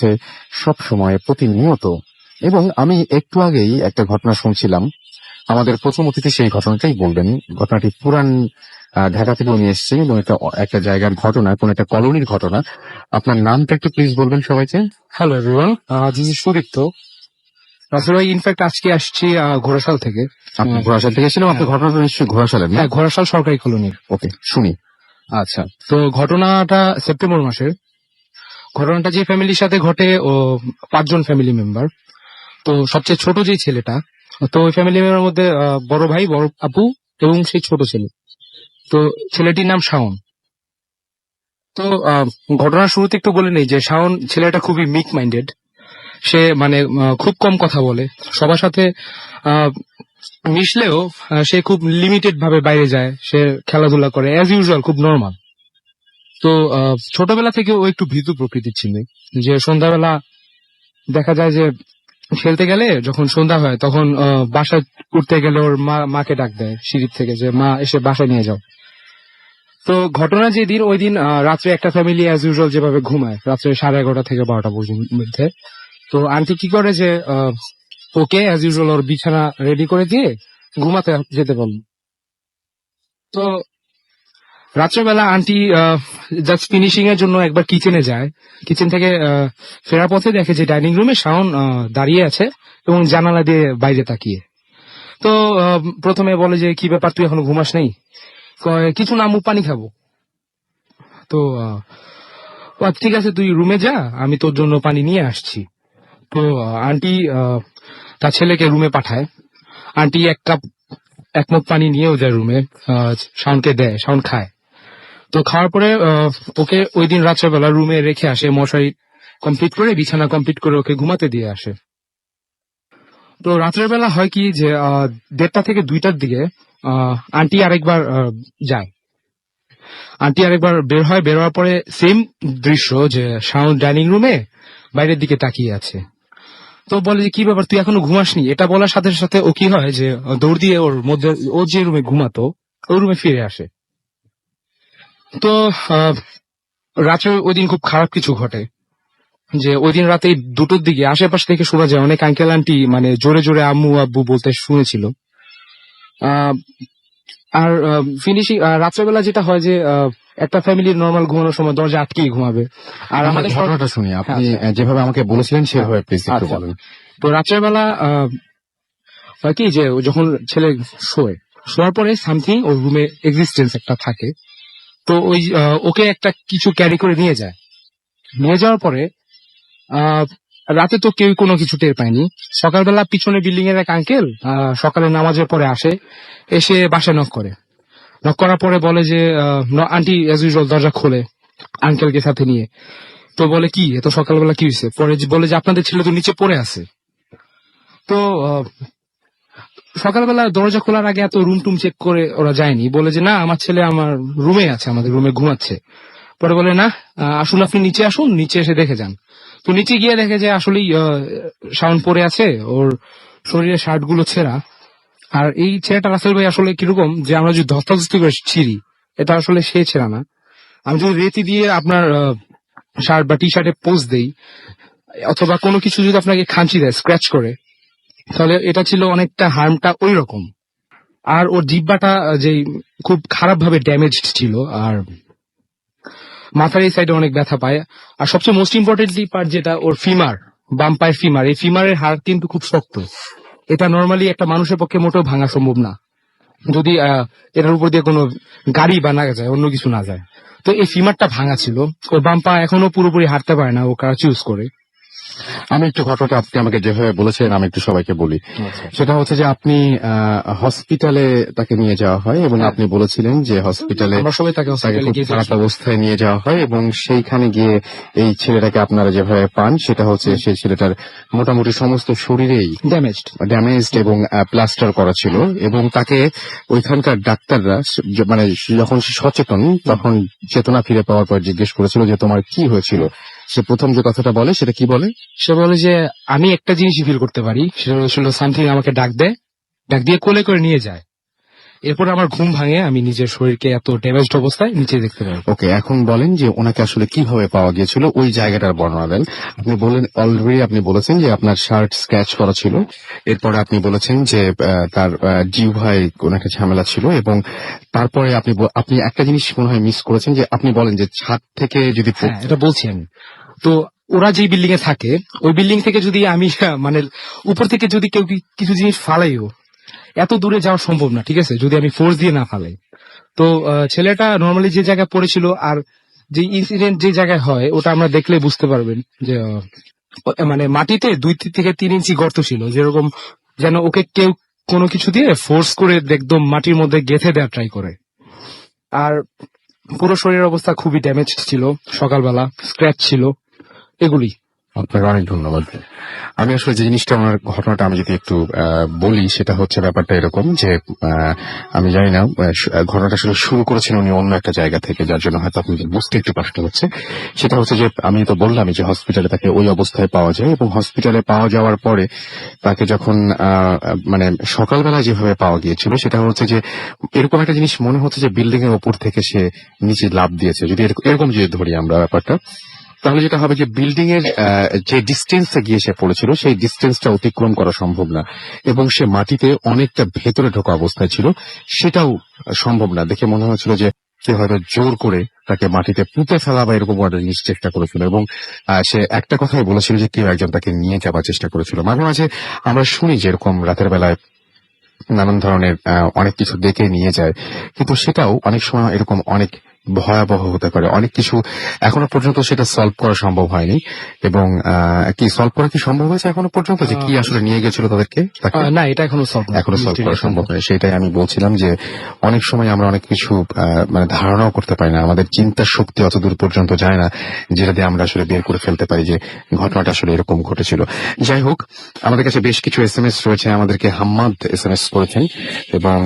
হচ্ছে সব সময়, প্রতিনিয়ত। এবং আমি একটু আগেই একটা ঘটনা শুনছিলাম, আমাদের প্রথম অতিথি সেই ঘটনাটাই বলবেন। ঘটনাটি পুরান ঢাকা থেকে উনি এসেছেন এবং একটা জায়গার ঘটনা, কোন একটা কলোনির ঘটনা। আপনার নামটা একটু প্লিজ বলবেন সবাইকে। Hello everyone, this is Sudipta. Rasel ভাই, ইনফ্যাক্ট আজকে আসছি ঘোড়াশাল থেকে। আপনি ঘোড়াশাল থেকে এসেছিলেন, আপনার ঘটনাটা নিশ্চয়ই ঘোড়াশালের, না? হ্যাঁ, ঘোড়াশাল সরকারি কলোনির। ওকে, শুনি। আচ্ছা, তো ঘটনাটা সেপ্টেম্বর মাসের। ঘটনাটা যে ফ্যামিলির সাথে ঘটে ও 5 জন ফ্যামিলি মেম্বার। তো সবচেয়ে ছোট যে ছেলেটা, তো ওই ফ্যামিলি মেম্বারের মধ্যে বড় ভাই, বড় আপু এবং সেই ছোট ছেলে। তো ছেলেটির নাম শাওন। তো ঘটনার শুরুতে একটু বলে নেই যে শাওন ছেলেটা খুবই মিক মাইন্ডেড। সে মানে খুব কম কথা বলে, সবার সাথে মিশলেও সে খুব লিমিটেড ভাবে বাইরে যায়, সে খেলাধুলা করে অ্যাজ ইউজুয়াল, খুব নর্মাল। তো ছোটবেলা থেকে ও একটু ভীতু প্রকৃতির ছিল, যে সন্ধ্যাবেলা দেখা যায় যে খেলতে গেলে যখন সন্ধ্যা হয় তখন বাসায় উঠতে গেলে ওর মাকে ডাক দেয় সিঁড়ির থেকে, যে মা এসে বাসায় নিয়ে যাও। তো ঘটনা যেদিন, ওই দিন রাত্রে একটা ফ্যামিলি অ্যাজ ইউজুয়াল যেভাবে ঘুমায় রাত্রে 11:30 থেকে 12টা পর্যন্ত মধ্যে, তো আন্টি কি করে যে ওকে অ্যাজ ইউজুয়াল ওর বিছানা রেডি করে দিয়ে ঘুমাতে যেতে বলল। তো রাত্রেবেলা আন্টি জাস্ট ফিনিশিং এর জন্য একবার কিচেনে যায়। কিচেন থেকে ফেরার পথে দেখে যে ডাইনিং রুমে শাওন দাঁড়িয়ে আছে এবং জানালা দিয়ে বাইরে তাকিয়ে। তো প্রথমে বলে যে কি ব্যাপার, তুই এখনো ঘুমাস নাই? কিছু না, মুখ পানি খাবো। তো ঠিক আছে, তুই রুমে যা, আমি তোর জন্য পানি নিয়ে আসছি। তো আন্টি তার ছেলেকে রুমে পাঠায়। আন্টি এক মগ পানি নিয়েও যায় রুমে, শাওনকে দেয়, শাওন খায়। তো খাওয়ার পরে ওকে ওই দিন রাত্রেবেলা রুমে রেখে আসে, মশারি কমপ্লিট করে, বিছানা কমপ্লিট করে ওকে ঘুমাতে দিয়ে আসে। তো রাত্রের বেলা হয় কি যে 1:30 থেকে 2টার দিকে আন্টি আরেকবার যায়। আন্টি আরেকবার বের হয়, বের হওয়ার পরে সেম দৃশ্য, যে শাওন ডাইনিং রুমে বাইরের দিকে তাকিয়ে আছে। তো বলে যে কি ব্যাপার, তুই এখনো ঘুমাসনি? এটা বলার সাথে সাথে ও কি হয় যে দৌড় দিয়ে ওর মধ্যে, ও যে রুমে ঘুমাতো ওই রুমে ফিরে আসে। তো রাত্রে ওই দিন খুব খারাপ কিছু ঘটে, যে ওই দিন রাতে 2টোর দিকে আশেপাশ থেকে শোনা যায় অনেক আঙ্কেল আন্টি মানে জোরে জোরে আম্মু আব্বু বলতে শুনেছিল। আর ফিনিশিং রাত্রেবেলা যেটা হয় যে একটা ফ্যামিলির নর্মাল ঘুমানোর সময় দরজা আটকেই ঘুমাবে। আর আমাদের ঘটনাটা শুনি, আপনি যেভাবে আমাকে বলেছিলেন সেভাবে প্লিজ একটু বলেন। তো রাত্রেবেলা হয় কি যে যখন ছেলে শোয়ার পরে সামথিং ওর রুমে এক্সিস্টেন্স একটা থাকে। তো ওই ওকে একটা কিছু ক্যারি করে নিয়ে যায়। নিয়ে যাওয়ার পরে রাতে তো কেউ কোনো কিছু টের পায়নি। সকালবেলা পিছনে বিল্ডিং এর এক আঙ্কেল সকালে নামাজের পরে আসে, এসে বাসায় নক করে। নক করার পরে বলে যে আন্টি অ্যাজ ইউজুয়াল দরজা খোলে আঙ্কেলকে সাথে নিয়ে। তো বলে কি এত সকালবেলা কি হয়েছে? পরে বলে যে আপনাদের ছেলে তো নিচে পড়ে আছে। তো সকালবেলা দরজা খোলার আগে এত রুম টুম চেক করে ওরা যায়নি, বলে যে না আমার ছেলে আমার রুমে আছে, আমাদের রুমে ঘুমাচ্ছে। পরে বলে না, আসুন আপনি নিচে আসুন, নিচে এসে দেখে যান। তো নিচে গিয়ে দেখে যে আসলেই শাওন পরে আছে, ওর শরীরের শার্ট গুলো ছেঁড়া। আর এই ছেলেটা রাসেল ভাই আসলে কিরকম, যে আমরা যদি ধস্তাধস্তি করে ছিঁড়ি, এটা আসলে সে ছেঁড়া না। আমি যদি রেতি দিয়ে আপনার শার্ট বা টি শার্টে পোজ দেই, অথবা কোনো কিছু যদি আপনাকে খাঁচি দেয় স্ক্র্যাচ করে, তাহলে এটা ছিল অনেকটা হার্মটা ওই রকম। আর ওর জিহ্বাটা যে খুব খারাপ ভাবে ড্যামেজড ছিল, আর মাথার এই সাইডে অনেক ব্যথা পায়। আর সবচেয়ে মোস্ট ইম্পর্টেন্টলি পার্ট যেটা, ওর ফিমার, বাম পায়ের ফিমার, এই ফিমারের হাড় কিন্তু খুব শক্ত। এটা নর্মালি একটা মানুষের পক্ষে মোটেও ভাঙা সম্ভব না, যদি এটার উপর দিয়ে কোনো গাড়ি বা না যায়, অন্য কিছু না যায়। তো এই ফিমারটা ভাঙা ছিল, ওর বাম পা এখনো পুরোপুরি হাঁটতে পারে না, ও ক্রাচ ইউজ করে। আমি একটু ঘটনাটা আপনি আমাকে যেভাবে বলেছেন আমি একটু সবাইকে বলি। সেটা হচ্ছে যে আপনি হসপিটালে তাকে নিয়ে যাওয়া হয় এবং আপনি বলেছিলেন যে হসপিটালে তাকে খুব খারাপ অবস্থায় নিয়ে যাওয়া হয় এবং সেইখানে গিয়ে এই ছেলেটাকে আপনারা যেভাবে পান সেটা হচ্ছে সেই ছেলেটার মোটামুটি সমস্ত শরীরেই ড্যামেজড এবং প্লাস্টার করা ছিল। এবং তাকে ওইখানকার ডাক্তাররা মানে যখন সে সচেতন তখন চেতনা ফিরে পাওয়ার পর জিজ্ঞেস করেছিল যে তোমার কি হয়েছিল। সে প্রথম যে কথাটা বলে সেটা কি বলে? সে বলে যে আমি একটা জিনিসই ফিল করতে পারি, সেটা হচ্ছিল সামথিং আমাকে ডাক দিয়ে কোলে করে নিয়ে যায়। এরপর আমার ঘুম ভাঙে, আমি নিজের শরীরকে এত ড্যামেজড অবস্থায় নিচে দেখতে পাই। ওকে, এখন বলেন যে ওনাকে আসলে কিভাবে পাওয়া গিয়েছিল, ওই জায়গাটার বর্ণনা দেন। আপনি বলেন অলরেডি, আপনি বলেছেন যে আপনার শার্ট স্ক্র্যাচ করা ছিল, এরপরে আপনি বলেছেন যে তার জিহ্বায় কোন একটা ঝামেলা ছিল, এবং তারপরে আপনি একটা জিনিস মনে হয় মিস করেছেন, যে আপনি বলেন যে ছাদ থেকে যদি হ্যাঁ, এটা বলছি আমি। তো ওরা যে বিল্ডিং এ থাকে, ওই বিল্ডিং থেকে যদি আমি মানে উপর থেকে যদি কেউ কিছু জিনিস ফালাইও, এত দূরে যাওয়া সম্ভব না, ঠিক আছে, যদি আমি ফোর্স দিয়ে না ফালাই। তো ছেলেটা নর্মালি যে জায়গায় পড়েছিল, আর যে ইনসিডেন্ট যে জায়গায় হয়, ওটা আমরা দেখলে বুঝতে পারবেন যে মানে মাটিতে 2 থেকে 3 ইঞ্চি গর্ত ছিল, যেরকম যেন ওকে কেউ কোনো কিছু দিয়ে ফোর্স করে একদম মাটির মধ্যে গেঁথে দেওয়া ট্রাই করে। আর পুরো শরীরের অবস্থা খুবই ড্যামেজ ছিল, সকালবেলা স্ক্র্যাচ ছিল, এগুলি। আপনাকে অনেক ধন্যবাদ। আমি আসলে যে জিনিসটা, আমার ঘটনাটা আমি যদি একটু বলি, সেটা হচ্ছে ব্যাপারটা এরকম যে আমি জানি না, ঘটনাটা আসলে শুরু করেছেন উনি অন্য একটা জায়গা থেকে, যার জন্য হয়তো আপনাদের বুঝতে একটু কষ্ট হচ্ছে। সেটা হচ্ছে যে আমি তো বললামই যে হসপিটালে তাকে ওই অবস্থায় পাওয়া যায়, এবং হসপিটালে পাওয়া যাওয়ার পরে তাকে যখন মানে সকালবেলা যেভাবে পাওয়া গিয়েছিল, সেটা হচ্ছে যে এরকম একটা জিনিস মনে হচ্ছে যে বিল্ডিং এর ওপর থেকে সে নিচে লাফ দিয়েছে, যদি এরকম যদি ধরি আমরা ব্যাপারটা, তাহলে যেটা হবে যে বিল্ডিং এর যে ডিস্টেন্সে গিয়ে সে পড়েছিল, সেই ডিস্টেন্সটা অতিক্রম করা সম্ভব না, এবং সে মাটিতে অনেকটা ভেতরে ঢোকা অবস্থায় ছিল, সেটাও সম্ভব না। দেখে মনে হচ্ছিল যে সে হয়তো জোর করে তাকে মাটিতে পুঁতে ফেলা বা এরকম একটা জিনিস চেষ্টা করেছিল, এবং সে একটা কথাই বলেছিল যে কেউ একজন তাকে নিয়ে যাবার চেষ্টা করেছিল। মাঝে মাঝে আমরা শুনি যে এরকম রাতের বেলায় নানান ধরনের অনেক কিছু দেখে নিয়ে যায়, কিন্তু সেটাও অনেক সময় এরকম অনেক ভয়াবহ হতে পারে। অনেক কিছু এখনো পর্যন্ত সেটা সলভ করা সম্ভব হয়নি, এবং কি সলভ করা কি সম্ভব হয়েছে এখনো পর্যন্ত, যে কি আসলে নিয়ে গেছিল তাদেরকে? না, এটা এখনো সলভ করা সম্ভব নয়। সেটাই আমি বলছিলাম যে অনেক সময় আমরা অনেক কিছু মানে ধারণাও করতে পারি না, আমাদের চিন্তার শক্তি অত দূর পর্যন্ত যায় না যেটা দিয়ে আমরা আসলে বের করে ফেলতে পারি যে ঘটনাটা আসলে এরকম ঘটেছিল। যাই হোক, আমাদের কাছে বেশ কিছু SMS রয়েছে। আমাদেরকে হাম্মাদ SMS করেছেন, এবং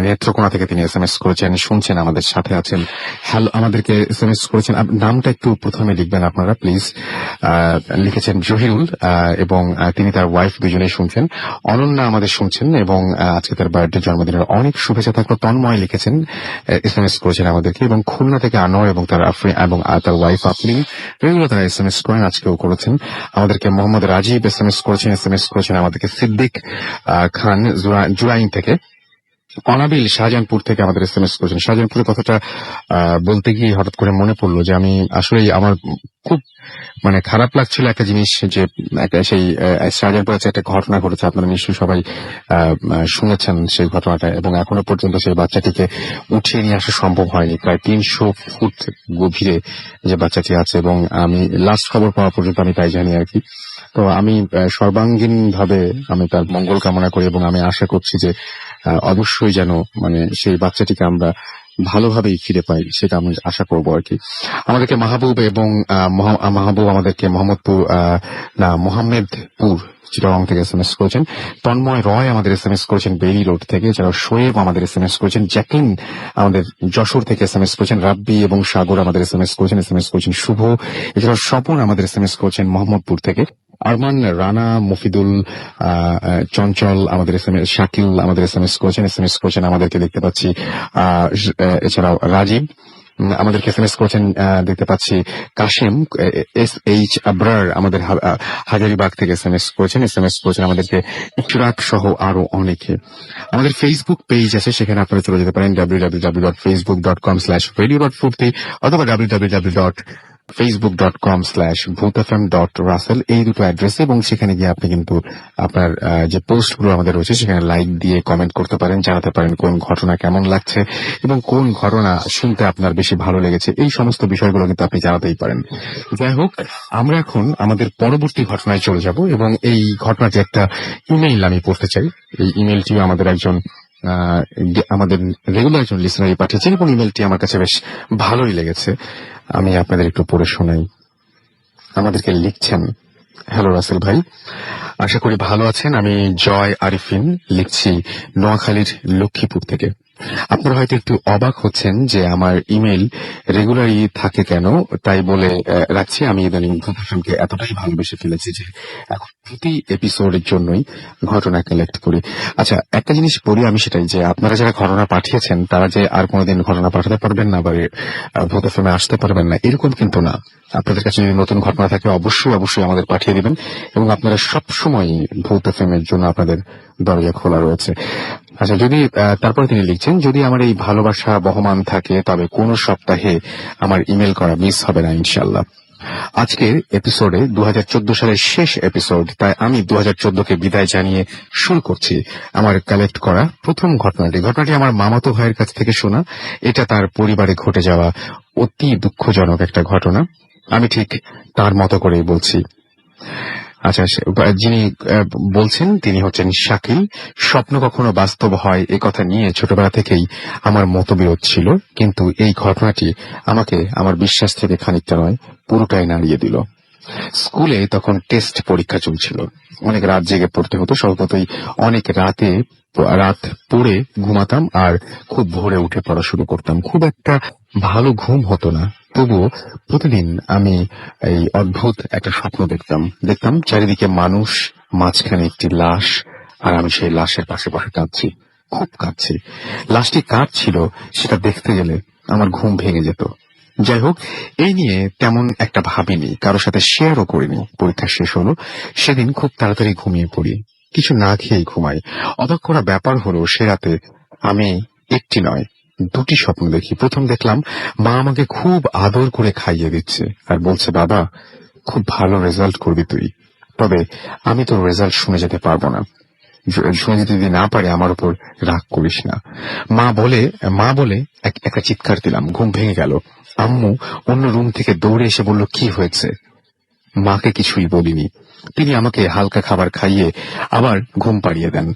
নেত্রকোনা থেকে তিনি SMS করেছেন, শুনছেন, আমাদের সাথে আছেন। হ্যালো, আমাদেরকে SMS করেছেন। নামটা একটু প্রথমে লিখবেন আপনারা প্লিজ। লিখেছেন জহিরুল, এবং তিনি তার ওয়াইফ দুজনেই শুনছেন। অনন্যা আমাদের শুনছেন, এবং আজকে তার বার্থডে, জন্মদিনের অনেক শুভেচ্ছা থাকলো। তন্ময় লিখেছেন, SMS করেছেন আমাদেরকে, এবং খুলনা থেকে আনোয়ার এবং তার তার ওয়াইফ আপনি রেগুলার তারা SMS করেন, আজকেও করেছেন। আমাদেরকে মোহাম্মদ রাজীব SMS করেছেন আমাদেরকে। সিদ্দিক খান জুরাইন থেকে। অনাবিল শাহজাহানপুর থেকে আমাদের SMS করেছেন। শাহজাহানপুরের কথাটা বলতে গিয়ে হঠাৎ করে মনে পড়লো যে আমি আসলে আমার খুব মানে খারাপ লাগছিল একটা জিনিস, যে সেই শাহজাহানপুর আছে একটা ঘটনা ঘটেছে, আপনারা নিশ্চয়ই সবাই শুনেছেন সেই ঘটনাটা, এবং এখনো পর্যন্ত সেই বাচ্চাটিকে উঠিয়ে নিয়ে আসা সম্ভব হয়নি। প্রায় 300 ফুট গভীরে যে বাচ্চাটি আছে, এবং আমি লাস্ট খবর পাওয়া পর্যন্ত আমি তাই জানি আর কি। তো আমি সর্বাঙ্গীন ভাবে আমি তার মঙ্গল কামনা করি, এবং আমি আশা করছি যে অবশ্যই যেন মানে সেই বাচ্চাটিকে আমরা ভালোভাবেই ফিরে পাই, সেটা আমি আশা করবো আর কি। আমাদেরকে মাহবুব এবং মাহবুব আমাদেরকে মোহাম্মদপুর চিটাগং থেকে SMS করেছেন। তন্ময় রয় আমাদের SMS করেছেন বেরি রোড থেকে। এছাড়াও শোয়েব আমাদের SMS করেছেন। জ্যাকলিন আমাদের যশোর থেকে SMS করেছেন। রাব্বি এবং সাগর আমাদের SMS করেছেন শুভ। এছাড়াও স্বপন আমাদের SMS করেছেন মোহাম্মদপুর থেকে। আরমান রানা, মফিদুল, চঞ্চল আমাদের শাকিল আমাদের SMS করেছেন আমাদেরকে দেখতে পাচ্ছি। এছাড়াও রাজীব আমাদেরকে SMS করেছেন দেখতে পাচ্ছি। কাশেম SH আবরার আমাদের হাজারিবাগ থেকে SMS করেছেন আমাদেরকে। ইশরাক সহ আরো অনেকে। আমাদের ফেসবুক পেজ আছে, সেখানে আপনারা চলে যেতে পারেন www.facebook.com/radio.ফুর্তি অথবা www.facebook.com/bhutfm.russell, এই দুটো অ্যাড্রেসে, এবং সেখানে গিয়ে আপনি কিন্তু আপনার যে পোস্টগুলো আমাদের রয়েছে সেখানে লাইক দিয়ে কমেন্ট করতে পারেন, জানাতে পারেন কোন ঘটনা কেমন লাগছে এবং কোন ঘটনা শুনতে আপনার বেশি ভালো লেগেছে। এই সমস্ত বিষয়গুলো কিন্তু আপনি জানাতেই পারেন। যাই হোক, আমরা এখন আমাদের পরবর্তী ঘটনায় চলে যাব, এবং এই ঘটনাটি একটা ইমেইল আমি পড়তে চাই। এই ইমেইলটিও আমাদের রেগুলার একজন লিসনারই পাঠিয়েছেন, এবং ইমেইলটি আমার কাছে বেশ ভালোই লেগেছে। আমি আপনাদের একটু পড়ে শোনাই। আমাদেরকে লিখছেন, হ্যালো রাসেল ভাই, আশা করি ভালো আছেন। আমি জয় আরিফিন লিখছি নোয়াখালীর লক্ষ্মীপুর থেকে। আপনারা হয়তো একটু অবাক হচ্ছেন যে আমার ইমেল রেগুলারই থাকে কেন, তাই বলে রাখছি আমি ইদানিং ভূতকে এতটাই ভালোবেসে ফেলেছি যে এখন প্রতি এপিসোডের জন্যই ঘটনা কালেক্ট করি। আচ্ছা, একটা জিনিস বলি আমি, সেটাই যে আপনারা যারা ঘটনা পাঠিয়েছেন তারা যে আর কোনোদিন ঘটনা পাঠাতে পারবেন না বা ভূত ফিল্মে আসতে পারবেন না এরকম কিন্তু না। আপনাদের কাছে যদি নতুন ঘটনা থাকে অবশ্যই অবশ্যই আমাদের পাঠিয়ে দিবেন, এবং আপনারা সবসময় ভূত ফিল্মের জন্য আপনাদের দরজা খোলা রয়েছে। আচ্ছা, যদি তারপরে তিনি লিখছেন, যদি আমার এই ভালোবাসা বহমান থাকে তবে কোন সপ্তাহে আমার ইমেল করা মিস হবে না ইনশাল্লাহ। আজকের এপিসোডে 2014 সালের শেষ এপিসোড, তাই আমি 2014কে বিদায় জানিয়ে শুরু করছি আমার কালেক্ট করা প্রথম ঘটনাটি আমার মামাতো ভাইয়ের কাছ থেকে শোনা। এটা তার পরিবারে ঘটে যাওয়া অতি দুঃখজনক একটা ঘটনা। আমি ঠিক তার মতো করেই বলছি। আচ্ছা, যিনি বলছেন তিনি হচ্ছেন শাকিল। স্বপ্ন কখনো বাস্তব হয় এ কথা নিয়ে ছোটবেলা থেকেই আমার মতবিরোধ ছিল, কিন্তু এই ঘটনাটি আমাকে আমার বিশ্বাস থেকে খানিকটা নয় পুরোটাই নাড়িয়ে দিল। স্কুলে তখন টেস্ট পরীক্ষা চলছিল, অনেক রাত জেগে পড়তে হতো। স্বল্পতই অনেক রাত পড়ে ঘুমাতাম আর খুব ভোরে উঠে পড়া শুরু করতাম। খুব একটা ভালো ঘুম হতো না, তবুও প্রতিদিন আমি এই অদ্ভুত একটা স্বপ্ন দেখতাম চারিদিকে মানুষ, মাঝখানে একটি লাশ, আর আমি সেই লাশের পাশে পাশে কাঁদছি, খুব কাঁদছি। লাশটি কার ছিল সেটা দেখতে গেলে আমার ঘুম ভেঙে যেত। যাই হোক, এই নিয়ে তেমন একটা ভাবিনি, কারোর সাথে শেয়ারও করিনি। পরীক্ষা শেষ হলো, সেদিন খুব তাড়াতাড়ি ঘুমিয়ে পড়ি, কিছু না খেয়েই ঘুমাই। অবাক করা ব্যাপার হলো সে রাতে আমি একটি নয় দুটি স্বপ্ন দেখি। প্রথম দেখলাম মা আমাকে খুব আদর করে খাইয়ে দিচ্ছে আর বলছে, বাবা খুব ভালো রেজাল্ট করবি তুই, তবে আমি তোর রেজাল্ট শুনে যেতে পারবো না, শুনে যেতে যদি না পারে আমার উপর রাগ করিস না। মা বলে একটা চিৎকার দিলাম, ঘুম ভেঙে গেল। আম্মু অন্য রুম থেকে দৌড়ে এসে বলল, কি হয়েছে? মাকে কিছুই বলিনি, তিনি আমাকে হালকা খাবার খাইয়ে আবার ঘুম পাড়িয়ে দেন।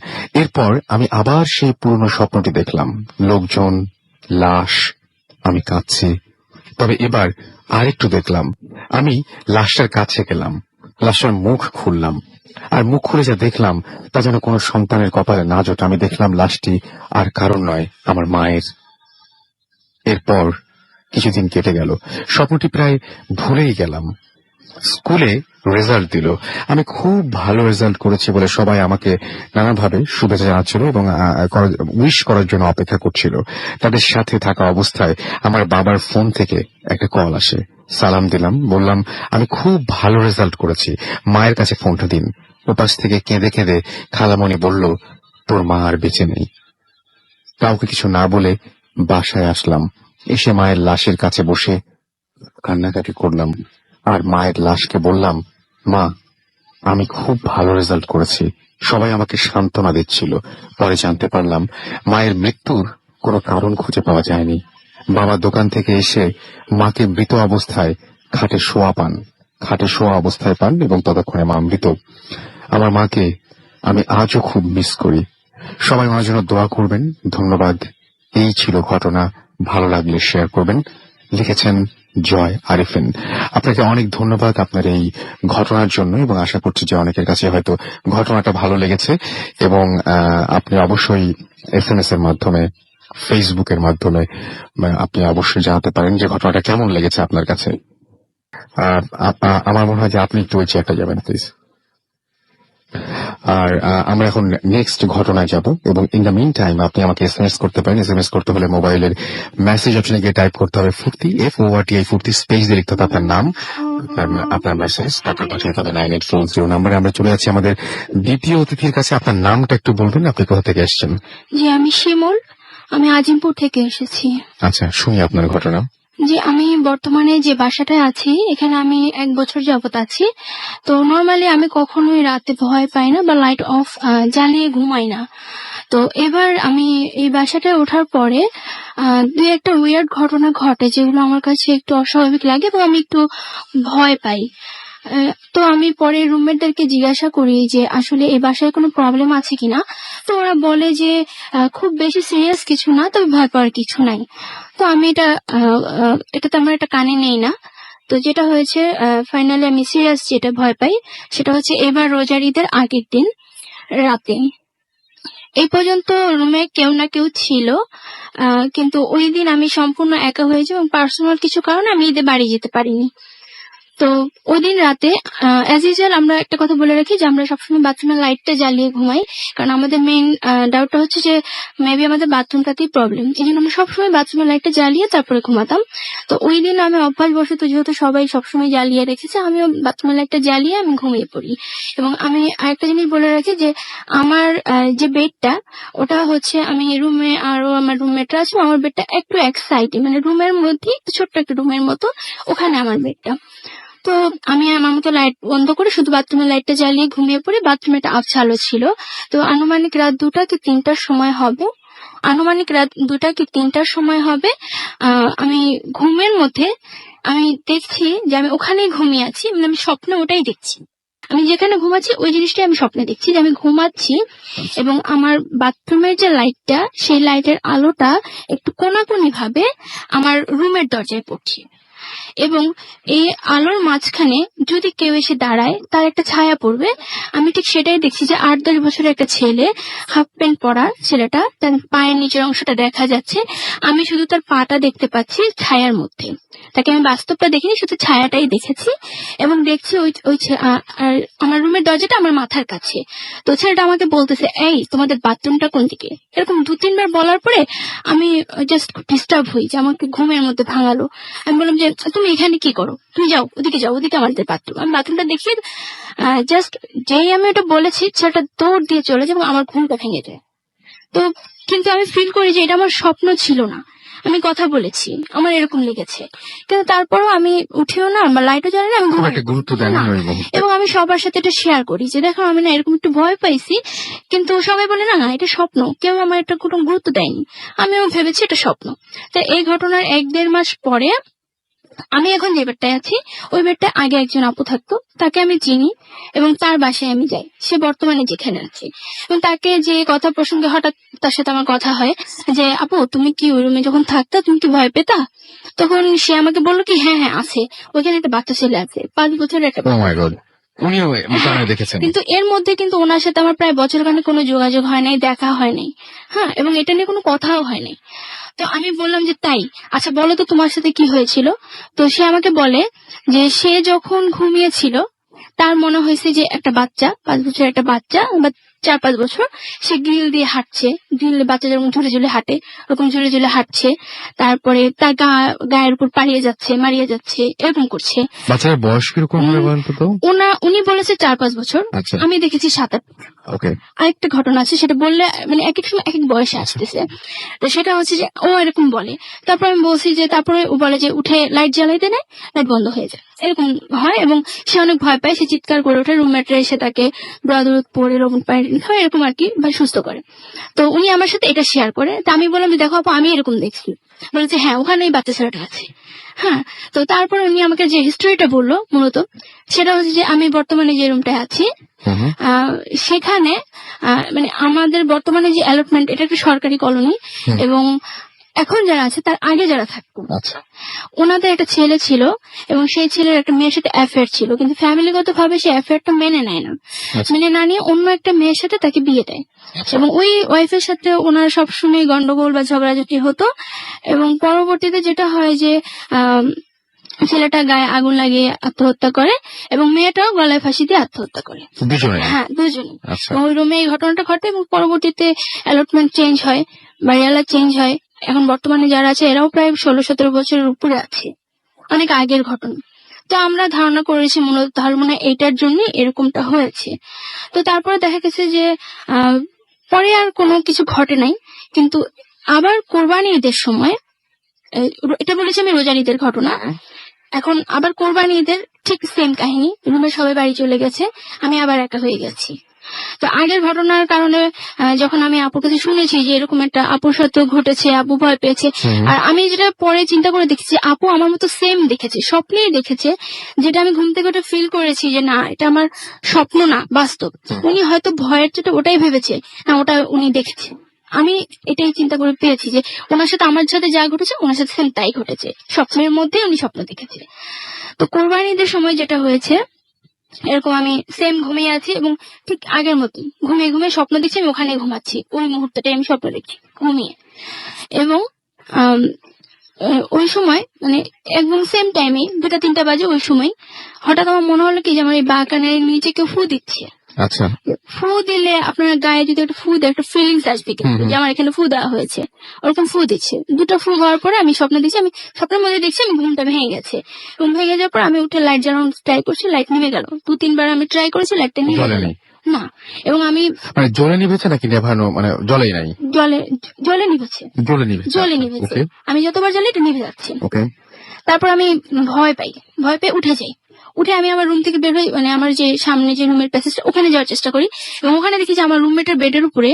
এরপর আমি আবার সেই পুরনো স্বপ্নটি দেখলাম, লোকজন, লাশ, আমি কাঁদছি। তবে এবার আরেকটু দেখলাম, আমি লাশটার কাছে গেলাম, লাশটার মুখ খুললাম, আর মুখ খুলে যা দেখলাম তা যেন কোনো সন্তানের কপালে না জোট। আমি দেখলাম লাশটি আর কারণ নয়, আমার মায়ের। এরপর কিছুদিন কেটে গেল, স্বপ্নটি প্রায় ভুলেই গেলাম। স্কুলে রেজাল্ট দিল, আমি খুব ভালো রেজাল্ট করেছি বলে সবাই আমাকে নানাভাবে শুভেচ্ছা জানাচ্ছিল এবং উইশ করার জন্য অপেক্ষা করছিল। তাদের সাথে থাকা অবস্থায় আমার বাবার ফোন থেকে একটা কল আসে। সালাম দিলাম, বললাম আমি খুব ভালো রেজাল্ট করেছি, মায়ের কাছে ফোনটা দিন। ওপাশ থেকে কেঁদে কেঁদে খালামণি বলল, তোর মা আর বেঁচে নেই। কাউকে কিছু না বলে বাসায় আসলাম, এসে মায়ের লাশের কাছে বসে কান্নাকাটি করলাম আর মায়ের লাশকে বললাম, মা আমি খুব ভালো রেজাল্ট করেছি। সবাই আমাকে সান্ত্বনা দিচ্ছিল। পরে জানতে পারলাম মায়ের মৃত্যুর কোনো কারণ খুঁজে পাওয়া যায়নি। বাবা দোকান থেকে এসে মাকে মৃত অবস্থায় খাটে শোয়া অবস্থায় পান এবং ততক্ষণে মা মৃত। আমার মাকে আমি আজও খুব মিস করি। সবাই আমার জন্য দোয়া করবেন। ধন্যবাদ। এই ছিল ঘটনা, ভালো লাগলে শেয়ার করবেন। লিখেছেন জয় আরিফিন। আপনাকে অনেক ধন্যবাদ আপনার এই ঘটনার জন্য, এবং আশা করছি যে অনেকের কাছে হয়তো ঘটনাটা ভালো লেগেছে, এবং আপনি অবশ্যই SMS এর মাধ্যমে, ফেসবুকের মাধ্যমে আপনি অবশ্যই জানাতে পারেন যে ঘটনাটা কেমন লেগেছে আপনার কাছে। আমার মনে হয় যে আপনি একটু ওই চেয়ারটা যাবেন প্লিজ। আর আমরা এখন নেক্সট ঘটনায় যাব, এবং ইন দ্য মিন টাইম আপনি আমাকে SMS করতে পারেন। SMS করতে হলে মোবাইলের মেসেজ অপশনে গিয়ে টাইপ করতে হবে ফুর্তি, FORTI ফুর্তি, স্পেস দিয়ে লিখতে হবে আপনার নাম, আপনার মেসেজ, তারপর পাঠিয়ে হবে 9840 নাম্বারে। আমরা চলে যাচ্ছি আমাদের দ্বিতীয় অতিথির কাছে। আপনার নামটা একটু বলবেন, আপনি কোথা থেকে এসেছেন? জি, আমি শিমুল, আমি আজিমপুর থেকে এসেছি। আচ্ছা, শুনি আপনার ঘটনা। জি, আমি বর্তমানে যে বাসাটায় আছি এখানে আমি 1 বছর যাবত আছি। তো নর্মালি আমি কখনোই রাতে ভয় পাই না বা লাইট অফ জ্বালিয়ে ঘুমাই না। তো এবার আমি এই বাসাটায় ওঠার পরে 2-একটা উইয়ার্ড ঘটনা ঘটে, যেগুলো আমার কাছে একটু অস্বাভাবিক লাগে এবং আমি একটু ভয় পাই। তো আমি পরে রুমমেটদেরকে জিজ্ঞাসা করি যে আসলে এই বাসায় কোনো প্রবলেম আছে কিনা। তো ওরা বলে যে খুব বেশি সিরিয়াস কিছু না, তবে ভয় পাওয়ার কিছু নাই। তো আমি এটা তো আমার একটা কানে নেই না। তো যেটা হয়েছে, ফাইনালি আমি সিরিয়াস যেটা ভয় পাই সেটা হচ্ছে এবার রোজার ঈদের আগের দিন রাতে এই পর্যন্ত রুমে কেউ না কেউ ছিল, কিন্তু ওই দিন আমি সম্পূর্ণ একা হয়েছি এবং পার্সোনাল কিছু কারণে আমি ঈদে বাড়ি যেতে পারিনি। তো ওই দিন রাতে অ্যাজ ইউজুয়াল আমরা একটা কথা বলে রাখি যে আমরা সবসময় বাথরুমের লাইটটা জ্বালিয়ে ঘুমাই, কারণ আমাদের মেইন ডাউটটা হচ্ছে যে মেবি আমাদের বাথরুমটাতেই প্রবলেম, এই জন্য আমরা সবসময় বাথরুমের লাইটটা জ্বালিয়ে তারপরে ঘুমাতাম। তো ওই দিন আমি অভ্যাসবশত, যেহেতু সবাই সবসময় জ্বালিয়ে রেখেছে, আমিও বাথরুমের লাইটটা জ্বালিয়ে আমি ঘুমিয়ে পড়ি। এবং আমি আরেকটা জিনিস বলে রাখি যে আমার যে বেডটা, ওটা হচ্ছে আমি রুমে আরো আমার রুমমেটরা আছে, আমার বেডটা একটু এক সাইডে, মানে রুমের মধ্যে ছোট্ট একটা রুমের মতো, ওখানে আমার বেডটা। তো আমি আমার মতো লাইট বন্ধ করে শুধু বাথরুমের লাইটটা জ্বালিয়ে ঘুমিয়ে পড়ি। বাথরুমে একটা আবছা আলো ছিল। তো আনুমানিক রাত 2টা কি 3টার সময় হবে, আমি ঘুমের মধ্যে আমি দেখছি যে আমি ওখানেই ঘুমিয়ে আছি, মানে আমি স্বপ্নে ওটাই দেখছি। আমি যেখানে ঘুমাচ্ছি ওই জিনিসটাই আমি স্বপ্নে দেখছি, যে আমি ঘুমাচ্ছি এবং আমার বাথরুমের যে লাইটটা, সেই লাইটের আলোটা একটু কোনাকুনি ভাবে আমার রুমের দরজায় পড়ছে, এবং এই আলোর মাঝখানে যদি কেউ এসে দাঁড়ায় তার একটা ছায়া পড়বে। আমি ঠিক সেটাই দেখছি যে 8-10 বছরের একটা ছেলে, হাফ প্যান্ট পরা ছেলেটা, তার পায়ের নিচের অংশটা দেখা যাচ্ছে, আমি শুধু তার পাটা দেখতে পাচ্ছি ছায়ার মধ্যে, তাকে আমি বাস্তবটা দেখিনি, শুধু ছায়াটাই দেখেছি। এবং দেখছি আর আমার রুমের দরজাটা আমার মাথার কাছে। তো ছেলেটা আমাকে বলতেছে, এই তোমাদের বাথরুমটা কোন দিকে, এরকম 2-3 বার বলার পরে আমি জাস্ট ডিস্টার্ব হই, যে আমাকে ঘুমের মধ্যে ভাঙালো। আমি বললাম যে তুমি এখানে কি করো, তুমি যাও ওদিকে, ওদিকে আমাদের বাথরুম। আমি বাথরুমটা দেখি, জাস্ট যেই আমি ওটা বলেছি ছেলেটা দৌড় দিয়ে চলে যায় এবং আমার ঘুমটা ভেঙে যায়। তো কিন্তু আমি ফিল করি যে এটা আমার স্বপ্ন ছিল না, আমি কথা বলেছি, আমার এরকম লেগেছে। কিন্তু তারপরও আমি উঠেও না বা লাইটও জ্বালাই না, আমি খুব ঘুমাই একটা গুরুত্ব দেন না ওই মুহূর্তে। এবং আমি সবার সাথে এটা শেয়ার করি যে দেখো আমি না এরকম একটু ভয় পাইছি, কিন্তু সবাই বলে না এটা স্বপ্ন, কেউ আমার এটা কোনো গুরুত্ব দেয়নি, আমিও ভেবেছি এটা স্বপ্ন। তো এই ঘটনার 1-1.5 মাস পরে আমি এখন যে বেডটায় আছি, ওই বেডটা আগে একজন আপু থাকতো, তাকে আমি চিনি এবং তার বাসায় আমি যাই, সে বর্তমানে যেখানে আছে। এবং তাকে যে কথা প্রসঙ্গে হঠাৎ তার সাথে আমার কথা হয় যে আপু তুমি কি ওই রুমে যখন থাকতা তুমি কি ভয় পেতা, তখন সে আমাকে বললো কি হ্যাঁ হ্যাঁ আছে, ওইখানে একটা বাচ্চা ছেলে আছে, 5 বছরের একটা ও মাই গড, উনিও মুখে দেখেছেন? কিন্তু এর মধ্যে কিন্তু ওনার সাথে আমার প্রায় বছরখানেক কোনো যোগাযোগ হয় নাই, দেখা হয় নাই, হ্যাঁ, এবং এটা নিয়ে কোনো কথাও হয় নাই। তো আমি বললাম যে তাই, আচ্ছা বলো তো তোমার সাথে কি হয়েছিল। তো সে আমাকে বলে যে সে যখন ঘুমিয়েছিল তার মনে হয়েছে যে একটা বাচ্চা, 5 বছরের একটা বাচ্চা বা 4-5 বছর, সে গ্রিল দিয়ে হাঁটছে, গ্রিলে বাচ্চা যেরকম ঝুলে ঝুলে হাঁটে ওরকম ঝুলে ঝুলে হাঁটছে, তারপরে তার গায়ের উপর পালিয়ে যাচ্ছে, মারিয়ে যাচ্ছে, এরকম করছে। বাচ্চার বয়স কিরকম হবে বলেন তো? উনি বলেছে 4-5 বছর, আচ্ছা, আমি দেখেছি 7-8। ওকে। আরেকটা ঘটনা আছে, সেটা বললে মানে এক এক সময় এক এক বয়সে আসতেছে। তো সেটা হচ্ছে যে ও এরকম বলে, তারপর আমি বলছি যে, তারপরে ও বলে যে উঠে লাইট জ্বালাইতে নেয়, লাইট বন্ধ হয়ে যায়, এরকম হয় এবং সে অনেক ভয় পায়, সে চিৎকার করে ওঠে, রুমমেটরা এসে তাকে ব্রাদুরত পরে লবণ পানি খায়, এরকম আর কি, বা সুস্থ করে। তো উনি আমার সাথে এটা শেয়ার করে। তো আমি বললাম যে দেখো আপু আমি এরকম দেখছি, বলেছে হ্যাঁ ওখানেই বাচ্চা ছেলেটা আছে। হ্যাঁ, তো তারপর উনি আমাকে যে হিস্টোরিটা বললো মূলত সেটা হচ্ছে যে আমি বর্তমানে যে রুমটায় আছি সেখানে মানে আমাদের বর্তমানে যে অ্যালটমেন্ট, এটা একটা সরকারি কলোনি, এবং এখন যারা আছে তার আগে যারা থাকতো ওনাদের একটা ছেলে ছিল এবং সেই ছেলের একটা মেয়ের সাথে অ্যাফেয়ার ছিল, কিন্তু ফ্যামিলিগত ভাবে সেই অ্যাফেয়ারটা মেনে নেয় না, মেনে না নিয়ে অন্য একটা মেয়ের সাথে তাকে বিয়ে দেয়। এবং ওই ওয়াইফের সাথে ওনার সবসময় গন্ডগোল বা ঝগড়াঝাটি হতো, এবং পরবর্তীতে যেটা হয় যে ছেলেটা গায়ে আগুন লাগিয়ে আত্মহত্যা করে এবং মেয়েটাও গলায় ফাঁসি দিয়ে আত্মহত্যা করে। হ্যাঁ, দুজনেই। ওই রুমে এই ঘটনাটা ঘটে এবং পরবর্তীতে অ্যালটমেন্ট চেঞ্জ হয়, বাড়িওয়ালা চেঞ্জ হয়। এখন বর্তমানে যারা আছে এরাও প্রায় 16-17 বছরের উপরে আছে, অনেক আগের ঘটনা। তো আমরা ধারণা করেছি মূলত তার মানে এইটার জন্য এরকমটা হয়েছে। তো তারপরে দেখা গেছে যে পরে আর কোনো কিছু ঘটে নাই, কিন্তু আবার কোরবানি ঈদের সময়, এটা বলেছি আমি রোজার ঈদের ঘটনা, এখন আবার কোরবানি ঈদের ঠিক সেম কাহিনী, রুমে সবাই বাড়ি চলে গেছে, আমি আবার একা হয়ে গেছি। তো আগের ঘটনার কারণে যখন আমি আপুর কাছে শুনেছি যে এরকম একটা আপুর সাথে ঘটেছে, আপু ভয় পেয়েছে, আর আমি যেটা পরে চিন্তা করে দেখেছি আপু আমার মতো সেম দেখেছে, স্বপ্নেই দেখেছে, যেটা আমি ঘুম থেকে ওটা ফিল করেছি যে না এটা আমার স্বপ্ন না বাস্তব। উনি হয়তো ভয়ের চেয়ে ওটাই ভেবেছে, না ওটা উনি দেখেছে। আমি এটাই চিন্তা করে পেয়েছি যে ওনার সাথে আমার সাথে যা ঘটেছে ওনার সাথে সেম তাই ঘটেছে, স্বপ্নের মধ্যে উনি স্বপ্ন দেখেছে। তো কোরবানি ঈদের সময় যেটা হয়েছে, এরকম আমি সেম ঘুমিয়ে আছি এবং ঠিক আগের মতো ঘুমিয়ে ঘুমিয়ে স্বপ্ন দেখছি আমি ওখানে ঘুমাচ্ছি, ওই মুহূর্তটাই আমি স্বপ্ন দেখছি ঘুমিয়ে। এবং আম, ওই সময় মানে একদম সেম টাইমে 2টা-3টা বাজে ওই সময় হঠাৎ আমার মনে হলো কি যে আমার এই বাগানের নিচে কেউ ফু দিচ্ছে। আচ্ছা। ফু দিলে আপনার গায়ে যদি একটা ফু দেয় একটা ফিলিংস আসবে কিন্তু যে আমার এখানে ফু দেওয়া হয়েছে, ওরকম ফু দিচ্ছে। 2টা ফু হওয়ার পরে আমি স্বপ্ন দেখছি, আমি স্বপ্নের মধ্যে দেখছি আমি ঘুমটা ভেঙে গেছে। ঘুম ভেঙে যাওয়ার পর আমি উঠে লাইট জ্বালানোর ট্রাই করছি, লাইট নেমে গেল। 2-3 বার আমি ট্রাই করেছি, লাইটটা নেমে গেল জ্বলেনি? না। এবং আমি মানে জ্বলে নিভেছে নাকি নেভানো, মানে জ্বলেই নাই? জলে জলে নিভেছে, জ্বলে নিভেছে। জলে নিভেছে। আমি যতবার জ্বালি এটা নিভে যাচ্ছে। ওকে। তারপর আমি ভয় পেয়ে উঠে যাই। উঠে আমি আমার রুম থেকে বের হই, মানে আমার যে সামনে যে রুমের প্যাসেজটা ওখানে যাওয়ার চেষ্টা করি এবং ওখানে দেখি যে আমার রুমমেটের বেডের উপরে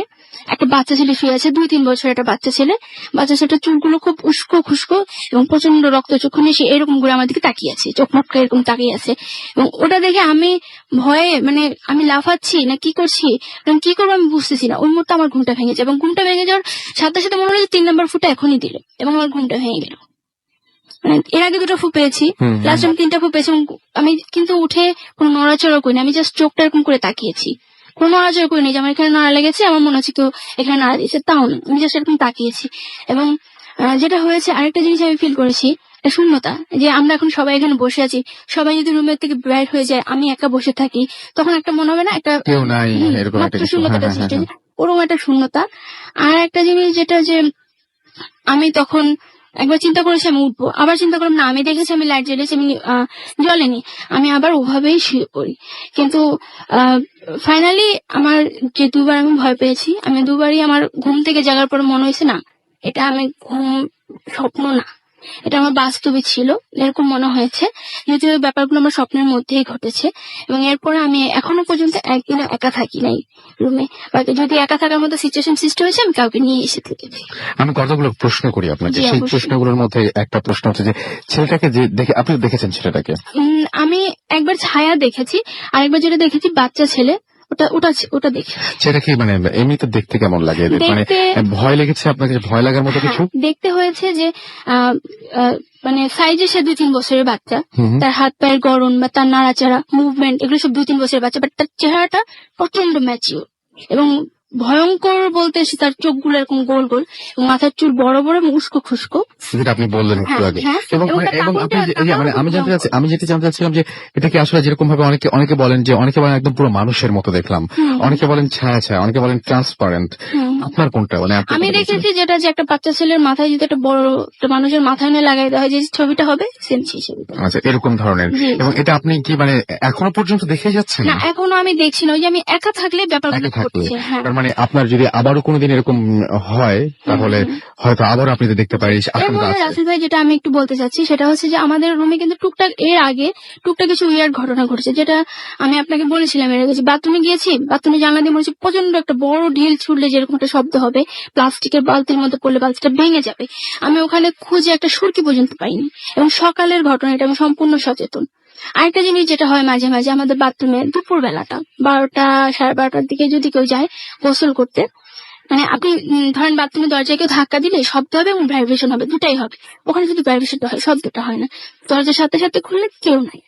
একটা বাচ্চা ছেলে শুয়ে আছে, 2-3 বছর একটা বাচ্চা ছেলে। বাচ্চা ছেলেটার চুলগুলো খুব উস্কো খুস্কো এবং প্রচন্ড রক্তচক্ষু, সে এরকম করে আমার দিকে তাকিয়ে আছে, চোখ মটকা এরকম তাকিয়ে আছে। এবং ওটা দেখে আমি ভয়ে মানে আমি লাফাচ্ছি না কি করছি, কারণ কি করবো আমি বুঝতেছি না। ওই মুহূর্তে আমার ঘুমটা ভেঙেছে এবং ঘুমটা ভেঙে যাওয়ার সাথে সাথে মনে হলো যে 3 নম্বর ফুটা এখনই দিল এবং আমার ঘুমটা ভেঙে গেল। এর আগে 2টা ফু পেয়েছি, লাস্ট আমি 3টা ফু পেয়েছি। আমি কিন্তু উঠে কোনো নড়াচড়া করিনি, আমি জাস্ট চোখটা এরকম করে তাকিয়েছি, কোনো নড়াচড়া করিনি যে আমার এখানে নাড়া লেগেছে, আমার মনে হচ্ছে কেউ এখানে নাড়া দিয়েছে, তাও না, আমি জাস্ট এরকম তাকিয়েছি। এবং যেটা হয়েছে আরেকটা জিনিস আমি ফিল করেছি, শূন্যতা। যে আমরা এখন সবাই এখানে বসে আছি, সবাই যদি রুমের থেকে বের হয়ে যায়, আমি একা বসে থাকি, তখন একটা মনে হবে না একটা কেউ নাই এরকম একটা কিছু। শূন্যতাটা সৃষ্টি হয়েছে, ওরকম একটা শূন্যতা। আর একটা জিনিস যেটা যে আমি তখন একবার চিন্তা করেছি আমি উঠবো, আবার চিন্তা করলাম না, আমি দেখেছি আমি লাইট জ্বেলেছি, আমি জ্বলেনি, আমি আবার ওভাবেই শুয়ে পড়ি। কিন্তু ফাইনালি আমার যে 2বার আমি ভয় পেয়েছি, আমি 2বারই আমার ঘুম থেকে জাগার পর মনে হয়েছে না এটা আমি স্বপ্ন না, এটা আমার বাস্তবে ছিল, এরকম মনে হয়েছে। যেহেতু ওই ব্যাপারগুলো আমার স্বপ্নের মধ্যেই ঘটেছে। এবং এরপরে আমি এখনো পর্যন্ত একদিনও একা থাকি নাই রুমে, বা যদি একা থাকার মতো সিচুয়েশন সৃষ্টি হয়েছে আমি কাউকে নিয়ে এসে থেকেছি। আমি কতগুলো প্রশ্ন করি আপনাকে, জি, সেই অবশ্যই। প্রশ্নগুলোর মধ্যে একটা প্রশ্ন হচ্ছে যে ছেলেটাকে যে দেখে আপনি দেখেছেন ছেলেটাকে? আমি একবার ছায়া দেখেছি, আরেকবার যেটা দেখেছি বাচ্চা ছেলে, ওটা ওটা ওটা দেখি। সেটা কি মানে এমনিতে দেখতে কেমন লাগে? মানে ভয় লেগেছে আপনাকে? ভয় লাগার মতো কিছু? দেখতে হয়েছে যে মানে সাইজে সে 2-3 বছরের বাচ্চা, তার হাত পায়ের গড়ন বা তার নাড়াচাড়া মুভমেন্ট এগুলো সব 2-3 বছরের বাচ্চা, বাট তার চেহারাটা প্রচন্ড ম্যাচিওর এবং ভয়ঙ্কর বলতে তার চোখগুলো এরকম গোল গোল এবং মাথার চুল বড় বড় এবং উস্কো খুস্কো, যেটা আপনি বললেন একটু আগে। এবং আপনি মানে আমি যেটা জানতে চাচ্ছিলাম যে এটা কি আসলে যেরকম ভাবে অনেকে বলেন যে অনেকে বলেন একদম পুরো মানুষের মতো দেখলাম, অনেকে বলেন ছায়া ছায়া, অনেকে বলেন ট্রান্সপারেন্ট। আপনার কোনটা? মানে আমি দেখেছি যেটা যে একটা বাচ্চা ছেলের মাথায় যদি একটা বড় একটা মানুষের মাথায় নিয়ে লাগাই দেওয়া হয় যে ছবিটা হবে সেম সেই ছবিটা। আচ্ছা, এরকম ধরনের। এবং এটা আপনি কি মানে এখনো পর্যন্ত দেখে যাচ্ছেন? না, এখনো আমি দেখছি না, ওই যে আমি একা থাকলে ব্যাপারগুলো ঘটছে। তার মানে আপনার যদি আবারও কোনোদিন এরকম হয় তাহলে হয়তো আবারও আপনি দেখতে পারি আশঙ্কা আছে। রাসেল ভাই, যেটা আমি একটু বলতে চাচ্ছি সেটা হচ্ছে যে আমাদের রুমে কিন্তু টুকটাক এর আগে টুকটাক কিছু উইয়ার্ড ঘটনা ঘটেছে, যেটা আমি আপনাকে বলেছিলাম এর আগে। বাথরুমে গিয়েছি, বাথরুমে জানলা দিয়ে মনে হচ্ছে প্রচন্ড একটা বড় ঢিল ছুড়লে যেরকম একটা শব্দ হবে, প্লাস্টিকের বালতির মধ্যে পড়লে বালতিটা ভেঙে যাবে, আমি ওখানে খুঁজে একটা সুরকি পর্যন্ত পাইনি। এবং সকালের ঘটনা, এটা আমি সম্পূর্ণ সচেতন। আরেকটা জিনিস যেটা হয় মাঝে মাঝে আমাদের বাথরুমে দুপুর বেলাটা 12টা 12:30টার দিকে যদি কেউ যায় গোসল করতে, মানে আপনি ধরেন বাথরুমের দরজায় কেউ ধাক্কা দিলে শব্দ হবে এবং ভাইব্রেশন হবে, দুটাই হবে। ওখানে শুধু ভাইব্রেশনটা হয়, শব্দটা হয় না। দরজার সাথে সাথে খুললে কেউ নাই,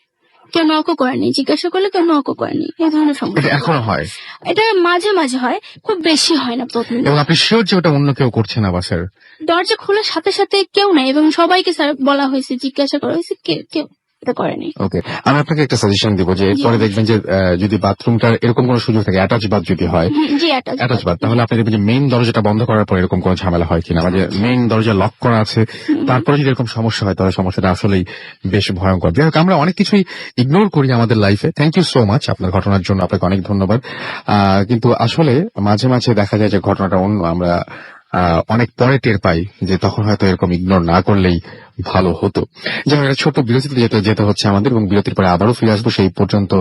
কেউ নকও করেনি, জিজ্ঞাসা করলে কেউ নকও করেনি, এই ধরনের সমস্যা এখনো হয়। এটা মাঝে মাঝে হয়, খুব বেশি হয় না প্রথমে। এবং আপনি শিওর যে ওটা অন্য কেউ করছে না বাসার? দরজা খোলার সাথে সাথে কেউ নাই এবং সবাইকে বলা হয়েছে, জিজ্ঞাসা করা হয়েছে, কেউ এটা করেনি। ওকে, আমি আপনাকে একটা সাজেশন দিব যে পরে দেখবেন যে যদি বাথরুমটার এরকম কোনো সুযোগ থাকে, অ্যাটাচ বাথ যদি হয়, অ্যাটাচ বাথ, তাহলে আপনি দেখবেন যে মেইন দরজাটা বন্ধ করার পর এরকম কোনো ঝামেলা হয় কিনা, মানে মেইন দরজা লক করা আছে তারপরে যদি এরকম সমস্যা হয় তাহলে সমস্যাটা আসলেই বেশ ভয়ঙ্কর। যাই হোক, আমরা অনেক কিছুই ইগনোর করি আমাদের লাইফে। থ্যাংক ইউ সো মাচ আপনার ঘটনার জন্য, আপনাকে অনেক ধন্যবাদ। কিন্তু আসলে মাঝে মাঝে দেখা যায় যে ঘটনাটা অন্য, আমরা অনেক পরে টের পাই যে তখন হয়তো এরকম ইগনোর না করলেই ভালো হতো। যেমন একটা ছোট্ট বিরতিতে যেতে হচ্ছে আমাদের, এবং বিরতির পরে আবারও ফিরে আসবো। সেই পর্যন্ত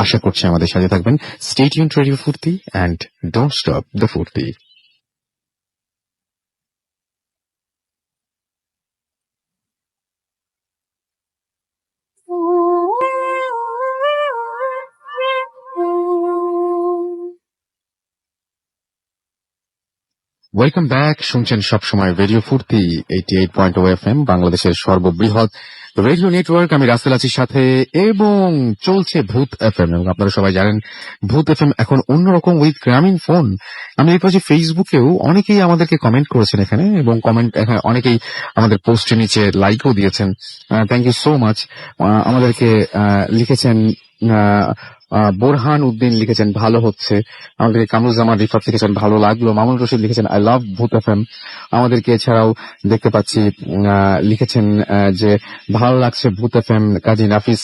আশা করছি আমাদের সাথে থাকবেন। স্টে টিউনড রেডিও ফুর্তি এন্ড ডোন্ট স্টপ দ্য ফুর্তি। ওয়েলকাম ব্যাক, শুনছেন সবসময় রেডিও ফুর্তি 88.0 FM, বাংলাদেশের সর্ববৃহৎ রেডিও নেটওয়ার্ক, আমি রাসেল আছি সাথে, এবং চলছে ভূত এফএম। এবং আপনারা সবাই জানেন ভূত এফএম এখন অন্যরকম উইথ গ্রামীণ ফোন। আমি দেখতে পাচ্ছি ফেসবুকেও অনেকেই আমাদেরকে কমেন্ট করেছেন এখানে, এবং কমেন্ট এখানে অনেকেই আমাদের পোস্টের নিচে লাইকও দিয়েছেন। Thank you so much. আমাদেরকে লিখেছেন বোরহান উদ্দিন লিখেছেন ভালো হচ্ছে, আমাদেরকে কামরুজ্জামান রিফাত লিখেছেন ভালো লাগলো, মামুন রশিদ লিখেছেন আই লাভ ভূত এফএম। আমাদেরকে এছাড়াও দেখতে পাচ্ছি লিখেছেন যে ভালো লাগছে ভূত এফএম, কাজী নাফিস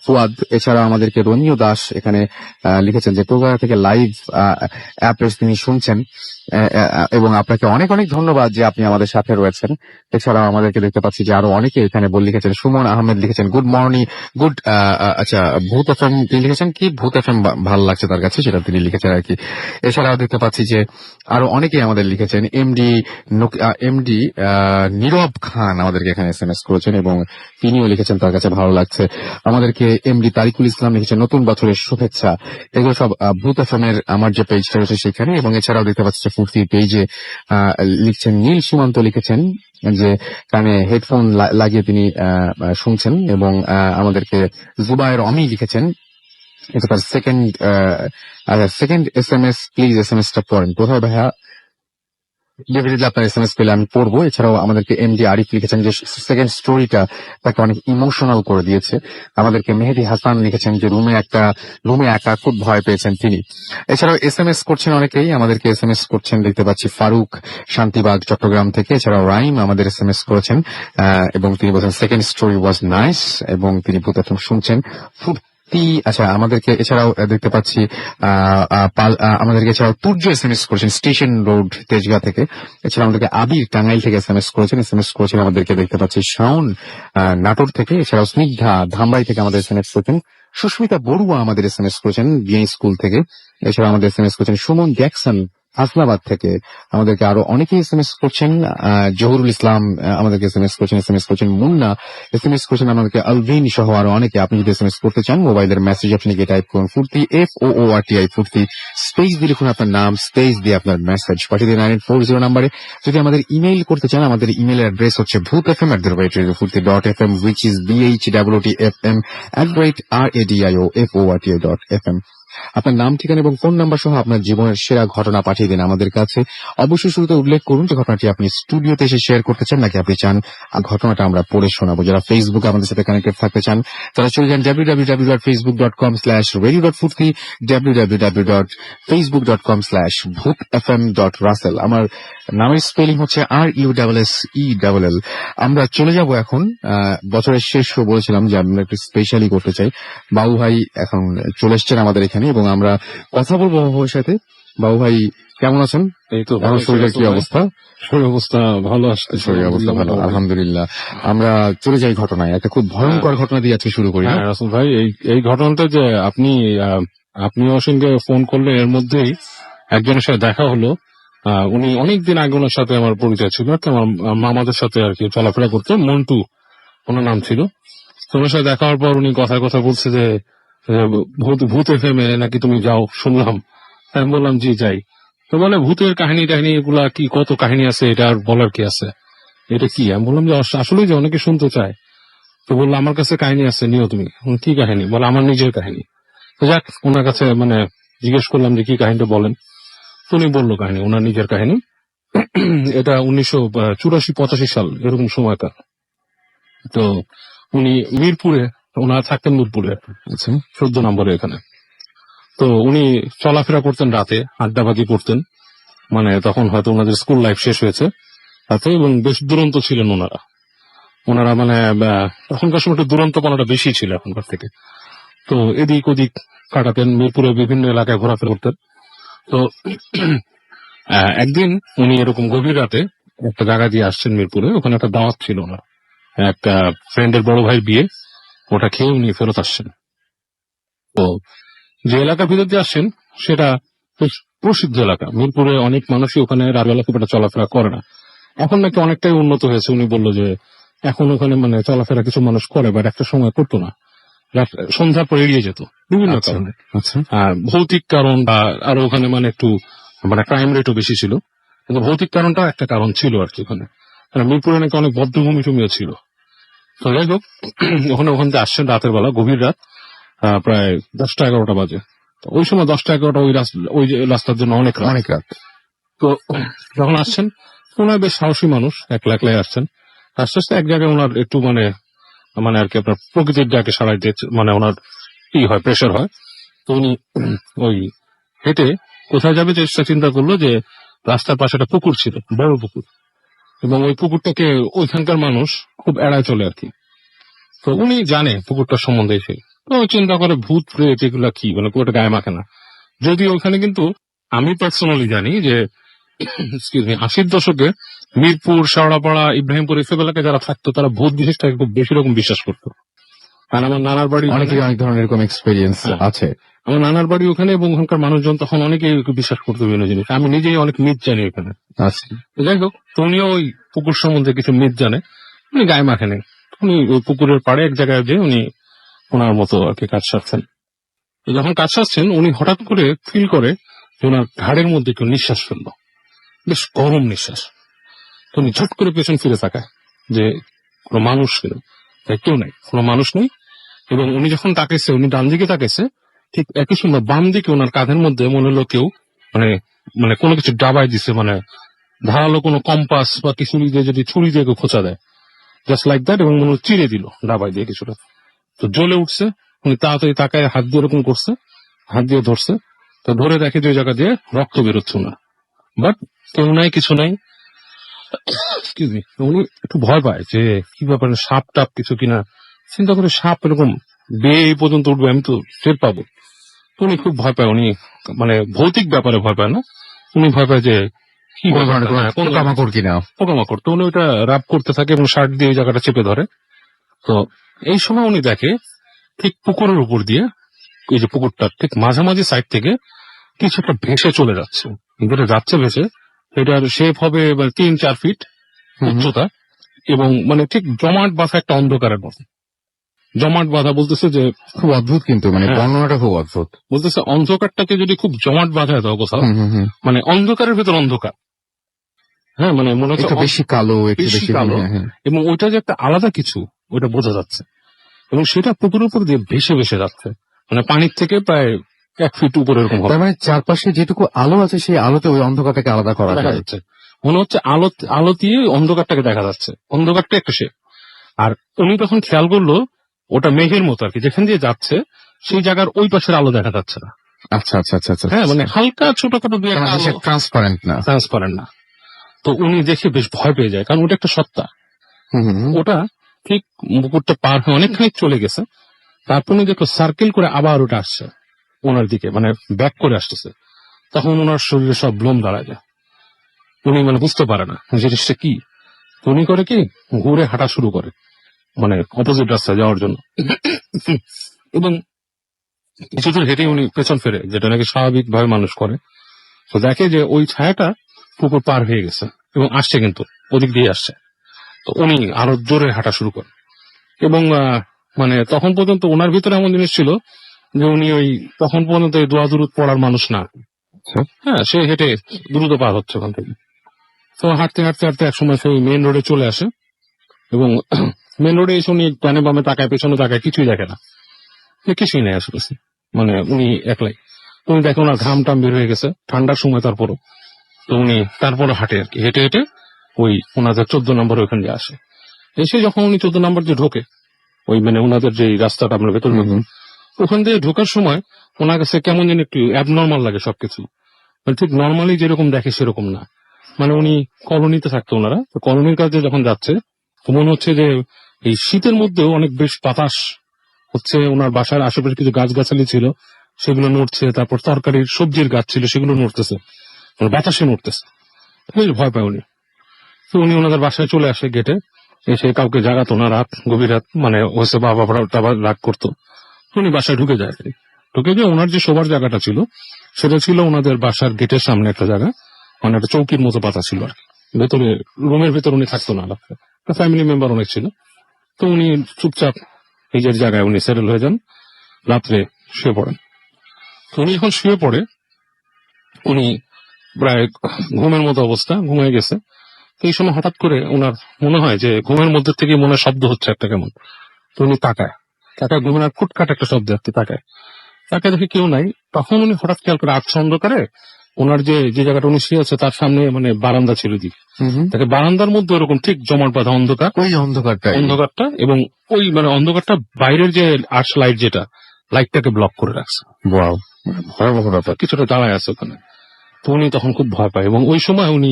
ফুয়াদ। এছাড়াও আমাদেরকে রনিও দাস এখানে লিখেছেন যে কলকাতা থেকে লাইভ অ্যাপে তিনি শুনছেন, এবং আপনাকে অনেক অনেক ধন্যবাদ যে আপনি আমাদের সাথে রয়েছেন। এছাড়াও আমাদেরকে দেখতে পাচ্ছি যে আরো অনেকে এখানে লিখেছেন। সুমন আহমেদ লিখেছেন গুড মর্নিং, গুড আচ্ছা ভূত এফএম, তিনি লিখেছেন কি ভূত এফএম ভালো লাগছে তার কাছে, সেটা তিনি লিখেছেন আর কি। এছাড়াও দেখতে পাচ্ছি যে আরো অনেকেই আমাদের লিখেছেন। এমডি নীরব খান আমাদেরকে এখানে এসএমএস করেছেন এবং তিনিও লিখেছেন তার কাছে ভালো লাগছে। আমাদেরকে এমডি তারিকুল ইসলাম লিখেছেন নতুন বছরের শুভেচ্ছা। এগুলো সব ভূত এফএম এর আমার যে পেজটা রয়েছে সেখানে। এবং এছাড়াও দেখতে পাচ্ছি ফুর্তির পেজে লিখছেন নীল সীমান্ত লিখেছেন যে কানে হেডফোন লাগিয়ে তিনি শুনছেন। এবং আমাদেরকে জুবায়ের অমি লিখেছেন এটা তার সেকেন্ড এসএমএস, প্লিজ এসএমএসটা পড়েন। কোথায় ভাইয়া? ডেফিনেটলি আপনার এসএমএস পেলে আমি পড়বো। এছাড়াও আমাদেরকে এমডি আরিফ লিখেছেন যে সেকেন্ড স্টোরিটা তাকে অনেক ইমোশনাল করে দিয়েছে। আমাদেরকে মেহেদি হাসান লিখেছেন যে রুমে একা খুব ভয় পেয়েছেন তিনি। এছাড়াও এসএমএস করছেন অনেকেই, আমাদেরকে এসএমএস করছেন দেখতে পাচ্ছি ফারুক শান্তিবাগ চট্টগ্রাম থেকে। এছাড়াও রাইম আমাদের এসএমএস করেছেন এবং তিনি বলছেন সেকেন্ড স্টোরি ওয়াজ নাইস, এবং তিনি প্রথম শুনছেন। আচ্ছা, আমাদেরকে এছাড়াও দেখতে পাচ্ছি আমাদেরকে এছাড়াও তুর্য এসএমএস করেছেন স্টেশন রোড তেজগাঁ থেকে। এছাড়া আমাদেরকে আবির টাঙ্গাইল থেকে এসএমএস করেছেন আমাদেরকে দেখতে পাচ্ছি শাওন নাটোর থেকে। এছাড়াও স্নিগ্ধা ধামরাই থেকে আমাদের এসএমএস করেছেন। সুস্মিতা বড়ুয়া আমাদের এসএমএস করেছেন বিআই স্কুল থেকে। এছাড়া আমাদের এসএমএস করেছেন সুমন জ্যাকসন হাসনাবাদ থেকে। আমাদেরকে আরো অনেকেই এসএমএস করছেন। জহুরুল ইসলাম আমাদেরকে এসএমএস করছেন মুন্না এসএমএস করছেন আমাদেরকে আলভিন সহ আরো অনেকে। আপনি যদি এসএমএস করতে চান মোবাইলের মেসেজ অপশনে গিয়ে টাইপ করুন ফুর্তি FOORTI ফুর্তি, স্পেস দিয়ে লিখুন আপনার নাম, স্পেস দিয়ে আপনার মেসেজ পাঠিয়ে দিন 9840 নাম্বারে। যদি আমাদের ইমেইল করতে চান আমাদের ইমেইলের অ্যাড্রেস হচ্ছে bhootfm@radiofurti.fm which is BHOOTFM@radioforti.fm। আপনার নাম, ঠিকানা এবং ফোন নাম্বার সহ আপনার জীবনের সেরা ঘটনা পাঠিয়ে দিন আমাদের কাছে। অবশ্যই শুরুতে উল্লেখ করুন যে ঘটনাটি আপনি স্টুডিওতে এসে শেয়ার করতে চান নাকি আপনি চান ঘটনাটা আমরা পড়ে শোনাবো। যারা ফেসবুকে আমাদের সাথে কানেক্টেড থাকতে চান তারা চলে যান www.facebook.com/radio.furti, www.facebook.com/bhootfm.russell। আমার নামের স্পেলিং হচ্ছে RUSSELL। আমরা চলে যাব এখন বছরের শেষ বলেছিলাম যে আমরা একটু স্পেশালি করতে চাই। বাবু ভাই এখন চলে এসছেন আমাদের এখানে এবং আমরা কথা বলবো বাবু ভাইয়ের সাথে। বাবু ভাই কেমন আছেন? এই তো আমার শরীরের কি অবস্থা? শরীর অবস্থা ভালো আসছে, শরীর অবস্থা ভালো আলহামদুলিল্লাহ। আমরা চলে যাই ঘটনায়, একটা খুব ভয়ঙ্কর ঘটনা দিয়ে আজকে শুরু করি। হ্যাঁ রাসেল ভাই, এই ঘটনাটা যে আপনি সঙ্গে ফোন করলে এর মধ্যেই একজনের সাথে দেখা হলো। উনি অনেকদিন আগে ওনার সাথে আমার পরিচয় ছিল, আমার মামাদের সাথে আর কি চলাফেরা করতো, মন্টু ওনার নাম ছিল। তো ওনার সাথে দেখা হওয়ার পর উনি কথা বলছে যে ভূত এফএমে নাকি তুমি যাও শুনলাম। আমি বললাম জি যাই। তো বলে ভূতের কাহিনী এগুলা কি, কত কাহিনী আছে, এটা আর বলার কি আছে, এটা কি? আমি বললাম যে আসলে যে অনেকে শুনতে চায়। তো বললো আমার কাছে কাহিনী আছে, নিও তুমি। কি কাহিনী? বলে আমার নিজের কাহিনী। তো যাক, ওনার কাছে জিজ্ঞেস করলাম যে কি কাহিনীটা বলেন। তো উনি বললো কাহিনী, ওনার নিজের কাহিনী। এটা 1984-85 সাল এরকম সময়কার। তো উনি মিরপুরে, ওনারা থাকতেন মিরপুরে 14 নম্বরে এখানে। তো উনি চলাফেরা করতেন রাতে, আড্ডাবাজি করতেন, তখন হয়তো ওনাদের স্কুল লাইফ শেষ হয়েছে রাতে, এবং বেশ দুরন্ত ছিলেন ওনারা। তখনকার সময় একটু দুরন্তপনাটা বেশি ছিল এখনকার থেকে। তো এদিক ওদিক কাটাতেন, মিরপুরে বিভিন্ন এলাকায় ঘোরাফেরা করতেন। তো একদিন উনি এরকম গভীর রাতে একটা জায়গা দিয়ে আসছেন মিরপুরে, ওখানে একটা দাওয়াত ছিল ওনার, একটা ফ্রেন্ডের বড় ভাইয়ের বিয়ে, ওটা খেয়ে উনি ফেরত আসছেন। তো যে এলাকার ভিতর দিয়ে আসছেন সেটা প্রসিদ্ধ এলাকা, মিরপুরে অনেক মানুষই ওখানে রাতবেলা খুব একটা চলাফেরা করে না। এখন নাকি অনেকটাই উন্নত হয়েছে। উনি বললো যে এখন ওখানে চলাফেরা কিছু মানুষ করে, বাট একটা সময় করতো না, সন্ধ্যার পর এড়িয়ে যেত বিভিন্ন কারণে। ভৌতিক কারণ, বা আরো ওখানে একটু ক্রাইম রেটও বেশি ছিল, কিন্তু ভৌতিক কারণটাও একটা কারণ ছিল আর কি। ওখানে মিরপুরে নাকি অনেক বদ্ধভূমি টুমিও ছিল। তো যাই হোক, ওখান থেকে আসছেন রাতের বেলা, গভীর রাত, প্রায় 10টা-11টা বাজে। তো ওই সময় 10টা-11টা ওই যে রাস্তার জন্য অনেক রাত। অনেক রাত। তো যখন আসছেন, ওনার বেশ সাহসী মানুষ, একলা একলাই আসছেন। আস্তে আস্তে এক জায়গায় ওনার একটু মানে আর কি আপনার প্রকৃতির ডাকে সাড়াই দিচ্ছে, মানে ওনার কি হয়, প্রেশার হয়। তো উনি ওই হেঁটে কোথায় যাবে চেষ্টা চিন্তা করলো যে রাস্তার পাশে একটা পুকুর ছিল, বড় পুকুর, এবং ওই পুকুরটাকে ওইখানকার মানুষ খুব এড়ায় চলে আর কি। তো উনি জানে পুকুরটার সম্বন্ধে এসে, তো চিন্তা করে ভূত প্রেত এগুলা কি, মানে পুরোটা গায়ে মাখে না। যদিও ওখানে কিন্তু আমি পার্সোনালি জানি যে 80-র দশকে মিরপুর, শেওড়াপাড়া, ইব্রাহিমপুর এসব এলাকায় যারা থাকতো তারা ভূত জিনিসটাকে খুব বেশি রকম বিশ্বাস করতো। আর আমার নানার বাড়ি অনেকেই অনেক ধরনের এরকম এক্সপিরিয়েন্স হ্যাঁ। আছে। আমার নানার বাড়ি ওখানে, এবং ওখানকার মানুষজন তখন অনেকেই বিশ্বাস করতো বিভিন্ন জিনিস। আমি নিজেই অনেক মিথ জানি ওখানে। আচ্ছা, তো যাই হোক, তো উনিও ওই পুকুর সম্বন্ধে কিছু মিথ জানে, উনি গায়ে মাখেনি। উনি ওই পুকুরের পাড়ে এক জায়গায় যে উনি ওনার মতো আর কি কাজ সারছেন। তো যখন কাজ সারছেন, উনি হঠাৎ করে ফিল করে যে ওনার ঘাড়ের মধ্যে কেউ নিঃশ্বাস ফেললো, বেশ গরম নিঃশ্বাস। তো উনি ঝট করে পেছন ফিরে তাকায় যে কোনো মানুষ কেউ নাই, কোনো মানুষ নেই। এবং উনি যখন তাকাইছে, উনি ডান দিকে তাকাইছে, ঠিক একই সময় বাম দিকে ওনার কাঁধের মধ্যে মনে হলো কেউ মানে মানে কোনো কিছু ডাবাই দিছে, মানে ধারালো কোনো কম্পাস বা কিছু দিয়ে যদি ছুরি দিয়ে কেউ খোঁচা দেয়, জাস্ট লাইক দ্যাট, এবং মনে হলো চিড়ে দিল ডাবাই দিয়ে কিছুটা। তো জ্বলে উঠছে, উনি তাড়াতাড়ি তাকায় হাত দিয়ে এরকম করছে, হাত দিয়ে ধরছে। তো ধরে দেখে যে ওই জায়গা দিয়ে রক্ত বেরোচ্ছে না, বাট কেউ নাই, কিছু নাই। এক্সকিউজ মি, উনি একটু ভয় পায় যে কি ব্যাপার, সাপ টাপ কিছু কিনা। চিন্তা করে সাপ এরকম বেয়ে এই পর্যন্ত উঠবে, আমি তো টের পাবো। তো উনি খুব ভয় পায়। উনি মানে ভৌতিক ব্যাপারে ভয় পায় না, উনি ভয় পায় যে কি কোন ধরনের কোনো কোন পোকামাকড় কিনা। পোকামাকড়। তো উনি ওইটা রাব করতে থাকে এবং শার্ট দিয়ে ওই জায়গাটা চেপে ধরে। তো এই সময় উনি দেখে ঠিক পুকুরের উপর দিয়ে, এই যে পুকুরটা ঠিক মাঝামাঝি সাইড থেকে কিছু একটা ভেসে চলে যাচ্ছে। যেটা যাচ্ছে ভেসে, এটার শেপ হবে 3-4 ফিট উচ্চতা, এবং মানে ঠিক জমাট বাঁধা একটা অন্ধকারের মতো। জমাট বাঁধা বলতেছে যে খুব অদ্ভুত, কিন্তু মানে হ্যাঁ। বর্ণনাটা খুব অদ্ভুত। বলতেছে অন্ধকারটাকে যদি খুব জমাট বাঁধায় দাও কোথাও, মানে অন্ধকারের ভেতর অন্ধকার, হ্যাঁ, মানে মনে হচ্ছে একটু বেশি কালো, একটু বেশি বেশি কালো, হ্যাঁ, হ্যাঁ। এবং ওইটা যে একটা আলাদা কিছু ওইটা বোঝা যাচ্ছে, এবং সেটা পুকুরের উপর দিয়ে ভেসে ভেসে যাচ্ছে, মানে পানির থেকে প্রায় 1 ফিট উপরে এরকম হবে। তার মানে চারপাশে যেটুকু আলো আছে সেই আলোতে ওই অন্ধকারটাকে আলাদা করা দেখা যায়। যাচ্ছে, মনে হচ্ছে আলো দিয়ে অন্ধকারটাকে দেখা যাচ্ছে, অন্ধকারটা একটা সে। আর উনি তখন খেয়াল করলো ওটা মেঘের মতো আর কি, যেখান দিয়ে যাচ্ছে সেই জায়গার ওই পাশের আলো দেখা যাচ্ছে না। আচ্ছা আচ্ছা আচ্ছা আচ্ছা। হ্যাঁ, মানে হালকা ছোটখাটো দুই একটা আলো, ট্রান্সপারেন্ট না। ট্রান্সপারেন্ট না। তো উনি দেখে বেশ ভয় পেয়ে যায়, কারণ ওটা একটা সত্তা। ওটা ঠিক পুকুরটা পার হয়ে অনেকখানি চলে গেছে, তারপর উনি দেখলো সার্কেল করে আবার ওটা আসছে ওনার দিকে, মানে ব্যাক করে আসতেছে। তখন ওনার শরীরে সব লোম দাঁড়ায় যায়, উনি মানে বুঝতে পারে না জিনিসটা কি। তো উনি করে কি, ঘুরে হাঁটা শুরু করে, মানে অপোজিট রাস্তায় যাওয়ার জন্য। এবং কিছুদূর হেঁটে উনি পেছন ফেরে, যেটা নাকি স্বাভাবিক ভাবে মানুষ করে। তো দেখে যে ওই ছায়াটা পুকুর পার হয়ে গেছে এবং আসছে, কিন্তু ওদিক দিয়ে আসছে। তো উনি আরো জোরে হাঁটা শুরু করেন, এবং মানে তখন পর্যন্ত ওনার ভিতরে এমন জিনিস ছিল যে উনি ওই তখন পর্যন্ত এই দোয়া দুরুদ পড়ার মানুষ না। হ্যাঁ, সে হেঁটে দ্রুত পার হচ্ছে ওখান থেকে। তো হাঁটতে হাঁটতে হাঁটতে একসময় সেই মেইন রোডে চলে আসে, এবং মেইন রোডে এসে উনি ডানে বামে তাকায়, পেছনে তাকায়, কিছুই দেখে না, কিছুই নেই আসলে, মানে উনি একলাই। তো উনি দেখে ওনার ঘাম টাম বের হয়ে গেছে, ঠান্ডার সময় তারপরও। তো উনি তারপরও হাঁটে আর কি, হেঁটে হেঁটে ওই ওনাদের 14 নম্বর ওইখান দিয়ে আসে। এসে যখন উনি 14 নম্বর দিয়ে ঢোকে, ওই মানে ওনাদের যে রাস্তাটা আমরা ভেতর ওখান দিয়ে ঢোকার সময় ওনার কাছে কেমন যেন একটু অ্যাবনর্মাল লাগে সবকিছু, মানে ঠিক নর্মালি যেরকম দেখে সেরকম না। মানে উনি কলোনিতে থাকতো ওনারা, তো কলোনির কাছে যখন যাচ্ছে তো মনে হচ্ছে যে এই শীতের মধ্যেও অনেক বেশ বাতাস হচ্ছে। ওনার বাসার আশেপাশে কিছু গাছগাছালি ছিল, সেগুলো নড়ছে, তারপর তরকারির সবজির গাছ ছিল সেগুলো নড়তেছে, মানে বাতাসে নড়তেছে। বেশ ভয় পায় উনি। তো উনি ওনাদের বাসায় চলে আসে, গেটে এসে কাউকে জাগাতো না, রাত গভীর রাত, মানে হচ্ছে বাবা টাবার রাগ করতো। উনি বাসায় ঢুকে যায়, ঢুকে গিয়ে ওনার যে শোবার জায়গাটা ছিল সেটা ছিল ওনাদের বাসার গেটের সামনে একটা জায়গা, মানে একটা চৌকির মতো পাতা ছিল আর কি। ভেতরে রুমের ভেতর উনি থাকতো না, ফ্যামিলি মেম্বার অনেক ছিল। তো উনি চুপচাপ নিজের জায়গায় উনি সেটেল হয়ে যান, রাত্রে শুয়ে পড়েন। তো উনি যখন শুয়ে পড়ে, উনি প্রায় ঘুমের মতো অবস্থা, ঘুমিয়ে গেছে। তো এই সময় হঠাৎ করে ওনার মনে হয় যে ঘুমের মধ্যে থেকে মনে হয় শব্দ হচ্ছে একটা কেমন। তো উনি তাকায় ঘুমের আর ফুটকাট একটা শব্দ আর কি তাকায় দেখে কেউ নাই। তখন উনি হঠাৎ খেয়াল করে আচ্ছা অন্ধকারে ওনার যে যে জায়গাটা উনি শুয়ে আছে তার সামনে মানে বারান্দা ছিল দিকে, তাকে বারান্দার মধ্যে ওরকম ঠিক জমাট বাঁধা অন্ধকার, ওই অন্ধকারটা এবং ওই মানে অন্ধকারটা বাইরের যে আর্চ লাইট যেটা লাইটটাকে ব্লক করে রাখছে। ওয়াও, ভয়াবহ ব্যাপার। কিছুটা দাঁড়ায় আছে ওখানে। তো উনি তখন খুব ভয় পায় এবং ওই সময় উনি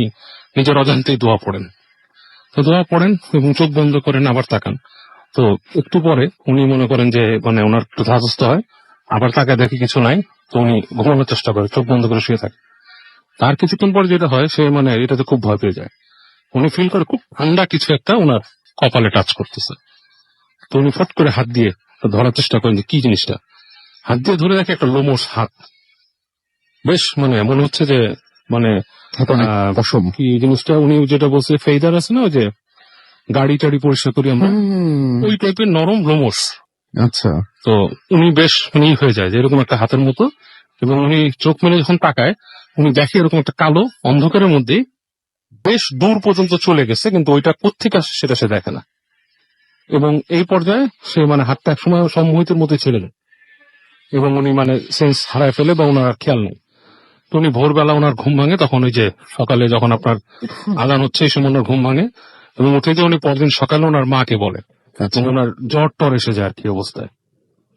নিজের অজান্তেই দোয়া পড়েন। তো দোয়া পড়েন এবং চোখ বন্ধ করেন, আবার তাকান। তো একটু পরে উনি মনে করেন যে মানে ওনার একটু ধাতস্থ হয়, আবার তাকে দেখে কিছু নাই। তো উনি ঘুমানোর চেষ্টা করে, চোখ বন্ধ করে শুয়ে থাকে। তার কিছুক্ষণ পর যেটা হয়, সে মানে এটাতে খুব ভয় পেয়ে যায়। উনি ফিল করে খুব ঠান্ডা কিছু একটা ওনার কপালে টাচ করতেছে। তো উনি ফট করে হাত দিয়ে ধরার চেষ্টা করেন যে কি জিনিসটা। হাত দিয়ে ধরে দেখে একটা লোমস হাত। বেশ মানে মনে হচ্ছে যে মানে পশম। কি জিনিসটা উনি যেটা বলছে ফেইদার আছে না, ওই যে গাড়ি টাড়ি পরিষ্কার করি আমরা, ওই টাইপের নরম লোমস। আচ্ছা। তো উনি বেশ মানে হয়ে যায় যে এরকম একটা হাতের মতো, এবং উনি চোখ মেলে যখন তাকায় উনি দেখে এরকম একটা কালো অন্ধকারের মধ্যে বেশ দূর পর্যন্ত চলে গেছে, কিন্তু ওইটা কোত্থেকে আসে সেটা সে দেখে না। এবং এই পর্যায়ে সে মানে হাতটা একসময় সম্মোহিতের মধ্যে ছেড়ে দেয় এবং উনি মানে সেন্স হারায় ফেলে বা ওনার আর খেয়াল নেই। তো উনি ভোরবেলা ওনার ঘুম ভাঙে, তখন ওই যে সকালে যখন আপনার আজান হচ্ছে এই সময় ওনার ঘুম ভাঙে, এবং উঠে যে উনি পরদিন সকালে ওনার মাকে বলে, ওনার জ্বর টর এসে যায় আর কি অবস্থায়।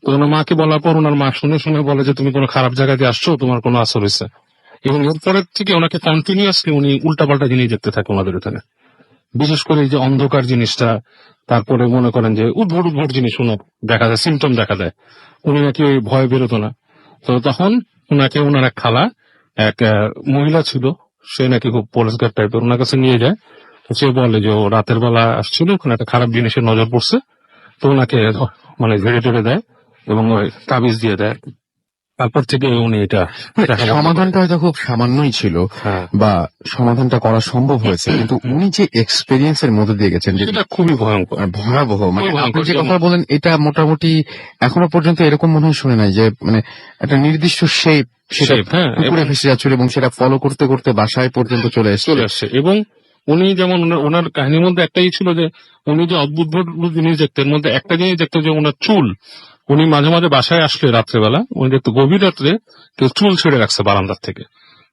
তো ওনার মাকে বলার পর ওনার মা শুনে শুনে বলে যে তুমি কোনো খারাপ জায়গা দিয়ে আসছো, তোমার কোনো আসর হয়েছে। এবং এরপরের থেকে ওনাকে কন্টিনিউয়াসলি উনি উল্টাপাল্টা জিনিস দেখতে থাকে ওনাদের এখানে, বিশেষ করে এই যে অন্ধকার জিনিসটা, তারপরে মনে করেন যে উদ্ভট উদ্ভট জিনিস ওনার দেখা যায়, সিমটম দেখা দেয়। উনি নাকি ওই ভয় বেরোতো না। তো তখন ওনাকে ওনার এক খালা, এক মহিলা ছিল, সে নাকি খুব পরিষ্কার টাইপের, ওনার কাছে নিয়ে যায়। তো সে বলে যে ও রাতের বেলা আসছিল, ওখানে একটা খারাপ জিনিসের নজর পড়ছে। তো ওনাকে মানে ঝেড়ে টেড়ে দেয় এবং ওই তাবিজ দিয়ে দেয়। তারপর থেকে উনি এটা সমাধানটা হয়তো খুব সামান্যই ছিল, হ্যাঁ, বা সমাধানটা করা সম্ভব হয়েছে, কিন্তু উনি যে এক্সপেরিয়েন্স এর মধ্যে দিয়ে গেছেন এটা খুবই ভয়ঙ্কর। ভয়াবহ। মানে খুবই আপনি ভয়ঙ্কর। যে কথা বলেন এটা মোটামুটি এখনো পর্যন্ত এরকম মনে হয় শুনে নাই যে মানে একটা নির্দিষ্ট শেপ সেটা Shape, হ্যাঁ, পুকুরে এবং- ভেসে যাচ্ছিল এবং সেটা ফলো করতে করতে বাসায় পর্যন্ত চলে চলে এসেছে। আসছে। এবং উনি যেমন ওনার কাহিনীর মধ্যে একটাই ছিল যে উনি যে অদ্ভুত জিনিস দেখতেন, মধ্যে একটা জিনিস দেখতেন যে ওনার চুল, উনি মাঝে মাঝে বাসায় আসলে রাত্রেবেলা উনি দেখতো গভীর রাত্রে কেউ চুল ছেড়ে রাখছে বারান্দার থেকে,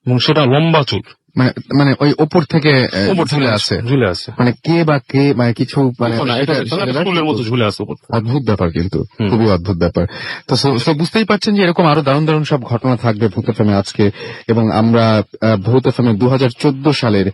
এবং সেটা লম্বা চুল মানে মানে ওই ওপর থেকে উপর থেকে ঝুলে আছে মানে কে মানে কিছু মানে না, এটা চুলের মতো ঝুলে আছে উপর থেকে। অদ্ভুত ব্যাপার, কিন্তু খুবই অদ্ভুত ব্যাপার। তো বুঝতেই পারছেন যে এরকম আরো দারুণ দারুণ সব ঘটনা থাকবে ভূত এফএমে আজকে, এবং আমরা ভূত এফএমে 2014 সালের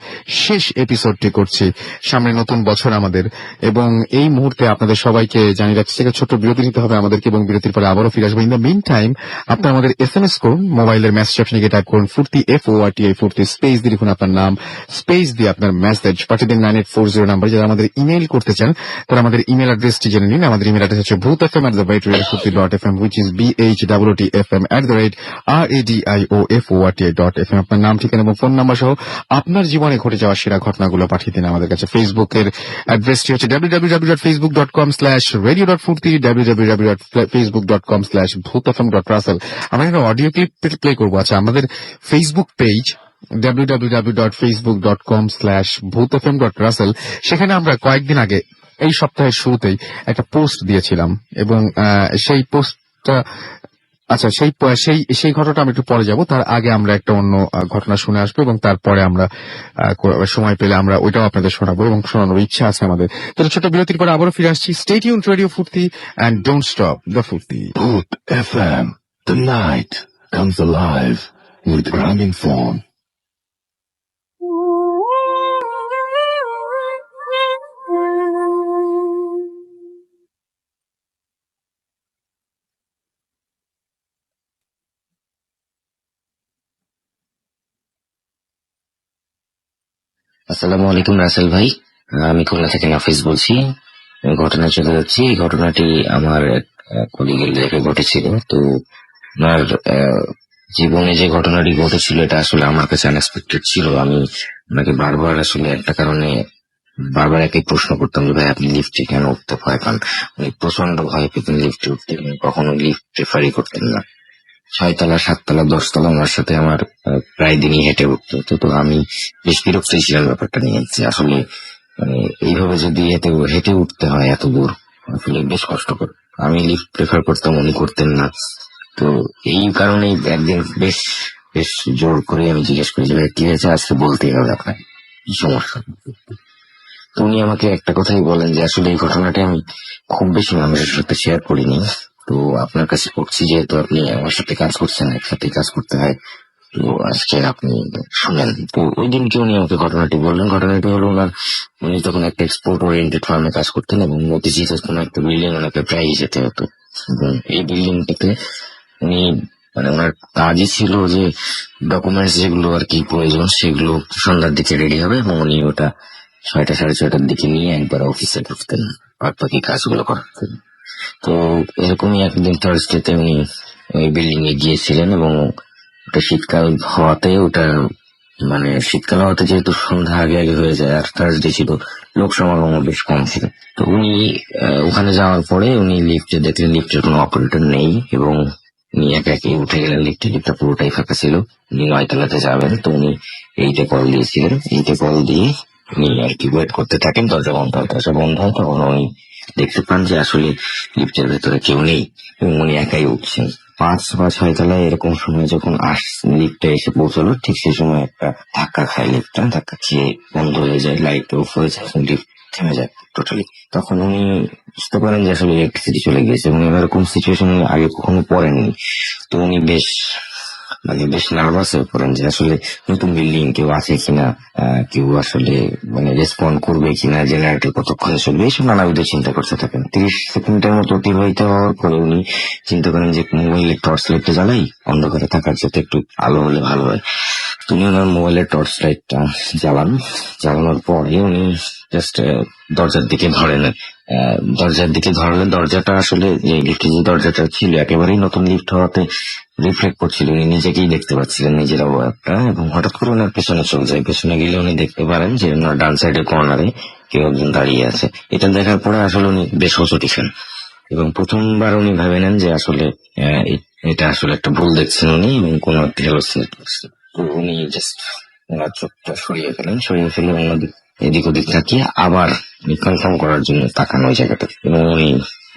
শেষ এপিসোডটি করছি। সামনে নতুন বছর আমাদের, এবং এই মুহূর্তে আপনাদের সবাইকে জানিয়ে রাখছি যে ছোট্ট বিরতি নিতে হবে আমাদেরকে, এবং বিরতির পরে আবারও ফিরে আসবো। ইন দ্য মিন টাইম আপনারা আমাদের SMS করুন, মোবাইলের মেসেজ অপশনে গিয়ে টাইপ করুন ফুর্তি FORTI ফুর্তি, স্পেস দিয়ে লিখুন আপনার নাম, স্পেস দিয়ে আপনার মেসেজ পাঠিয়ে দিন 9840 নাম্বার। যারা আমাদের ইমেইল করতে চান তারা আমাদের ইমেল অ্যাড্রেসটি জেনে নিন। আমাদের ইমেল অ্যাড্রেস হচ্ছে bhutfm@radioforti.fm, which is BHWTFM@radioforti.fm। আপনার নাম, ঠিকানা এবং ফোন নাম্বার সহ আপনার জীবনে ঘটে যাওয়া সেরা ঘটনাগুলো পাঠিয়ে দিন আমাদের কাছে। ফেসবুকের অ্যাড্রেসটি হচ্ছে www.facebook.com/radio.furti, www.facebook.com/bhutfm.russell। আমরা একটা অডিও ক্লিপ প্লে করবো। আচ্ছা, আমাদের ফেসবুক পেজ www.facebook.com/bhutfm.russell, সেখানে আমরা কয়েকদিন আগে এই সপ্তাহের শুরুতেই একটা পোস্ট দিয়েছিলাম, এবং সেই পোস্টটা আচ্ছা সেই ঘটনাটা আমি একটু পরে যাব। তার আগে আমরা একটা অন্য ঘটনা শুনে আসবো, এবং তারপরে আমরা সময় পেলে আমরা ওইটাও আপনাদের শোনাবো, এবং শোনানোর ইচ্ছা আছে আমাদের। তো ছোট বিরতির পরে আবারও ফিরে আসছি। স্টে টিউনড রেডিও ফুর্তি এন্ড ডোন্ট স্টপ দ্য ফুর্তি। Bhoot FM. The night comes alive with Gramophone. আসসালামু আলাইকুম রাসেল ভাই, আমি খুলনা থেকে নাফিস বলছি। ঘটনা চলে যাচ্ছি। এই ঘটনাটি আমার কলিগের লেগে ঘটেছিল। তো ওনার জীবনে যে ঘটনাটি ঘটেছিল এটা আসলে আমার কাছে আনএক্সপেক্টেড ছিল। আমি ওনাকে বারবার আসলে একটা কারণে বারবার একই প্রশ্ন করতাম যে ভাই আপনি লিফটে কেন উঠতে ভয় পান। উনি প্রচন্ড ভয় পেতেন লিফটে উঠতে, কখনো লিফট প্রেফারই করতেন না। 6 তলা 7 তলা 10 তলা আমার সাথে আমার প্রায় দিনই হেঁটে উঠতো। তো আমি বেশ বিরক্তই ছিলাম ব্যাপারটা নিয়ে, যে আসলে মানে এইভাবে যদি হেঁটে উঠতে হয় এত দূর, আসলে বেশ কষ্টকর। আমি লিফট প্রেফার করতাম, উনি করতেন না। তো এই কারণেই একদিন বেশ বেশ জোর করে আমি জিজ্ঞেস করি যে ভাই কি হয়েছে, আজকে বলতেই হবে আপনার কি সমস্যা। তো উনি আমাকে একটা কথাই বলেন যে আসলে এই ঘটনাটা আমি খুব বেশি মানুষের সাথে শেয়ার করিনি, তো আপনার কাছে করছি যেহেতু আপনি আমার সাথে কাজ করছেন, একসাথে কাজ করতে হয়, তো আজকে আপনি শুনেন। তো ওই দিনকে উনি আমাকে ঘটনাটি বললেন। ঘটনাটি হলো উনি তখন একটা এক্সপোর্ট ওরিয়েন্টেড ফার্মে কাজ করতেন এবং মতিঝিলের কোনো একটা বিল্ডিং ওনাকে প্রায়ই যেতে হতো। এবং এই বিল্ডিংটাতে উনি মানে ওনার কাজই ছিল যে ডকুমেন্টস যেগুলো আর কি প্রয়োজন সেগুলো সন্ধ্যার দিকে রেডি হবে এবং উনি ওটা 6টা 6:30টার দিকে নিয়ে একবার অফিসে ঢুকতেন, আর বাকি কাজগুলো করতেন। তো এরকমই একদিন থার্সডেতে উনি ওই বিল্ডিং এ গিয়েছিলেন এবং ওটা শীতকাল হওয়াতে মানে শীতকাল হওয়াতে যেহেতু সন্ধ্যা আগে আগে হয়ে যায় আর থার্সডে ছিল, লোক সমাগম বেশ কম ছিল। তো উনি ওখানে যাওয়ার পরে উনি লিফটে দেখলেন লিফটের কোনো অপারেটর নেই এবং উনি একা একাই উঠে গেলেন লিফটে। লিফটটা পুরোটাই ফাঁকা ছিল। উনি 9 তলাতে যাবেন, তো উনি 8-এ কল দিয়েছিলেন। 8-এ কল দিয়ে উনি আর কি ওয়েট করতে থাকেন। দরজা বন্ধ হয়, তখন উনি দেখতে পান যে আসলে লিফটের ভেতরে কেউ নেই এবং উনি একাই উঠছেন। 5 বা 6 তলায় এরকম সময় যখন লিফটটা এসে পৌঁছলো, ঠিক সেই সময় একটা ধাক্কা খায়। লিফটটা ধাক্কা খেয়ে বন্ধ হয়ে যায়, লাইট অফ হয়ে যায়, লিফট থেমে যায় টোটালি। তখন উনি বুঝতে পারেন যে আসলে ইলেকট্রিসিটি চলে গেছে এবং এরকম সিচুয়েশন আগে কখনো পড়েননি। তো উনি বেশ নার্ভাস হয়ে পড়েন যে আসলে নতুন বিল্ডিং, কেউ আছে কিনা, কেউ আসলে মানে রেসপন্ড করবে কিনা, জেনারেটর কতক্ষণে চলবে, এইসব নানাবিধ চিন্তা করতে থাকেন। 30 সেকেন্ডের মতো অতিবাহিত হওয়ার পরে উনি চিন্তা করেন যে মোবাইলের টর্চ লাইটটা জ্বালাই, অন্ধকারে থাকার যাতে একটু আলো হলে ভালো হয়। তুমি ওনার মোবাইলের টর্চ লাইটটা জ্বালানোর পরে উনি জাস্ট দরজার দিকে ধরেন। দরজাটা আসলে যে লিফটের যে দরজাটা ছিল একেবারেই নতুন লিফট হওয়াতে রিফ্লেক্ট করছিল, উনি নিজেকেই দেখতে পাচ্ছিলেন নিজের অবয়বটা। এবং হঠাৎ করে ওনার পেছনে চলে যায়। পেছনে গেলে উনি দেখতে পারেন যে ওনার ডান সাইডের কর্নারে কেউ একজন দাঁড়িয়ে আছে। এটা দেখার পরে আসলে উনি বেশ হোঁচট খান এবং প্রথমবার উনি ভেবে নেন যে আসলে এটা আসলে একটা ভুল দেখছেন উনি এবং কোনো একটা হ্যালোসিনেট করছেন। তো উনি জাস্ট ওনার চোখটা সরিয়ে ফেলে অন্যদিক এদিক ওদিক তাকিয়ে আবার কনফার্ম করার জন্য তাকান ওই জায়গাটা এবং উনি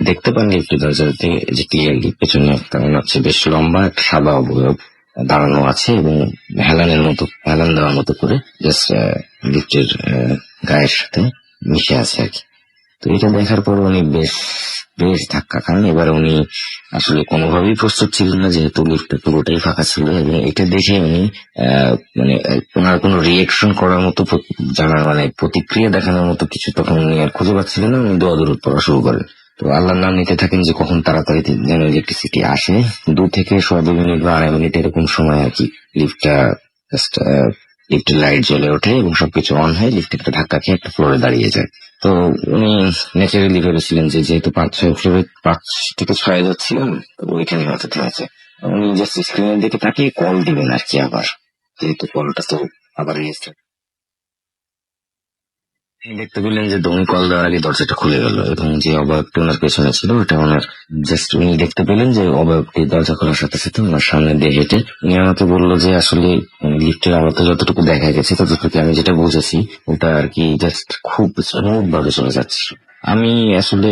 দেখতে পান লিফটের দরজাতে যে ক্লিয়ারলি পেছনে একটা মনে হচ্ছে বেশ লম্বা একটা সাদা অবয়ব দাঁড়ানো আছে এবং হেলান দেওয়ার মতো করে জাস্ট লিফটের গায়ের সাথে মিশে আছে আর কি। তো এটা দেখার পর উনি বেশ ধাক্কা খান। এবার উনি আসলে কোনোভাবেই প্রস্তুত ছিলেন না, যেহেতু লিফটটা পুরোটাই ফাঁকা ছিল এবং এটা দেখে উনি মানে ওনার কোনো রিয়েকশন করার মতো মানে প্রতিক্রিয়া দেখানোর মতো কিছু তখন উনি আর খুঁজে পাচ্ছিলেন না। উনি দোয়া দরুদ পড়া শুরু করেন। তো আল্লাহর নাম নিতে থাকেন যে কখন তাড়াতাড়ি যেন ইলেকট্রিসিটি আসে। 2 থেকে 2.5 মিনিট বা 2.5 মিনিট এরকম সময় আর কি লিফটটা জাস্ট লিফটের লাইট জ্বলে ওঠে এবং সবকিছু অন হয়। লিফট একটা ধাক্কা খেয়ে একটা ফ্লোরে দাঁড়িয়ে যায়। তো উনি ন্যাচারালি ভেবেছিলেন যে যেহেতু 5-6 ফ্লোরে 5 থেকে 6 যাচ্ছিলেন, তো ওইখানে হয়তো থেমেছে। উনি জাস্ট স্ক্রিনের দিকে তাকিয়ে কল দিবেন আর কি, আবার যেহেতু কলটা তো আবার রেজিস্টার দেখতে পেলেন যে উনি কল দেওয়ার আগে দরজাটা খুলে গেল এবং যে অবয়বটি ওনার পেছনে ছিল ওটা ওনার জাস্ট উনি দেখতে পেলেন যে অবয়বটি দরজা খোলার সাথে সাথে ওনার সামনে দিয়ে হেঁটে উনি আমাকে বললো যে আসলে লিফটের আমাকে যতটুকু দেখা গেছে ততটুকু আমি যেটা বুঝেছি ওটা আর কি জাস্ট খুব স্মুথ ভাবে চলে যাচ্ছে। আমি আসলে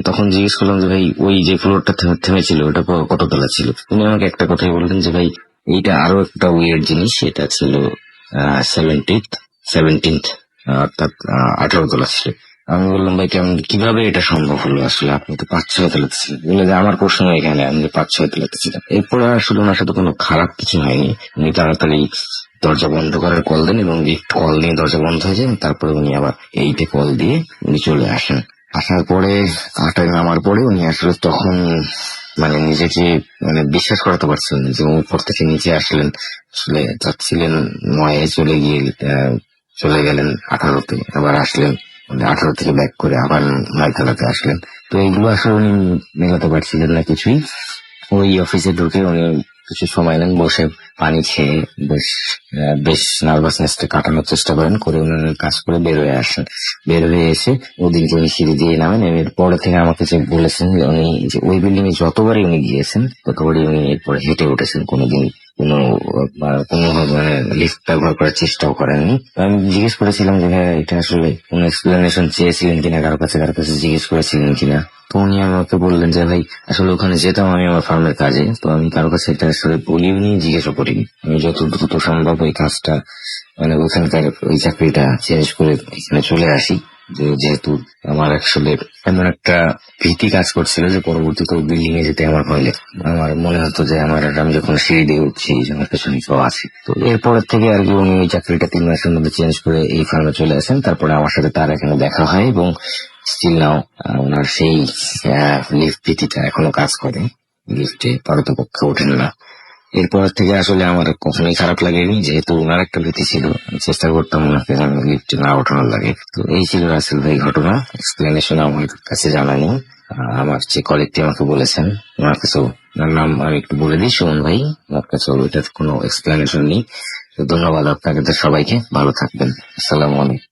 তখন জিজ্ঞেস করলাম যে ভাই ওই যে ফ্লোরটা থেমেছিল ওটা কত তলা ছিল। উনি আমাকে একটা কথাই বললেন যে ভাই এইটা আরো একটা উইয়ার্ড জিনিস, এটা ছিল 17th অর্থাৎ 18 তলা ছিল। আমি বললাম ভাই কিভাবে এটা সম্ভব হলো, আসলে আপনি তো 5-6 তলাতে ছিলেন। বলে যে আমার প্রশ্ন এখানে, আমি 5-6 তলাতে ছিলাম। এরপরে আসলে ওনার সাথে কোনো খারাপ কিছু হয়নি। উনি তাড়াতাড়ি দরজা বন্ধ করার কল দেন এবং লিফট কল নিয়ে দরজা বন্ধ হয়ে যায়। তারপরে উনি আবার 8-এ কল দিয়ে উনি চলে আসেন। আসার পরে 8-এ নামার পরে উনি আসলে তখন মানে নিজেকে মানে বিশ্বাস করাতে পারছিলেন যে উপর থেকে নিচে আসলেন, আসলে যাচ্ছিলেন 9-এ চলে গেলেন 18-তে, আবার আসলেন 18 থেকে ব্যাক করে আবার 9 তলাতে আসলেন। তো এইগুলো আসলে উনি মেলাতে পারছিলেন না কিছুই। ওই অফিসে ঢুকে উনি কিছু সময় নেন, বসে পানি খেয়ে বেশ নার্ভাসনেসটা কাটানোর চেষ্টা করেন, করে উনার কাজ করে বের হয়ে আসেন। বের হয়ে এসে ওদিনকে উনি সিঁড়ি দিয়ে নামেন। এর পরে থেকে আমাকে যে বলেছেন যে উনি যে ওই বিল্ডিং এ যতবারই উনি গিয়েছেন ততবারই উনি এরপরে হেঁটে উঠেছেন, কোনোদিন কোনোভাবে লিফট ব্যবহার করার চেষ্টাও করেননি। আমি জিজ্ঞেস করেছিলাম যে হ্যাঁ এটা আসলে কোনো এক্সপ্লেনেশন চেয়েছিলেন কিনা, কারো কাছে জিজ্ঞেস করেছিলেন কিনা। তো উনি আমাকে বললেন যে ভাই আসলে ওখানে যেতাম আমি আমার ফার্মের কাজে, তো আমি কারো কাছে এটা আসলে বলিনি, জিজ্ঞেসও করিনি। আমি যত দ্রুত সম্ভব ওই কাজটা ওখানকার ওই চাকরিটা চেঞ্জ করে এখানে চলে আসি। যেহেতু আমার আসলে এমন একটা ভীতি কাজ করছিল যে পরবর্তীতে বিল্ডিং এ যেতে আমার ভয় লাগতো। আমার মনে হতো যে আমি যখন সিঁড়ি দিয়ে উঠছি আমার পেছনে কেউ আছে। তো এরপরের থেকে আর কি উনি ওই চাকরিটা 3 মাসের মধ্যে চেঞ্জ করে এই ফার্মে চলে আসেন। তারপরে আমার সাথে তার এখানে দেখা হয় এবং স্টিল নাও ওনার সেই লিফট ভীতিটা এখনো কাজ করে, লিফটে পারতপক্ষে ওঠেন না। এরপর থেকে আসলে আমার কখনোই খারাপ লাগেনি, যেহেতু ওনার একটা ভীতি ছিল, আমি চেষ্টা করতাম ওনাকে লিফটে না ওঠানোর লাগে। তো এই ছিল রাসেল ভাই ঘটনা। এক্সপ্লেনেশন আমার কাছে জানা নেই, আমার যে কলিগটি আমাকে বলেছেন ওনার কাছেও, ওনার নাম আমি একটু বলে দিই, সুমন ভাই। ওনার কাছেও এটার কোনো এক্সপ্লেনেশন নেই। তো ধন্যবাদ আপনাদের সবাইকে, ভালো থাকবেন। আসসালামু আলাইকুম।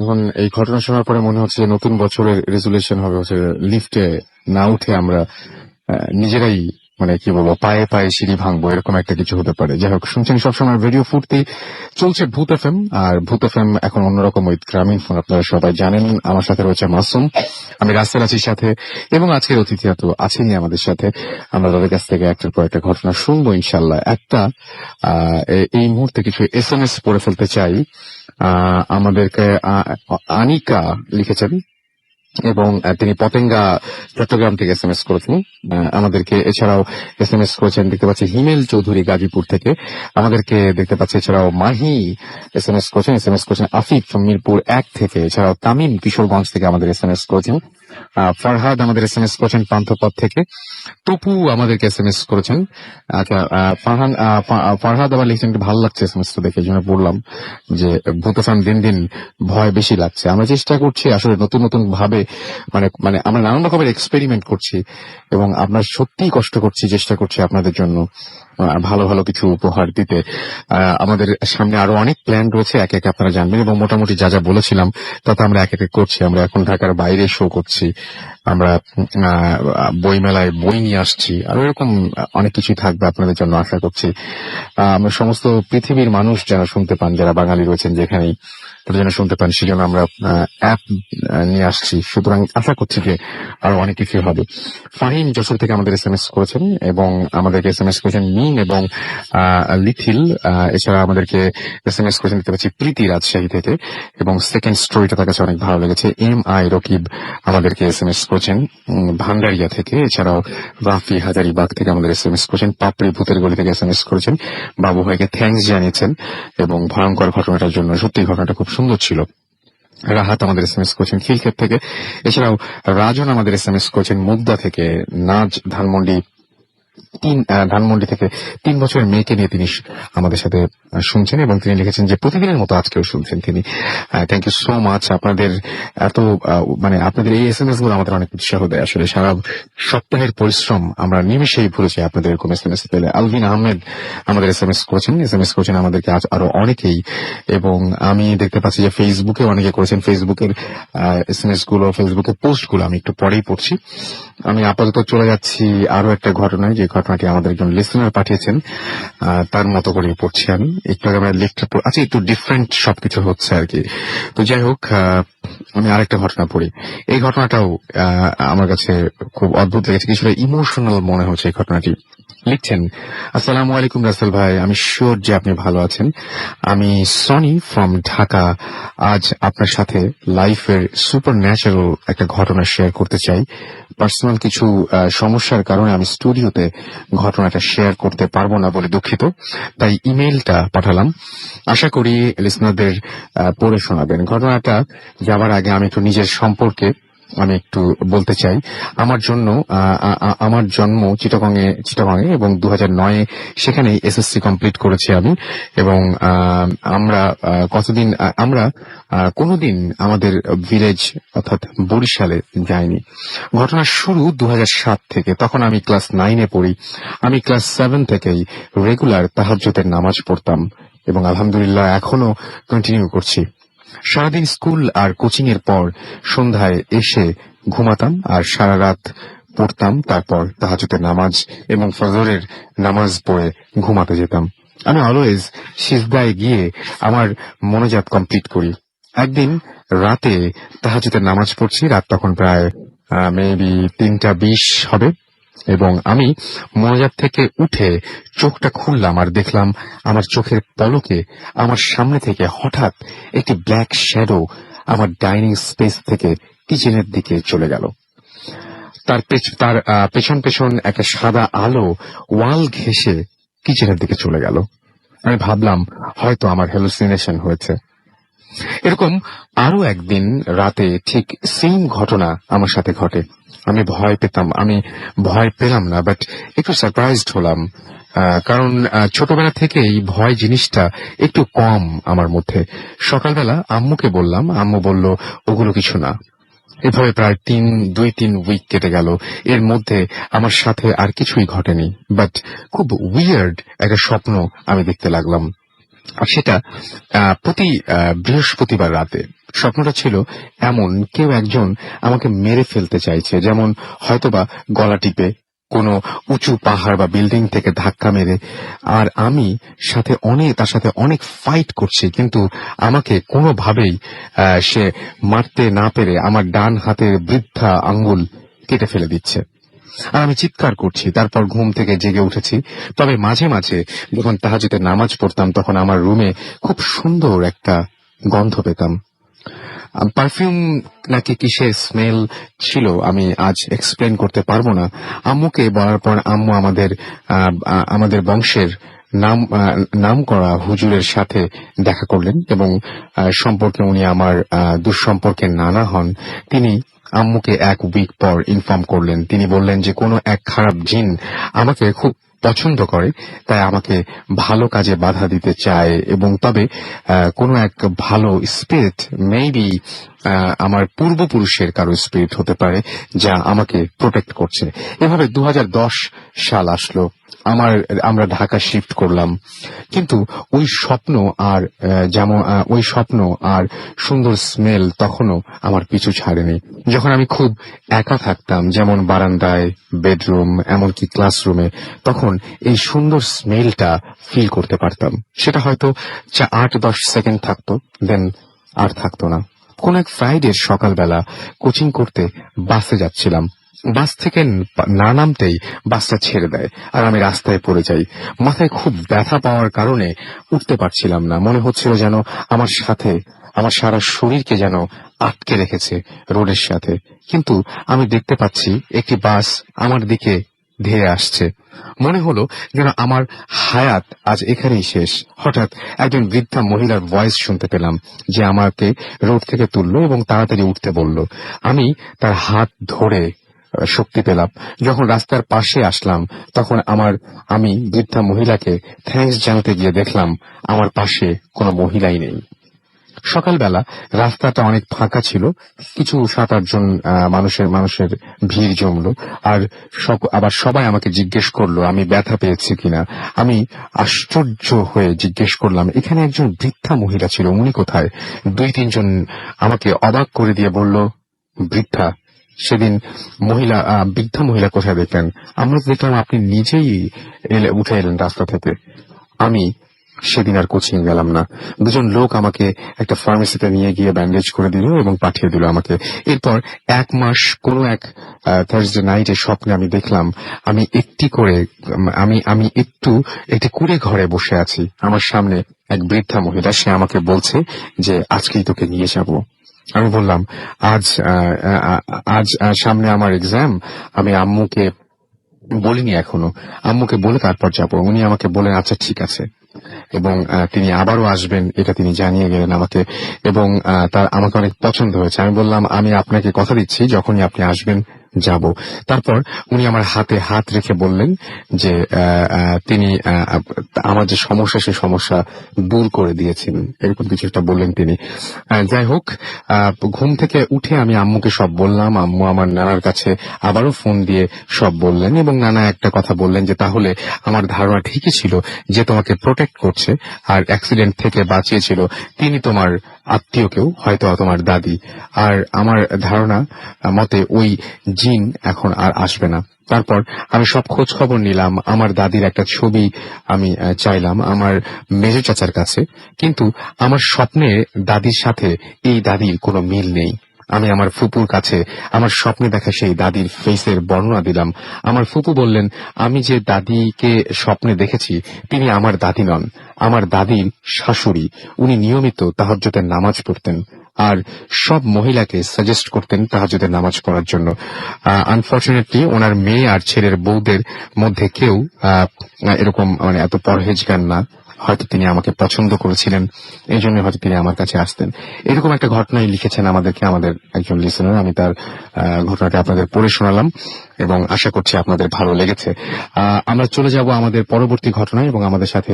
এখন এই ঘটনা শোনার পরে মনে হচ্ছে যে নতুন বছরের রেজুলেশন হবে হচ্ছে লিফটে না উঠে আমরা নিজেরাই মানে কি বলবো পায়ে পায়ে সিঁড়ি ভাঙবো, এরকম একটা কিছু হতে পারে। যাই হোক, শুনছেন সবসময় রেডিও ফুর্তি, চলছে ভূত এফএম। আর ভূত এফএম এখন অন্যরকম ওই গ্রামীণ ফোন, আপনারা সবাই জানেন। আমার সাথে রয়েছে মাসুম, আমি রাসেল আছি সাথে, এবং আজকের অতিথি তো আছেনই আমাদের সাথে। আমরা তাদের কাছ থেকে একটার পর একটা ঘটনা শুনবো ইনশাল্লাহ। একটা এই মুহূর্তে কিছু SMS পড়ে ফেলতে চাই। আমাদেরকে আনিকা লিখেছেন এবং তিনি পতেঙ্গা চট্টগ্রাম থেকে SMS করেছেন আমাদেরকে। এছাড়াও SMS করেছেন দেখতে পাচ্ছি হিমেল চৌধুরী গাজীপুর থেকে, আমাদেরকে দেখতে পাচ্ছি। এছাড়াও মাহি SMS করেছেন আফিফ মিরপুর 1 থেকে। এছাড়াও তামিম কিশোরগঞ্জ থেকে আমাদের SMS করেছেন। ফারহাদ আমাদের SMS করেছেন পান্থপথ থেকে। তপু আমাদেরকে SMS করেছেন। আচ্ছা, ফারহাদ আবার লিখছেন ভালো লাগছে SMS টা দেখে, জন্য বললাম যে ভূতফান দিন দিন ভয় বেশি লাগছে। আমরা চেষ্টা করছি আসলে নতুন নতুন ভাবে মানে আমরা নানান রকমের এক্সপেরিমেন্ট করছি এবং আমরা সত্যিই কষ্ট করছি, চেষ্টা করছি আপনাদের জন্য ভালো ভালো কিছু উপহার দিতে। আমাদের সামনে আরো অনেক প্ল্যান রয়েছে, একে একে আপনারা জানবেন। এবং মোটামুটি যা যা বলেছিলাম তাতে আমরা এক এক করছি। আমরা এখন ঢাকার বাইরে শো করছি, আমরা বই মেলায় বই নিয়ে আসছি, আর এরকম অনেক কিছুই থাকবে আপনাদের জন্য আশা করছি। আমরা সমস্ত পৃথিবীর মানুষ যারা শুনতে পান, যারা বাঙালি রয়েছেন যেখানেই, তাদের জন্য শুনতে পান, সেজন্য আমরা অ্যাপ নিয়ে আসছি। সুতরাং আশা করছি যে আরো অনেক কিছু হবে। ফাহিম যশোর থেকে আমাদের SMS করেছেন এবং আমাদেরকে SMS করেছেন মিন এবং লিথিল। এছাড়া আমাদেরকে SMS করেছেন দেখতে পাচ্ছি প্রীতি রাজশাহী থেকে, এবং সেকেন্ড স্টোরিটা তার কাছে অনেক ভালো লেগেছে। MI রকিব আমাদেরকে SMS করেছেন ভান্ডারিয়া থেকে। এছাড়াও রাফি হাজারিবাগ থেকে আমাদের SMS করেছেন। পাপড়ি ভূতের গলি থেকে SMS করেছেন, বাবু ভাইকে থ্যাঙ্কস জানিয়েছেন এবং ভয়ঙ্কর ঘটনাটার জন্য। সত্যি ঘটনাটা খুব সুন্দর ছিল। রাহাত আমাদের SMS করেছেন খিলক্ষেত থেকে। এছাড়াও রাজন আমাদের SMS করেছেন মুগদা থেকে। নাজ ধানমন্ডি থেকে 3 বছরের মেয়েকে নিয়ে তিনি আমাদের সাথে শুনছেন এবং তিনি লিখেছেন যে প্রতিদিনের মতো আজকেও শুনছেন তিনি। Thank you so much. আপনাদের এত আপনাদের এই SMS গুলো আমাদের অনেক উৎসাহ দেয়। আসলে সারা সপ্তাহের পরিশ্রম আমরা নিমেষেই ভুলে যাই আপনাদের এরকম SMS পেলে। আলভিন আহমেদ আমাদের SMS করেছেন আমাদেরকে আজ আরো অনেকেই। এবং আমি দেখতে পাচ্ছি যে ফেসবুকে অনেকে করেছেন। ফেসবুকের SMS গুলো, ফেসবুকের পোস্ট গুলো আমি একটু পরেই পড়ছি। আমি আপাতত চলে যাচ্ছি আরো একটা ঘটনায়, যে ঘটনাটি আমাদের একজন লিসেনার পাঠিয়েছেন, তার মতো করে পড়ছি আমি। একটু আগে আমরা লিখতে আচ্ছা একটু ডিফারেন্ট সবকিছু হচ্ছে আর কি। তো যাই হোক, আমি আরেকটা ঘটনা পড়ি। এই ঘটনাটাও আমার কাছে খুব অদ্ভুত লেগেছে, কিছুটা ইমোশনাল মনে হচ্ছে এই ঘটনাটি। লিখছেন, আসসালামু আলাইকুম রাসেল ভাই, আমি শিওর যে আপনি ভালো আছেন। আমি সনি ফ্রম ঢাকা। আজ আপনার সাথে লাইফের সুপার ন্যাচারাল একটা ঘটনা শেয়ার করতে চাই। পার্সোনাল কিছু সমস্যার কারণে আমি স্টুডিওতে ঘটনাটা শেয়ার করতে পারবো না বলে দুঃখিত, তাই ইমেইলটা পাঠালাম। আশা করি লিসনারদের পড়ে শোনাবেন। ঘটনাটা যাবার আগে আমি একটু নিজের সম্পর্কে আমি একটু বলতে চাই। আমার জন্য আমার জন্ম চিটাগংয়ে এবং 2009 সেখানে এসএসসি কমপ্লিট করেছি আমি। এবং আমরা কোনোদিন আমাদের ভিলেজ অর্থাৎ বরিশালে যাইনি। ঘটনার শুরু 2007 থেকে। তখন আমি ক্লাস 9-এ পড়ি। আমি ক্লাস 7 থেকেই রেগুলার তাহাজ্জুদের নামাজ পড়তাম এবং আলহামদুলিল্লাহ এখনো কন্টিনিউ করছি। সারাদিন স্কুল আর কোচিং এর পর সন্ধ্যায় এসে ঘুমাতাম আর সারা রাত পড়তাম, তারপর তাহাজ্জুদের নামাজ এবং ফজরের নামাজ পড়ে ঘুমাতে যেতাম। আমি অলওয়েজ সিজদায় গিয়ে আমার মোনাজাত কমপ্লিট করি। একদিন রাতে তাহাজ্জুদের নামাজ পড়ছি, রাত তখন প্রায় মেবি 3:20 হবে, এবং আমি মোনাজাত থেকে উঠে চোখটা খুললাম আর দেখলাম আমার চোখের পলকে আমার সামনে থেকে হঠাৎ একটি ব্ল্যাক শ্যাডো আমার ডাইনিং স্পেস থেকে কিচেনের দিকে চলে গেল। তার পেছন পেছন একটা সাদা আলো ওয়াল ঘেঁষে কিচেনের দিকে চলে গেল। আমি ভাবলাম হয়তো আমার হ্যালুসিনেশন হয়েছে। এরকম আরো একদিন রাতে ঠিক সেম ঘটনা আমার সাথে ঘটে। আমি ভয় পেলাম না, বাট একটু সারপ্রাইজড হলাম, কারণ ছোটবেলা থেকেই ভয় জিনিসটা একটু কম আমার মধ্যে। সকালবেলা আম্মুকে বললাম, আম্মু বলল ওগুলো কিছু না। এভাবে প্রায় 2-3 উইক কেটে গেল। এর মধ্যে আমার সাথে আর কিছুই ঘটেনি, বাট খুব উইয়ার্ড একটা স্বপ্ন আমি দেখতে লাগলাম। আর সেটা প্রতি বৃহস্পতিবার রাতে। স্বপ্নটা ছিল এমন, কেউ একজন আমাকে মেরে ফেলতে চাইছে, যেমন হয়তোবা গলা টিপে, কোনো উঁচু পাহাড় বা বিল্ডিং থেকে ধাক্কা মেরে। আর আমি তার সাথে অনেক ফাইট করছি, কিন্তু আমাকে কোনোভাবেই সে মারতে না পেরে আমার ডান হাতের বৃদ্ধা আঙ্গুল কেটে ফেলে দিচ্ছে। আর আমি চিৎকার করছি। তারপর ঘুম থেকে জেগে উঠেছি। তবে মাঝে মাঝে যখন তাহাজ্জুদের নামাজ পড়তাম তখন আমার রুমে খুব সুন্দর একটা গন্ধ পেতাম। পারফিউম নাকি কিসের স্মেল ছিল আমি আজ এক্সপ্লেন করতে পারবো না। আম্মুকে বলার পর আম্মু আমাদের বংশের নাম করা হুজুরের সাথে দেখা করলেন এবং সম্পর্কে উনি আমার দুঃসম্পর্কের নানা হন। তিনি আম্মুকে 1 উইক পর ইনফর্ম করলেন। তিনি বললেন যে কোনো এক খারাপ জিন আমাকে খুব পছন্দ করে, তাই আমাকে ভালো কাজে বাধা দিতে চায়, এবং তবে কোনো এক ভালো স্পিরিট, মেবি আমার পূর্বপুরুষের কারো স্পিরিট হতে পারে, যা আমাকে প্রোটেক্ট করছে। এভাবে 2010 সাল আসলো। আমরা ঢাকা শিফট করলাম, কিন্তু ওই স্বপ্ন আর সুন্দর স্মেল তখনও আমার পিছু ছাড়েনি। যখন আমি খুব একা থাকতাম, যেমন বারান্দায়, বেডরুম, এমনকি ক্লাসরুমে, তখন এই সুন্দর স্মেলটা ফিল করতে পারতাম। সেটা হয়তো 8-10 সেকেন্ড থাকতো, দেন আর থাকতো না। কোন এক ফ্রাইডের সকালবেলা কোচিং করতে বাসে যাচ্ছিলাম। বাস থেকে না নামতেই বাসটা ছেড়ে দেয় আর আমি রাস্তায় পড়ে যাই। মাথায় খুব ব্যথা পাওয়ার কারণে উঠতে পারছিলাম না। মনে হচ্ছিল যেন আমার সারা শরীরকে যেন আটকে রেখেছে রোডের সাথে। কিন্তু আমি দেখতে পাচ্ছি একটি বাস আমার দিকে ধেয়ে আসছে। মনে হলো যেন আমার হায়াত আজ এখানেই শেষ। হঠাৎ একজন বৃদ্ধা মহিলার ভয়েস শুনতে পেলাম, যে আমাকে রোড থেকে তুললো এবং তাড়াতাড়ি উঠতে বলল। আমি তার হাত ধরে শক্তি পেলাম। যখন রাস্তার পাশে আসলাম তখন আমি বৃদ্ধা মহিলাকে থ্যাঙ্কস জানাতে গিয়ে দেখলাম আমার পাশে কোনো মহিলাই নেই। সকালবেলা রাস্তাটা অনেক ফাঁকা ছিল, কিছু 7-8 জন মানুষের ভিড় জমলো। আর আবার সবাই আমাকে জিজ্ঞেস করলো আমি ব্যথা পেয়েছি কিনা। আমি আশ্চর্য হয়ে জিজ্ঞেস করলাম, এখানে একজন বৃদ্ধা মহিলা ছিল, উনি কোথায়? 2-3 জন আমাকে অবাক করে দিয়ে বলল, বৃদ্ধা? সেদিন বৃদ্ধা মহিলা কোথায় দেখলেন? আমরা দেখলাম আপনি নিজেই উঠে এলেন রাস্তা থেকে। আমি সেদিন আর কোচিং গেলাম না। 2 জন লোক আমাকে একটা ফার্মেসিতে নিয়ে গিয়ে ব্যান্ডেজ করে দিল এবং পাঠিয়ে দিল আমাকে। এরপর 1 মাস কোনো এক থার্সডে নাইটে স্বপ্নে আমি দেখলাম আমি একটি কুড়ে ঘরে বসে আছি। আমার সামনে এক বৃদ্ধা মহিলা, সে আমাকে বলছে যে আজকেই তোকে নিয়ে যাব। আমি বললাম আজ সামনে আমার এক্সাম, আমি আম্মুকে বলিনি এখনো, আম্মুকে বলে তারপর যাব। উনি আমাকে বলেন আচ্ছা ঠিক আছে। এবং তিনি আবারও আসবেন এটা তিনি জানিয়ে গেলেন আমাকে, এবং তার আমাকে অনেক পছন্দ হয়েছে। আমি বললাম আমি আপনাকে কথা দিচ্ছি যখনই আপনি আসবেন যাব। তারপর উনি আমার হাতে হাত রেখে বললেন যে তিনি আমার যে সমস্যা সেই সমস্যা দূর করে দিয়েছেন, এরকম কিছু একটা বললেন তিনি। যাই হোক, ঘুম থেকে উঠে আমি আম্মুকে সব বললাম। আম্মু আমার নানার কাছে আবারও ফোন দিয়ে সব বললেন, এবং নানা একটা কথা বললেন যে তাহলে আমার ধারণা ঠিকই ছিল যে তোমাকে প্রোটেক্ট করছে আর অ্যাক্সিডেন্ট থেকে বাঁচিয়েছিল তিনি তোমার আত্মীয়কেও, হয়তো তোমার দাদি। আর আমার ধারণা মতে ওই জিন এখন আর আসবে না। তারপর আমি সব খোঁজ খবর নিলাম, আমার দাদির একটা ছবি আমি চাইলাম আমার মেজো চাচার কাছে, কিন্তু আমার স্বপ্নে দাদির সাথে এই দাদির কোনো মিল নেই। আমি আমার ফুপুর কাছে আমার স্বপ্নে দেখা সেই দাদির ফেসের বর্ণনা দিলাম। আমার ফুপু বললেন আমি যে দাদিকে স্বপ্নে দেখেছি তিনি আমার দাদি নন, আমার দাদির শাশুড়ি। উনি নিয়মিত তাহাজ্জুদের নামাজ পড়তেন আর সব মহিলাকে সাজেস্ট করতেন তাহাজ্জুদের নামাজ পড়ার জন্য। আনফরচুনেটলি ওনার মেয়ে আর ছেলের বউদের মধ্যে কেউ এরকম মানে এত পরহেজগার না। হয়তো তিনি আমাকে পছন্দ করেছিলেন, এই জন্য হয়তো তিনি আমার কাছে আসতেন। এরকম একটা ঘটনাই লিখেছেন আমাদেরকে আমাদের একজন লিসেনার। আমি তার ঘটনাটা আপনাদের পড়ে শোনালাম এবং আশা করছি আপনাদের ভালো লেগেছে। আমরা চলে যাব আমাদের পরবর্তী ঘটনায়, এবং আমাদের সাথে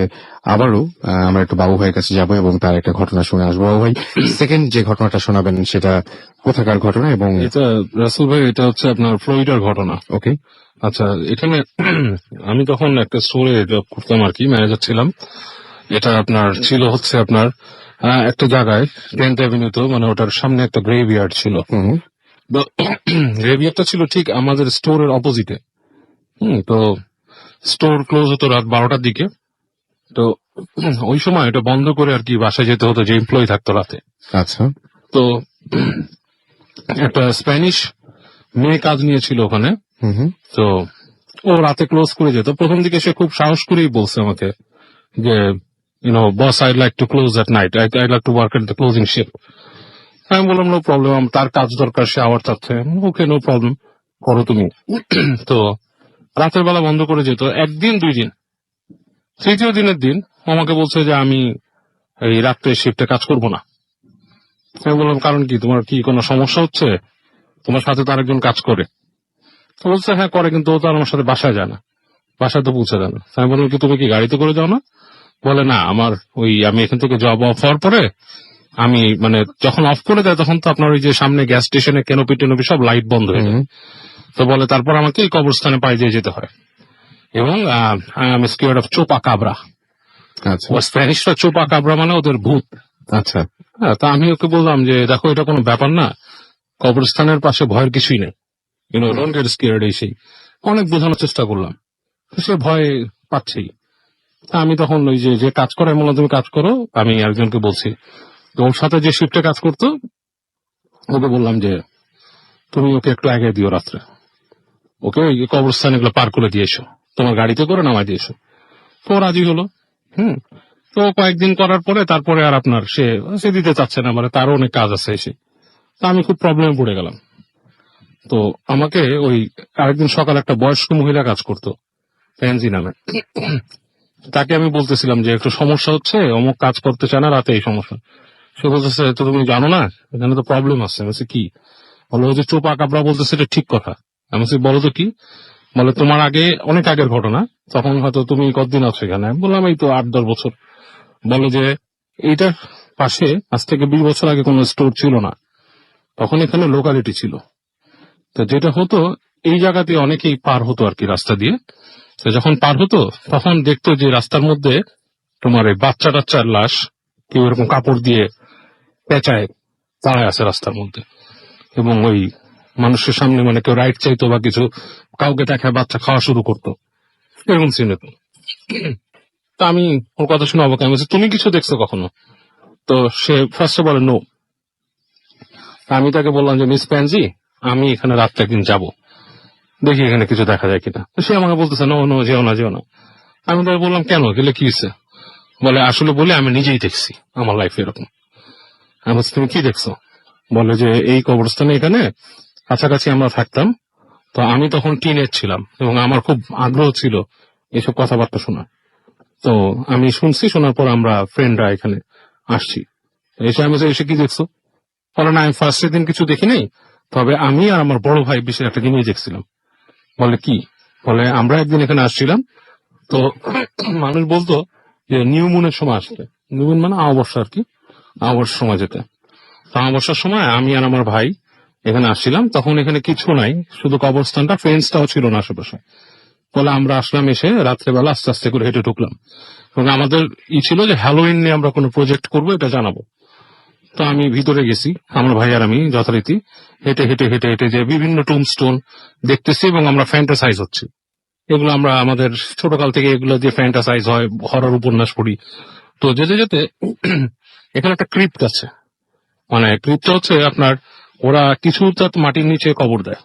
আবারও আমরা একটু বাবু ভাইয়ের কাছে যাব এবং তার একটা ঘটনা শুনে আসবো। বাবু ভাই, সেকেন্ড যে ঘটনাটা শোনাবেন সেটা কোথাকার ঘটনা? এবং এটা রাসেল ভাই, এটা হচ্ছে আপনার ফ্লোরিডার ঘটনা। ওকে, আচ্ছা, এখানে আমি তখন একটা স্টোরে জব করতাম আর কি, ম্যানেজার ছিলাম। এটা আপনার ছিল হচ্ছে আপনার একটা জায়গায় 10th অ্যাভিনিউতে, মানে ওটার সামনে একটা গ্রেভিয়ার্ড ছিল। গ্রেভিয়ার্ডটা ছিল ঠিক আমাদের স্টোরের অপোজিটে। তো স্টোর ক্লোজ হতো রাত 12টার দিকে। তো ওই সময় এটা বন্ধ করে আর কি বাসায় যেতে হতো, যে এমপ্লয়ি থাকতো রাতে। আচ্ছা, তো একটা স্প্যানিশ মেয়ে কাজ নিয়েছিল ওখানে। তো ও রাতে ক্লোজ করে যেত। প্রথম দিকে সে খুব সাহস করেই বলছে আমাকে যে boss, I like to close at night, I like to work at the closing shift. আমি বললাম নো প্রবলেম, তার কাজ দরকার, সে আওয়ার চাচ্ছে, ওকে নো প্রবলেম, করো তুমি। তো রাতের বেলা বন্ধ করে যেত। একদিন, 2 দিন, তৃতীয় দিনের দিন আমাকে বলছে যে আমি এই রাত্রে শিফটে কাজ করবো না। আমি বললাম কারণ কি, তোমার কি কোনো সমস্যা হচ্ছে? তোমার সাথে তো আরেকজন কাজ করে। তো বলছে হ্যাঁ করে, কিন্তু ও তো আমার সাথে বাসায় যায় না, বাসায় তো পৌঁছে দেয় না। আমি বললাম কি তুমি কি গাড়িতে করে যাও না? বলে না, আমার আমি এখান থেকে জব অফ হওয়ার পরে আমি মানে যখন অফ করে দেয় তখন তো আপনার ওই যে সামনে গ্যাস স্টেশনে কেনোপি টেনোপি সব লাইট বন্ধ হয়ে যায়। তো বলে তারপর আমাকে এই কবরস্থানে পায়ে দিয়ে যেতে হয়, এবং আমি স্কেয়ার্ড অফ চোপা কাবরা। ও স্প্যানিশরা চোপা কাবরা মানে ওদের ভূত। আচ্ছা, হ্যাঁ, তা আমি ওকে বললাম যে দেখো এটা কোনো ব্যাপার না, কবরস্থানের পাশে ভয়ের কিছুই নেই, ডোন্ট গেট স্কেয়ার্ড। এই সেই অনেক বোঝানোর চেষ্টা করলাম, সে ভয় পাচ্ছেই। আমি তখন ওই যে কাজ করে বললাম তুমি কাজ করো, আমি একজনকে বলছি ওর সাথে যে শিফটে কাজ করতো ওকে বললাম যে তুমি ওকে একটু আগে দিও রাত্রে, ওকে ওই কবরস্থান এগুলো পার করে দিয়ে এসো, তোমার গাড়িতে করে নামাই দিয়ে এসো। তো রাজি হলো। তো কয়েকদিন করার পরে তারপরে আর আপনার সে দিতে চাচ্ছে না, মানে তারও অনেক কাজ আছে এসে। তা আমি খুব প্রবলেমে পড়ে গেলাম। তো আমাকে ওই আরেকদিন সকালে একটা বয়স্ক মহিলা কাজ করতো, ফ্যান্সি নামে। তাকে আমি বলতেছিলাম যে একটু সমস্যা হচ্ছে, অমুক কাজ করতে চায় না, রাতে এই সমস্যা। সে বলতেছে তো তুমি জানো না এখানে তো প্রবলেম আছে। আমি বলছি কি? বলো যে চোপা কাবরা বলতেছে, এটা ঠিক কথা। আমি বলছি বলো তো কি? বলে তোমার আগে, অনেক আগের ঘটনা, তখন হয়তো তুমি কতদিন আছো এখানে? আমি বললাম এই তো 8-10 বছর। বলে যে এইটার পাশে আজ থেকে 20 বছর আগে কোনো স্টোর ছিল না, তখন এখানে লোকালিটি ছিল। তো যেটা হতো এই জায়গাতে অনেকেই পার হতো আর কি রাস্তা দিয়ে। তো যখন পার হতো তখন দেখতো যে রাস্তার মধ্যে তোমার এই বাচ্চা টাচ্চার লাশ কেউ এরকম কাপড় দিয়ে পেঁচায় দাঁড়ায় আছে রাস্তার মধ্যে, এবং ওই মানুষের সামনে মানে কেউ রাইট চাইতো বা কিছু কাউকে দেখায় বাচ্চা খাওয়া শুরু করতো, এরকম সিন হতো। তা আমি ওর কথা শুনে অবাক, আমি বলছি তুমি কিছু দেখছো কখনো? তো সে ফার্স্টে বলে নো। আমি তাকে বললাম যে মিস প্যানজি, আমি এখানে রাত্রে একদিন যাবো, দেখি এখানে কিছু দেখা যায় কিনা। সে আমাকে বলতেছে নো নো, যেও না যেও না। আমি তাকে বললাম কেন, গেলে কি হয়েছে? বলে আসলে বলে আমি নিজেই দেখছি আমার লাইফে এরকম। আমি বলছি তুমি কি দেখছো? বলে যে এই কবরস্থানে এখানে কাছাকাছি আমরা থাকতাম, তো আমি তখন টিনেজ ছিলাম এবং আমার খুব আগ্রহ ছিল এসব কথাবার্তা শোনা। তো আমি শুনছি, শোনার পর আমরা ফ্রেন্ডরা এখানে আসছি। এসে আমি বলছি, এসে কি দেখছো? বলে না, আমি ফার্স্টের দিন কিছু দেখি নাই, তবে আমি আর আমার বড় ভাই বিশেষ একটা জিনিস দেখছিলাম। বলে কি? বলে আমরা একদিন এখানে আসছিলাম, তো মানুষ বলতো যে নিউ মুনের সময় আসতে, নিউ মুন মানে অমাবস্যা আর কি, অমাবস্যার সময় যেতে। তো অমাবস্যার সময় আমি আর আমার ভাই এখানে আসছিলাম, তখন এখানে কিছু নাই, শুধু কবরস্থানটা, ফেন্সটাও ছিল না আশেপাশে। বলে আমরা আসলাম, এসে রাত্রেবেলা আস্তে আস্তে করে হেঁটে ঢুকলাম, এবং আমাদের ছিল যে হ্যালোইন নিয়ে আমরা কোনো প্রজেক্ট করবো, এটা জানাবো। তো আমি ভিতরে গেছি, আমার ভাই আর আমি যথারীতি হেঁটে হেঁটে হেঁটে হেঁটে যে বিভিন্ন টুমস্টোন দেখতেছি, এবং আমরা ফ্যান্টাসাইজ হচ্ছি। এগুলো আমরা আমাদের ছোটকাল থেকে এগুলো দিয়ে ফ্যান্টাসাইজ হয়, হরর উপন্যাস পড়ি। তো যেতে যেতে এখানে একটা ক্রিপ্ট আছে, মানে ক্রিপ্টটা হচ্ছে আপনার, ওরা কিছু তার মাটির নিচে কবর দেয়,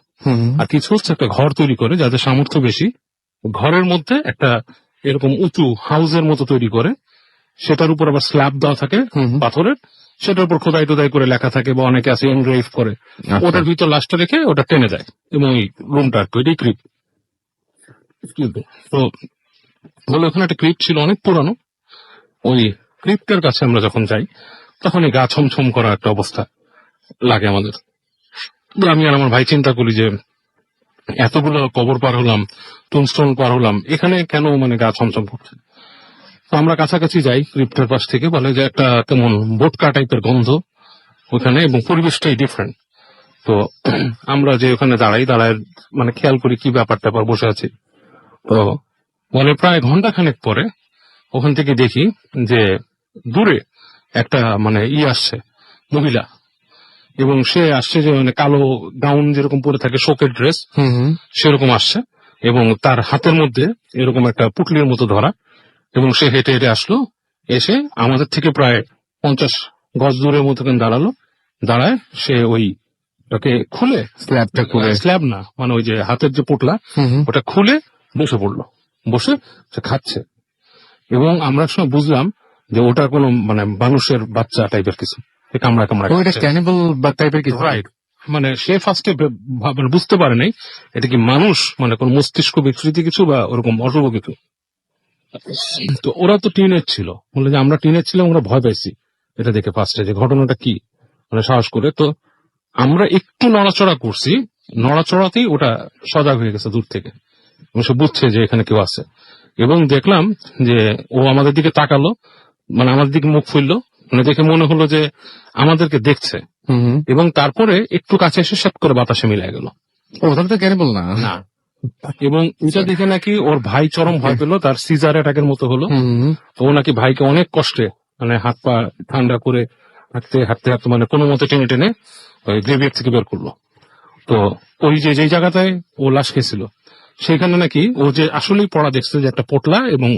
আর কিছু হচ্ছে একটা ঘর তৈরি করে, যাদের সামর্থ্য বেশি ঘরের মধ্যে একটা এরকম উঁচু হাউসের মতো তৈরি করে, সেটার উপর আবার স্ল্যাব দেওয়া থাকে পাথরের, সেটার উপর খোদাই টোদাই করে লেখা থাকে, বা অনেকে আছে এনগ্রেভ করে, ওটার ভিতর লাশটা রেখে ওটা টেনে দেয়, এবং ওই রুমটা এটাই ক্রিপ্ট। তো বলে ওখানে একটা ক্রিপ্ট ছিল অনেক পুরানো। ওই ক্রিপ্টের কাছে আমরা যখন যাই, তখন এই গা ছমছম করা একটা অবস্থা লাগে আমাদের। তো আমি আর আমার ভাই চিন্তা করি যে এতগুলো কবর পার হলাম, টুমস্টোন পার হলাম, এখানে কেন মানে গা ছমছম করছে। তো আমরা কাছাকাছি যাই ক্রিপ্টের পাশ থেকে, বলে যে একটা কেমন বোটকা টাইপের গন্ধ ওখানে, এবং পরিবেশটাই ডিফারেন্ট। তো আমরা যে ওখানে দাঁড়ায় মানে খেয়াল করি কি ব্যাপারটা, পর বসে আছি। তো বলে প্রায় ঘন্টা খানেক পরে ওখান থেকে দেখি যে দূরে একটা মানে আসছে, মহিলা, এবং সে আসছে যে মানে কালো গাউন যেরকম পরে থাকে, শোকের ড্রেস সেরকম আসছে, এবং তার হাতের মধ্যে এরকম একটা পুটলির মতো ধরা, এবং সে হেঁটে হেঁটে আসলো, এসে আমাদের থেকে প্রায় 50 গজ দূরের মতো দাঁড়ায়। সে ওইটাকে খুলে, স্ল্যাবটা খুলে, স্ল্যাব না মানে ওই যে হাতের যে পুটলা, ওটা খুলে বসে পড়লো, বসে সে খাচ্ছে। এবং আমরা সময় বুঝলাম যে ওটা কোনো মানে মানুষের বাচ্চা টাইপের কিছু, কামড়া ওইটা ক্যানিবল বা টাইপের কিছু। রাইট, মানে সে ফার্স্টে বুঝতে পারে নাই এটা কি মানুষ, মানে কোন মস্তিষ্ক বিকৃতি কিছু বা ওরকম অশুভ কিছু। তো ওরা তো টিনেজ ছিল, বলে যে আমরা টিনেজ ছিলাম, আমরা ভয় পাইছি এটা দেখে ফার্স্টে, যে ঘটনাটা কি, মানে সাহস করে। তো আমরা একটু নড়াচড়া করছি, নড়াচড়াতেই ওটা সজাগ হয়ে গেছে দূর থেকে, এবং সে বুঝছে যে এখানে কেউ আছে। এবং দেখলাম যে ও আমাদের দিকে তাকালো, মানে আমাদের দিকে মুখ খুললো, মানে দেখে মনে হলো যে আমাদেরকে দেখছে, এবং তারপরে একটু কাছে এসে সেট করে বাতাসে মিলে গেল। ওটা তো ক্যানিবল না। না, এবং এটা দেখে নাকি ওর ভাই চরম ভয় পেলো, তার সিজার অ্যাটাকের মতো হলো। তো ও নাকি ভাইকে অনেক কষ্টে মানে হাত পা ঠান্ডা করে হাঁটতে হাঁটতে হাঁটতে মানে কোনো মতে টেনে টেনে ওই গ্রেভিয়ার থেকে বের করলো। তো ওই যে যেই জায়গাটায় ও লাশ খেয়েছিল, সেখানে নাকি ও যে আসলেই পড়া দেখছে, যে একটা পোটলা এবং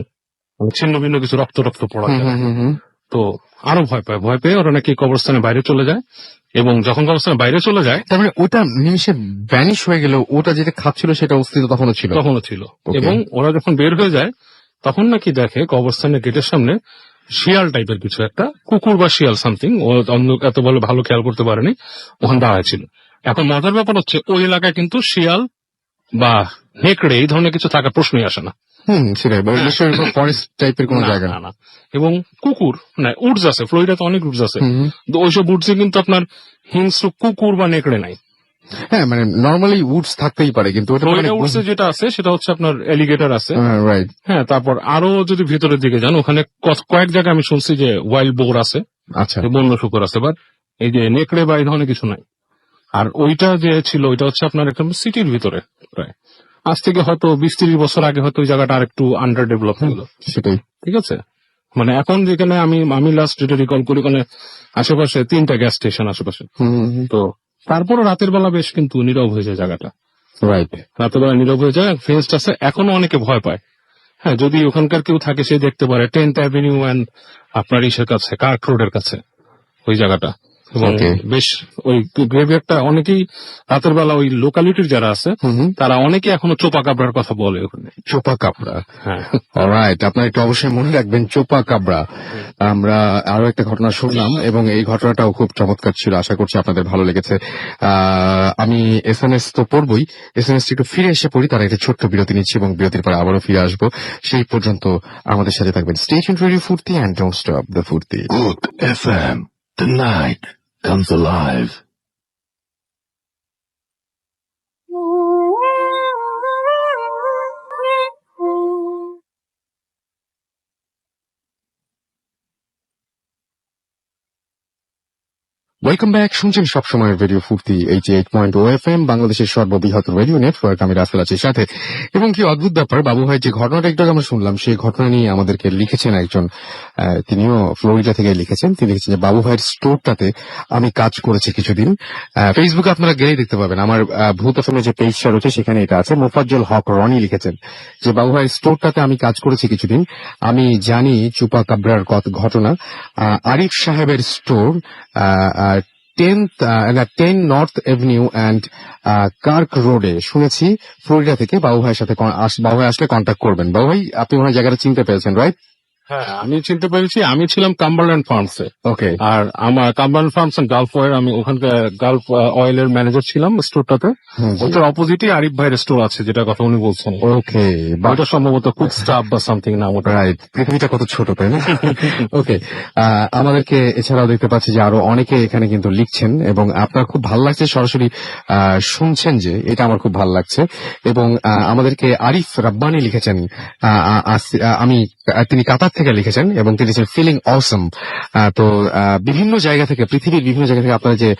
ছিন্ন ভিন্ন কিছু রক্ত রক্ত পড়া। তো আরো ভয় পেয়ে ওরা নাকি কবরস্থানের বাইরে চলে যায়, এবং যখন কবরস্থানের বাইরে চলে যায়, তার মানে ওটা নিমিষে ভ্যানিশ হয়ে গেল, ওটা যেটা খাচ্ছিল সেটা অস্তিত্ব তখনও ছিল। Okay. এবং ওরা যখন বের হয়ে যায়, তখন নাকি দেখে কবরস্থানের গেটের সামনে শিয়াল টাইপের কিছু একটা, কুকুর বা শিয়াল সামথিং, ও অন্য এত ভালো খেয়াল করতে পারেনি, ওখানে দাঁড়ায় ছিল। এখন মজার ব্যাপার হচ্ছে ওই এলাকায় কিন্তু শিয়াল বা নেকড়ে এই ধরনের কিছু থাকার প্রশ্নই আসে না। সেটাই, ফরেস্ট টাইপের কোন জায়গা না। এবং কুকুর না, উডস আছে, ফ্লোরিডাতে অনেক উডস আছে, তো ওইসব উডসে কিন্তু আপনার হিংস্র কুকুর বা নেকড়ে নাই। হ্যাঁ, মানে নর্মালি উডস থাকতেই পারে, কিন্তু উডসে যেটা আছে সেটা হচ্ছে আপনার এলিগেটর আছে। রাইট। হ্যাঁ, তারপর আরো যদি ভিতরের দিকে যান, ওখানে কয়েক জায়গায় আমি শুনছি যে ওয়াইল্ড বোর আছে, আচ্ছা, বন্য শুকর আছে, বাট এই যে নেকড়ে বা এই ধরনের কিছু নাই। আর ওইটা যে ছিল, ওইটা হচ্ছে আপনার একটা সিটির ভিতরে, প্রায় আজ থেকে হয়তো 20-30 বছর আগে হয়তো ওই জায়গাটা আর একটু আন্ডার ডেভেলপ হলো। সেটাই, ঠিক আছে। মানে এখন যেখানে আমি লাস্ট যেটা রিকল করি, ওখানে আশেপাশে 3টা গ্যাস স্টেশন আশেপাশে। তো তারপরও রাতের বেলা বেশ কিন্তু নীরব হয়ে যায় জায়গাটা। রাইট, রাতের বেলা নীরব হয়ে যায়, ফেন্সড আছে, এখনো অনেকে ভয় পায়। হ্যাঁ, যদি ওখানকার কেউ থাকে সে দেখতে পারে 10th অ্যাভিনিউ অ্যান্ড আপনার ইসের কাছে, কার্ক রোডের কাছে ওই জায়গাটা। এবং Okay. বেশ ওই গ্রেভিয়ারটা অনেকেই রাতের বেলা ওই লোকালিটির যারা আছে তারা অনেকে এখনো চোপা কাবরার কথা বলে ওখানে। চোপা কাবরা, হ্যাঁ, অলরাইট, আপনার একটু অবশ্যই মনে রাখবেন চোপা কাবরা। আমরা আরো একটা ঘটনা শুনলাম এবং এই ঘটনাটাও খুব চমৎকার ছিল, আশা করছি আপনাদের ভালো লেগেছে। আমি এসএমএস তো পড়বই, এসএমএস একটু ফিরে এসে পড়ি, তারা একটা ছোট্ট বিরতি নিচ্ছি এবং বিরতির পর আবারও ফিরে আসবো। সেই পর্যন্ত আমাদের সাথে থাকবেন। স্টে টিউনড রেডিও ফুর্তি এন্ড ডোন্ট স্টপ দ্য ফুর্তি। Good FM. The night comes alive. Welcome back, শুনছেন সবসময় রেডিও ফুর্তি 88.0 FM, বাংলাদেশের সর্ববৃহৎ রেডিও নেটওয়ার্ক। আমি রাসেল আছি সাথে। এবং কি অদ্ভুত ব্যাপার, বাবু ভাই যে ঘটনাটা একটু আমরা শুনলাম, সেই ঘটনা নিয়ে আমাদেরকে লিখেছেন একজন, তিনিও ফ্লোরিডা থেকে লিখেছেন। তিনি লিখেছেন যে বাবু ভাইয়ের স্টোরটাতে আমি কাজ করেছি কিছুদিন। ফেসবুকে আপনারা গেলেই দেখতে পাবেন, আমার ভূত এফএমের যে পেজটা রয়েছে সেখানে এটা আছে। মোফাজ্জল হক রনি লিখেছেন যে বাবু ভাইয়ের স্টোরটাতে আমি কাজ করেছি কিছুদিন, আমি জানি চুপা কাবরার ঘটনা। আরিফ সাহেবের store 10 north Avenue and Kirk রোডে, শুনেছি ফ্লোরিডা থেকে। বাবু ভাইয়ের সাথে বাবু ভাই আসলে কন্ট্যাক্ট করবেন। বাবু ভাই, আপনি ওনার জায়গাটা চিনতে পেরেছেন, রাইট? হ্যাঁ, আমি চিনতে পেরেছি। আমি ছিলাম কাম্বারল্যান্ড ফার্মসে। ওকে, আর আমার Cumberland Farms and Gulf Oil, আমি ওখানকার গালফ অয়েলের ম্যানেজার ছিলাম স্টোরটাতে। ওটার অপোজিটে আরিফ ভাইয়ের স্টোর আছে, যেটা কথা উনি বলছেন। ওকে, ওটা সম্ভবত কুক স্টাফ বা সামথিং নাম ওটা। রাইট, পৃথিবীটা কত ছোট, তাই না? ওকে, আমাদেরকে এছাড়াও দেখতে পাচ্ছি যে আরো অনেকে এখানে কিন্তু লিখছেন এবং আপনার খুব ভালো লাগছে, সরাসরি শুনছেন, যে এটা আমার খুব ভালো লাগছে। এবং আমাদেরকে আরিফ রাব্বানি লিখেছেন, তিনি কাতার থেকে লিখেছেন এবং তিনি ফিলিং অসম। তো বিভিন্ন জায়গা থেকে, পৃথিবীর বিভিন্ন জায়গা থেকে আপনারা যে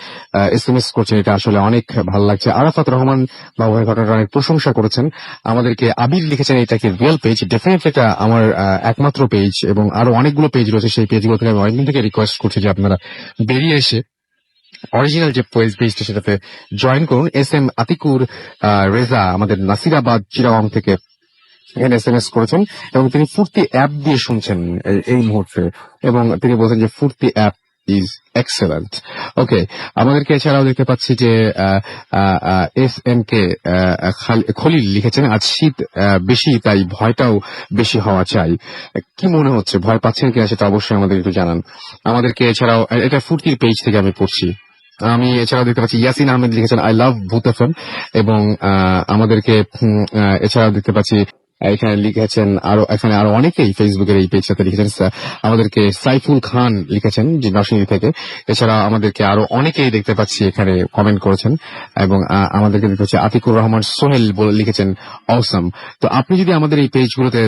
এসএমএস করছেন, এটা আসলে অনেক ভালো লাগছে। আরাফাত রহমান বাবু ভাই ঘটনাটা অনেক প্রশংসা করেছেন। আমাদেরকে আবির লিখেছেন এটা কি রিয়েল পেজ? ডেফিনেটলি এটা আমার একমাত্র পেজ এবং আরো অনেকগুলো পেজ রয়েছে। সেই পেজগুলো থেকে আমি অনেকদিন থেকে রিকোয়েস্ট করছি যে আপনারা বেরিয়ে এসে অরিজিনাল যে পেজটা সেটাতে জয়েন করুন। এস.এম. আতিকুর রেজা আমাদের নাসিরাবাদ চিরাং থেকে এখানে এসএমএস করেছেন এবং তিনি ফুর্তি অ্যাপ দিয়ে শুনছেন এই মুহূর্তে এবং তিনি বলছেন যে ফুর্তি অ্যাপ ইজ এক্সেলেন্ট। ওকে, আমাদেরকে এছাড়াও দেখতে পাচ্ছি যে এস.এম. কে খলিল লিখেছেন, আজ শীত বেশি, তাই ভয়টাও বেশি হওয়া চাই। কি মনে হচ্ছে, ভয় পাচ্ছেন কিনা সেটা অবশ্যই আমাদের একটু জানান। আমাদেরকে এছাড়াও, এটা ফুর্তির পেজ থেকে আমি পড়ছি। আমি এছাড়াও দেখতে পাচ্ছি ইয়াসিন আহমেদ লিখেছেন আই লাভ ভূত এফএম এবং আমাদেরকে এছাড়াও দেখতে পাচ্ছি এখানে লিখেছেন এখানে আরো অনেকেই ফেসবুকের এই পেজটাতে লিখেছেন। আমাদেরকে সাইফুল খান লিখেছেন যে নরসিংদী থেকে। এছাড়া আমাদেরকে আরো অনেকেই দেখতে পাচ্ছি এখানে কমেন্ট করেছেন এবং আমাদেরকে দেখতে পাচ্ছি আতিকুর রহমান সোহেল বলে লিখেছেন অসম। তো আপনি যদি আমাদের এই পেজগুলোতে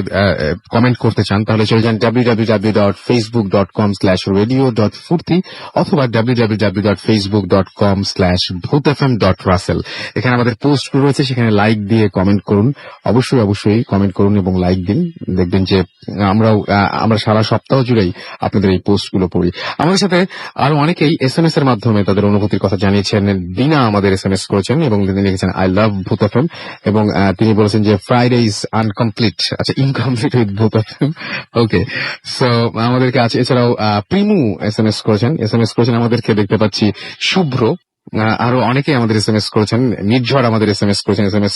কমেন্ট করতে চান তাহলে চলে যান www.facebook.com/radio.furti অথবা www.facebook.com/bhutfm.russell। এখানে আমাদের পোস্টগুলো রয়েছে, সেখানে লাইক দিয়ে কমেন্ট করুন। অবশ্যই কমেন্ট করুন এবং লাইক দিন। দেখবেন যে আমরা সারা সপ্তাহ জুড়েই আপনাদের এই পোস্টগুলো পড়ি। আমাদের সাথে আরো অনেকেই এসএমএস এর মাধ্যমে তাদের অনুভূতির কথা জানিয়েছেন। দিনা আমাদের এসএমএস করেছেন এবং তিনি লিখেছেন আই লাভ ভূত এফএম এবং তিনি বলেছেন যে ফ্রাইডে ইজ আনকমপ্লিট, আচ্ছা ইনকমপ্লিট উইথ ভূত এফএম। ওকে, সো আমাদেরকে আছে। এছাড়াও প্রিমু এসএমএস করেছেন আমাদেরকে দেখতে পাচ্ছি শুভ্র, আরো অনেকে আমাদের এসএমএস করেছেন। নির্ঝর আমাদের এসএমএস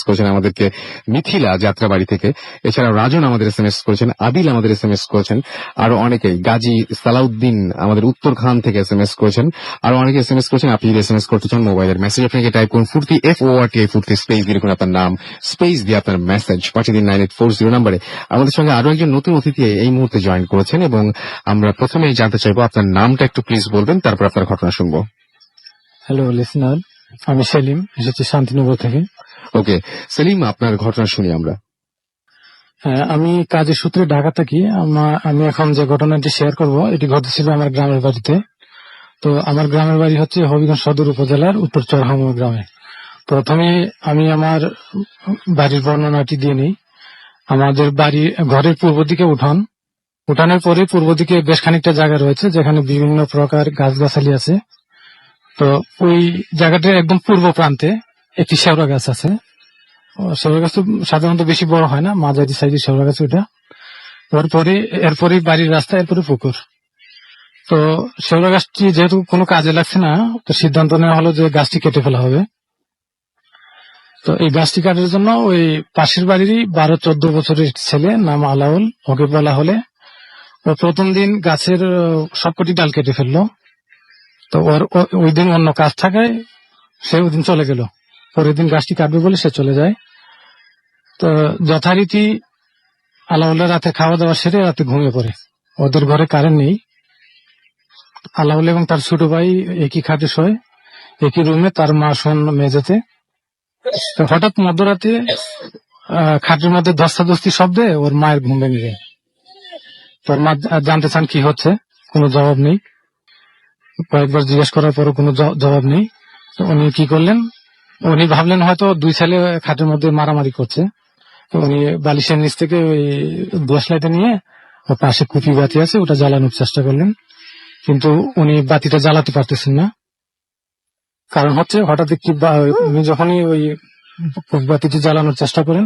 করেছেন আমাদেরকে মিথিলা যাত্রাবাড়ি থেকে। এছাড়াও রাজন আমাদের এসএমএস করেছেন, আদিল আমাদের এসএমএস করেছেন, আরো অনেকেই। গাজী সালাউদ্দিন আমাদের উত্তরখান থেকে এসএমএস করেছেন, আরো অনেকে এসএমএস করেছেন। আপনি যদি এসএমএস করতে চান মোবাইলের মেসেজ আপনাকে টাইপ করুন ফুর্তি FORTI ফুর্তি স্পেস দিয়ে লিখুন আপনার নাম, স্পেস দিয়ে আপনার মেসেজ পাঠিয়ে দিন 9840 নম্বরে। আমাদের সঙ্গে আরো একজন নতুন অতিথি এই মুহূর্তে জয়েন করেছেন এবং আমরা প্রথমেই জানতে চাইবো আপনার নামটা একটু প্লিজ বলবেন, তারপর আপনার ঘটনা শুনবো। হ্যালো লিসনার, আমি সেলিম, এসেছি শান্তিনগর থেকে। ওকে সেলিম, আপনার ঘটনা শুনি আমরা। হ্যাঁ, আমি কাজের সূত্রে ঢাকা থাকি। আমি এখন যে ঘটনাটি শেয়ার করব এটি ঘটেছিল আমার গ্রামের বাড়িতে। তো আমার গ্রামের বাড়ি হচ্ছে হবিগঞ্জ সদর উপজেলার উত্তর চরহামুর গ্রামে। প্রথমে আমি আমার বাড়ির বর্ণনাটি দিয়ে নিই। আমাদের বাড়ি ঘরের পূর্ব দিকে উঠানের পরে পূর্ব দিকে বেশ খানিকটা জায়গা রয়েছে যেখানে বিভিন্ন প্রকার গাছগাছালি আছে। তো ওই জায়গাটার একদম পূর্ব প্রান্তে একটি শেওড়া গাছ আছে। শেওড়া গাছ তো সাধারণত বেশি বড় হয় না, মাঝারি সাইজের শেওড়া গাছ ওটা। এরপরে বাড়ির রাস্তা, এরপরে পুকুর। তো শেওড়া গাছটি যেহেতু কোনো কাজে লাগছে না, তো সিদ্ধান্ত নেওয়া হলো যে গাছটি কেটে ফেলা হবে। তো এই গাছটি কাটার জন্য ওই পাশের বাড়িরই 12-14 বছরের ছেলে, নাম আলাউল, ওকে বলা হলে ও প্রথম দিন গাছের সবকটি ডাল কেটে ফেললো। তো ওই দিন অন্য কাজ থাকায় সে ওই দিন চলে গেল। পরের দিন গাছটি কাটবে বলে সে চলে যায়। তো যথারীতি আলাউলের রাতে খাওয়া দাওয়া সেরে রাতে ঘুমিয়ে পড়ে। ওদের ঘরে কারেন্ট নেই। আলাউল এবং তার ছোট ভাই একই খাটে শোয়, একই রুমে, তার মা শোন মেঝেতে। তো হঠাৎ মধ্যরাতে খাটের মধ্যে ধস্তাধস্তি শব্দে ওর মায়ের ঘুম ভেঙে যায়। তোর মা জানতে চান কি হচ্ছে, কোনো জবাব নেই। কয়েকবার জিজ্ঞেস করার পরও কোনো জবাব নেই। তো উনি কি করলেন, উনি ভাবলেন হয়তো দুই ছেলে খাটের মধ্যে মারামারি করছে। তো উনি বালিশের নিচ থেকে ওই দেশলাইটা নিয়ে ওর পাশে কুপি বাতি আছে, ওটা জ্বালানোর চেষ্টা করলেন। কিন্তু উনি বাতিটা জ্বালাতে পারতেছেন না। কারণ হচ্ছে হঠাৎ উনি যখনই ওই বাতিটি জ্বালানোর চেষ্টা করেন,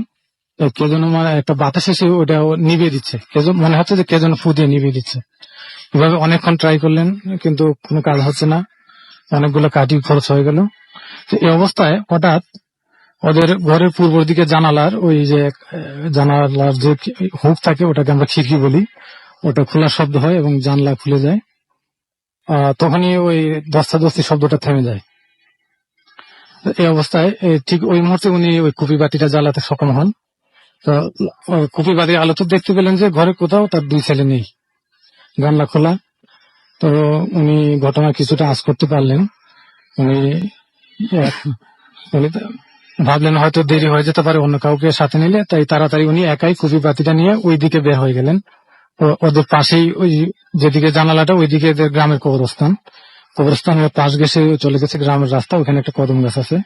কে যেন মানে একটা বাতাস এসে ওটা নিভিয়ে দিচ্ছে। মনে হচ্ছে যে কে যেন ফু দিয়ে নিভিয়ে দিচ্ছে। এভাবে অনেকক্ষণ ট্রাই করলেন, কিন্তু কোনো কাজ হচ্ছে না। অনেকগুলো কাঠি খরচ হয়ে গেল। তো এই অবস্থায় হঠাৎ ওদের ঘরের পূর্ব দিকে জানালার জানালার যে হুক থাকে, ওটাকে আমরা খিড়কি বলি, ওটা খোলার শব্দ হয় এবং জানলা খুলে যায়। তখনই ওই ধস্তাধস্তি শব্দটা থেমে যায়। এই অবস্থায় ঠিক ওই মুহূর্তে উনি ওই কুপি বাতিটা জ্বালাতে সক্ষম হন। তো কুপি বাতির আলোতে দেখতে পেলেন যে ঘরে কোথাও তার দুই ছেলে নেই, জানলা খোলা। তো উনি ঘটনা কিছুটা আঁচ করতে পারলেন। উনি ভাবলেন হয়তো দেরি হয়ে যেতে পারে অন্য কাউকে সাথে নিলে, তাই তাড়াতাড়ি উনি একাই কুপি বাতিটা নিয়ে ওই দিকে বের হয়ে গেলেন। ওদের পাশেই ওই যেদিকে জানালাটা, ওইদিকে গ্রামের কবরস্থানের পাশ ঘেসে চলে গেছে গ্রামের রাস্তা, ওখানে একটা কদম গাছ আছে।